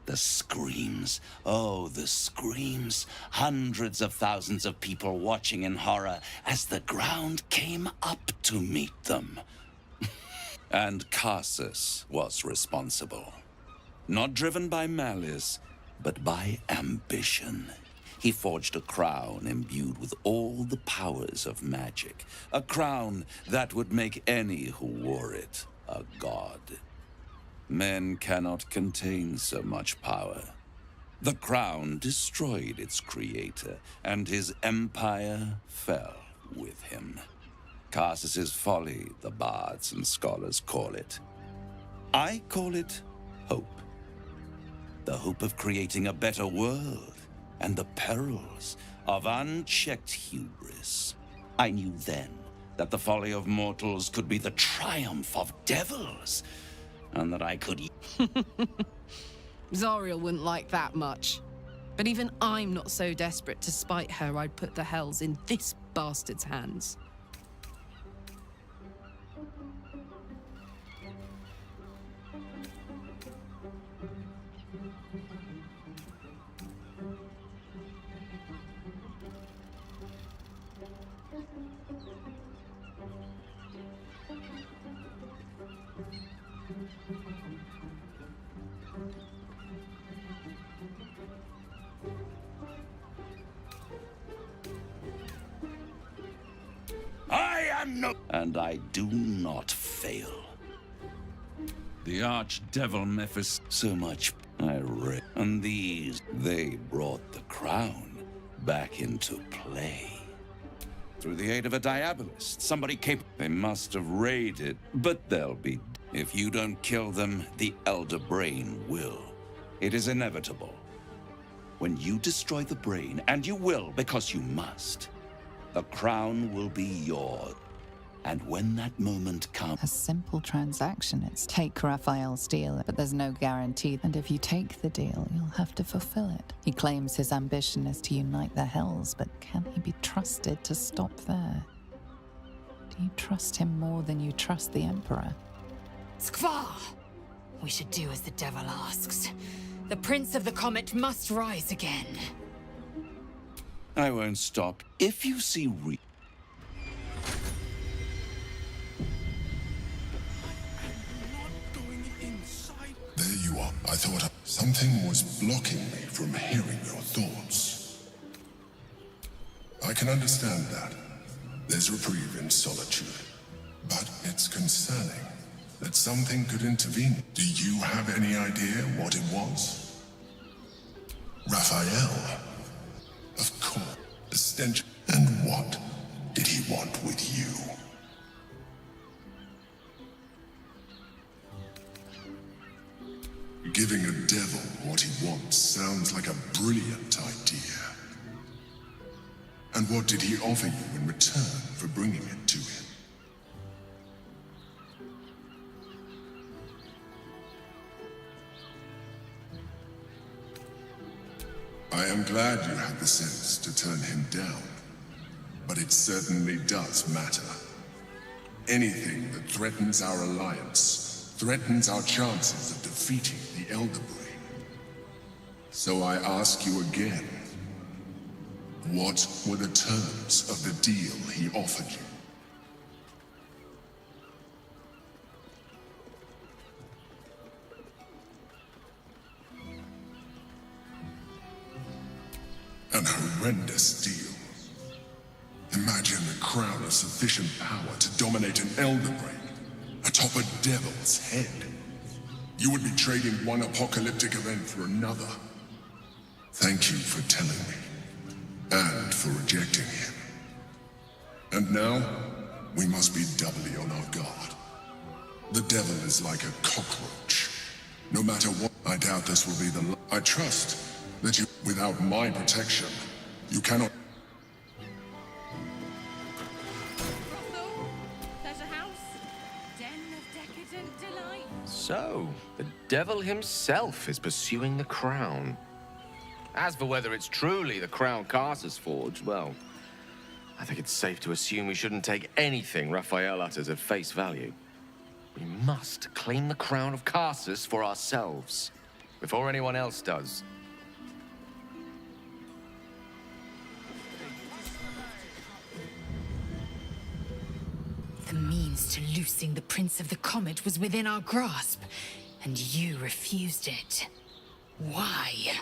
The screams, oh, the screams. Hundreds of thousands of people watching in horror as the ground came up to meet them. And Carsus was responsible. Not driven by malice, but by ambition. He forged a crown imbued with all the powers of magic. A crown that would make any who wore it a god. Men cannot contain so much power. The crown destroyed its creator, and his empire fell with him. Carsus's folly, the bards and scholars call it. I call it hope. The hope of creating a better world, and the perils of unchecked hubris. I knew then that the folly of mortals could be the triumph of devils, and that I could... Zariel wouldn't like that much. But even I'm not so desperate to spite her I'd put the hells in this bastard's hands. And I do not fail. The archdevil Mephis, so much I read. And these, they brought the crown back into play. Through the aid of a diabolist, somebody capable. They must have raided, but they'll be... If you don't kill them, the Elder Brain will. It is inevitable. When you destroy the brain, and you will because you must, the crown will be yours. And when that moment comes... A simple transaction. It's take Raphael's deal, but there's no guarantee. And if you take the deal, you'll have to fulfill it. He claims his ambition is to unite the Hells, but can he be trusted to stop there? Do you trust him more than you trust the Emperor? Skvar! We should do as the devil asks. The Prince of the Comet must rise again. I won't stop. If you see There you are. I thought something was blocking me from hearing your thoughts. I can understand that. There's reprieve in solitude. But it's concerning that something could intervene. Do you have any idea what it was? Raphael. Of course. The stench. And what did he want with you? Giving a devil what he wants sounds like a brilliant idea. And what did he offer you in return for bringing it to him? I am glad you had the sense to turn him down. But it certainly does matter. Anything that threatens our alliance threatens our chances of defeating the Elder Brain. So I ask you again, what were the terms of the deal he offered you? An horrendous deal. Imagine the crown of sufficient power to dominate an Elder Brain, atop a devil's head. You would be trading one apocalyptic event for another. Thank you for telling me, and for rejecting him. And now, we must be doubly on our guard. The devil is like a cockroach. No matter what, I doubt this will be the I trust that you, without my protection, you cannot. So, the devil himself is pursuing the crown. As for whether it's truly the crown Carter's forged, well, I think it's safe to assume we shouldn't take anything Raphael utters at face value. We must claim the crown of Carsus for ourselves, before anyone else does. The means to loosing the Prince of the Comet was within our grasp, and you refused it. Why?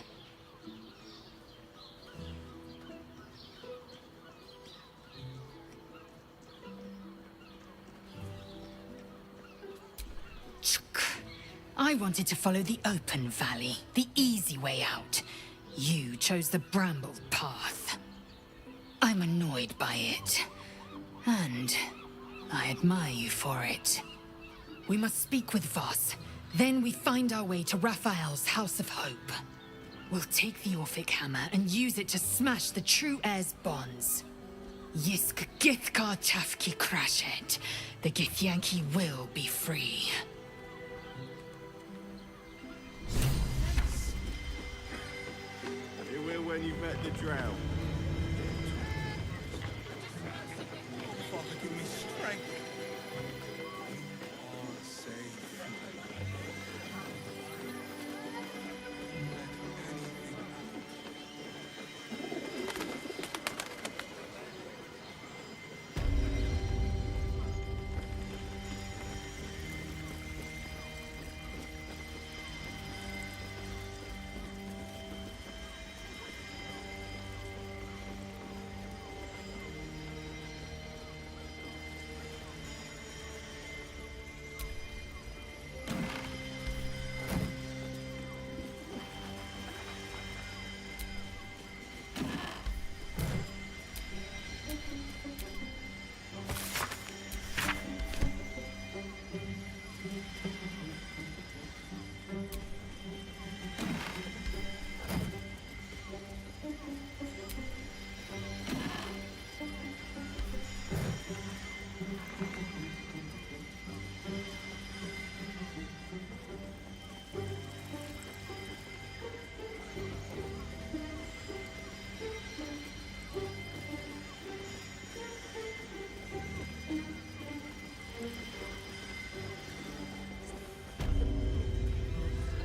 I wanted to follow the open valley, the easy way out. You chose the brambled path. I'm annoyed by it, and I admire you for it. We must speak with Voss. Then we find our way to Raphael's House of Hope. We'll take the Orphic Hammer and use it to smash the True Heir's bonds. Yisk Githkar Tafki Crashet. The Githyanki will be free. You will when you've met the drow. Father, give me strength.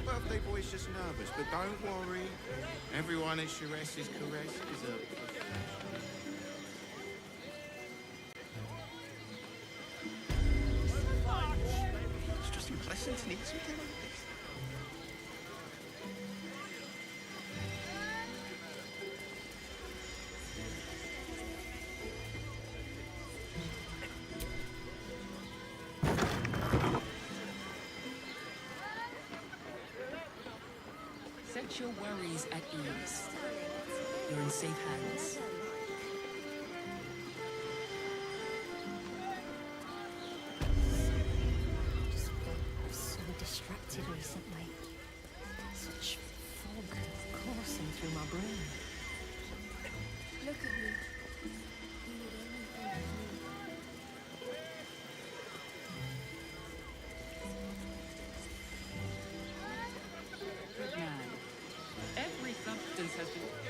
Birthday boy's just nervous, but don't worry. Everyone at Shire's caress is a... It's just pleasant and easy to like this. Set your worries at ease. You're in safe hands. I'm so distracted recently. Such fog coursing through my brain. Look at me. You need anything from me. Good man. Every substance has been...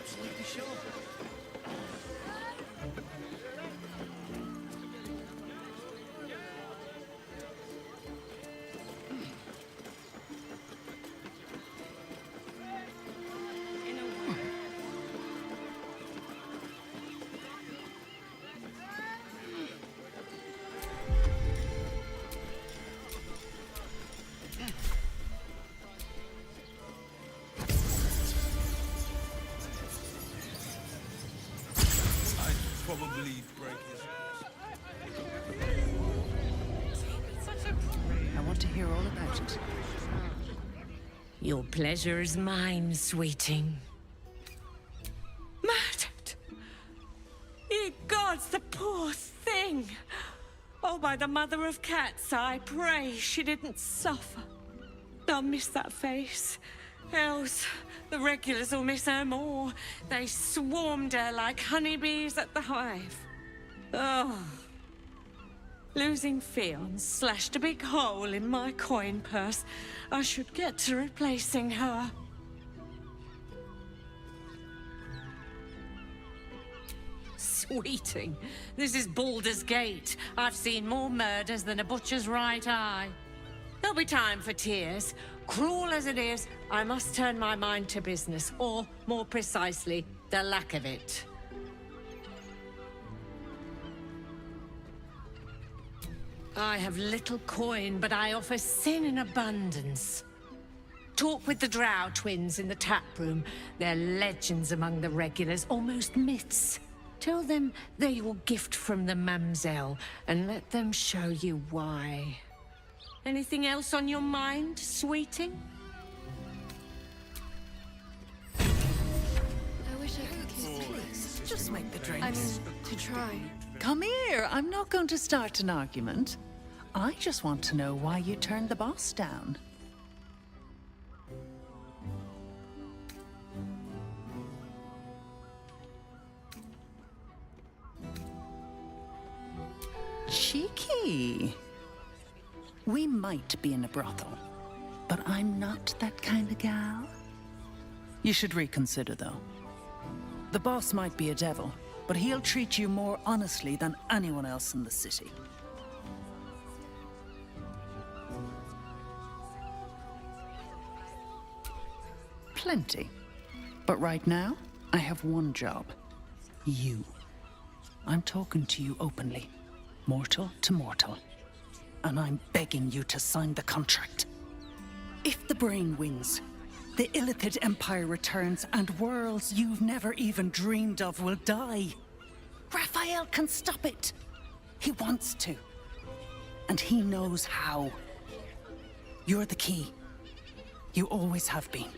absolutely sure. Probably break I want to hear all about it. Your pleasure is mine, sweeting. Murdered! Ye gods, the poor thing! Oh, by the mother of cats, I pray she didn't suffer. I'll miss that face. Else, the regulars will miss her more. They swarmed her like honeybees at the hive. Oh. Losing Fionn slashed a big hole in my coin purse. I should get to replacing her. Sweeting, this is Baldur's Gate. I've seen more murders than a butcher's right eye. There'll be time for tears. Cruel as it is, I must turn my mind to business, or, more precisely, the lack of it. I have little coin, but I offer sin in abundance. Talk with the Drow twins in the tap room. They're legends among the regulars, almost myths. Tell them they're your gift from the mamselle, and let them show you why. Anything else on your mind, sweeting? I wish I could kiss please. Just make the drinks. I mean, to try. Come here. I'm not going to start an argument. I just want to know why you turned the boss down. Cheeky. We might be in a brothel, but I'm not that kind of gal. You should reconsider, though. The boss might be a devil, but he'll treat you more honestly than anyone else in the city. Plenty. But right now, I have one job. You. I'm talking to you openly. Mortal to mortal. And I'm begging you to sign the contract. If the brain wins, the Illithid Empire returns and worlds you've never even dreamed of will die. Raphael can stop it. He wants to. And he knows how. You're the key. You always have been.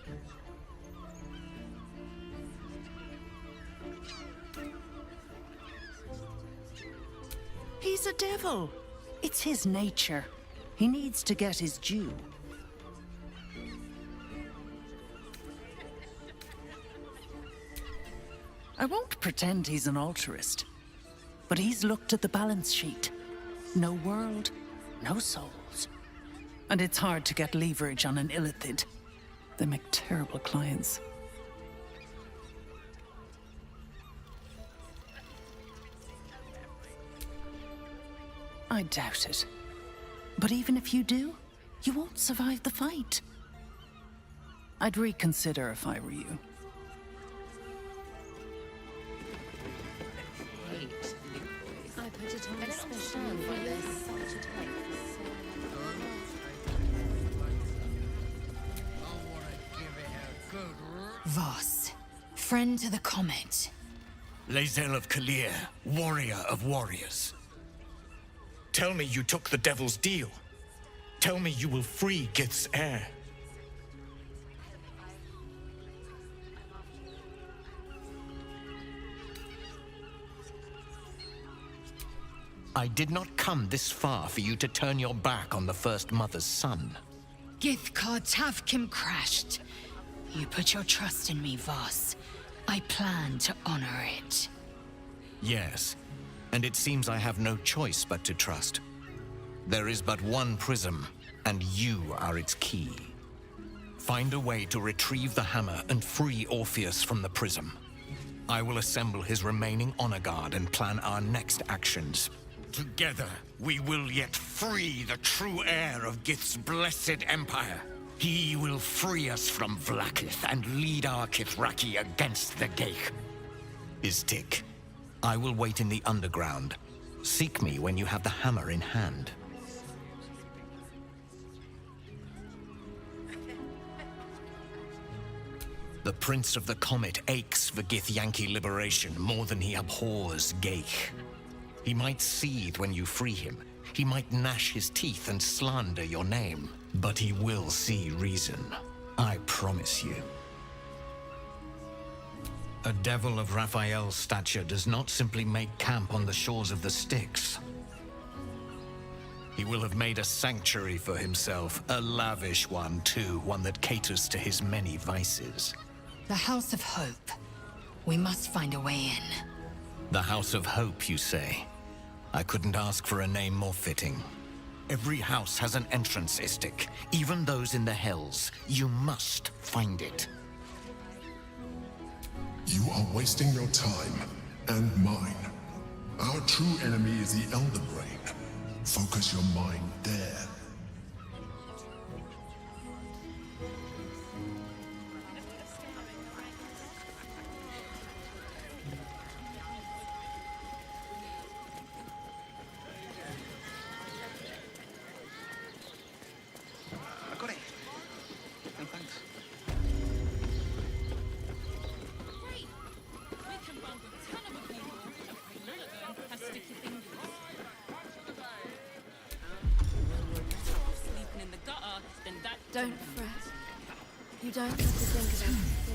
He's a devil. It's his nature. He needs to get his due. I won't pretend he's an altruist, but he's looked at the balance sheet. No world, no souls. And it's hard to get leverage on an Illithid. They make terrible clients. I doubt it. But even if you do, you won't survive the fight. I'd reconsider if I were you. I put it on especially for this. Voss, friend to the Comet. Lae'zel of Kalir, warrior of warriors. Tell me you took the Devil's deal. Tell me you will free Gith's heir. I did not come this far for you to turn your back on the First Mother's son. Githkar Tavkim crashed. You put your trust in me, Voss. I plan to honor it. Yes, and it seems I have no choice but to trust. There is but one prism, and you are its key. Find a way to retrieve the hammer and free Orpheus from the prism. I will assemble his remaining honor guard and plan our next actions. Together, we will yet free the true heir of Gith's blessed empire. He will free us from Vlaakith and lead our Kithraki against the Geich. Istik, I will wait in the underground. Seek me when you have the hammer in hand. The Prince of the Comet aches for Githyanki liberation more than he abhors Geich. He might seethe when you free him. He might gnash his teeth and slander your name. But he will see reason. I promise you. A devil of Raphael's stature does not simply make camp on the shores of the Styx. He will have made a sanctuary for himself, a lavish one too, one that caters to his many vices. The House of Hope. We must find a way in. The House of Hope, you say? I couldn't ask for a name more fitting. Every house has an entrance, Istik. Even those in the Hells. You must find it. You are wasting your time, and mine. Our true enemy is the Elder Brain. Focus your mind there. I got it. No thanks. Don't fret. You don't have to think about it.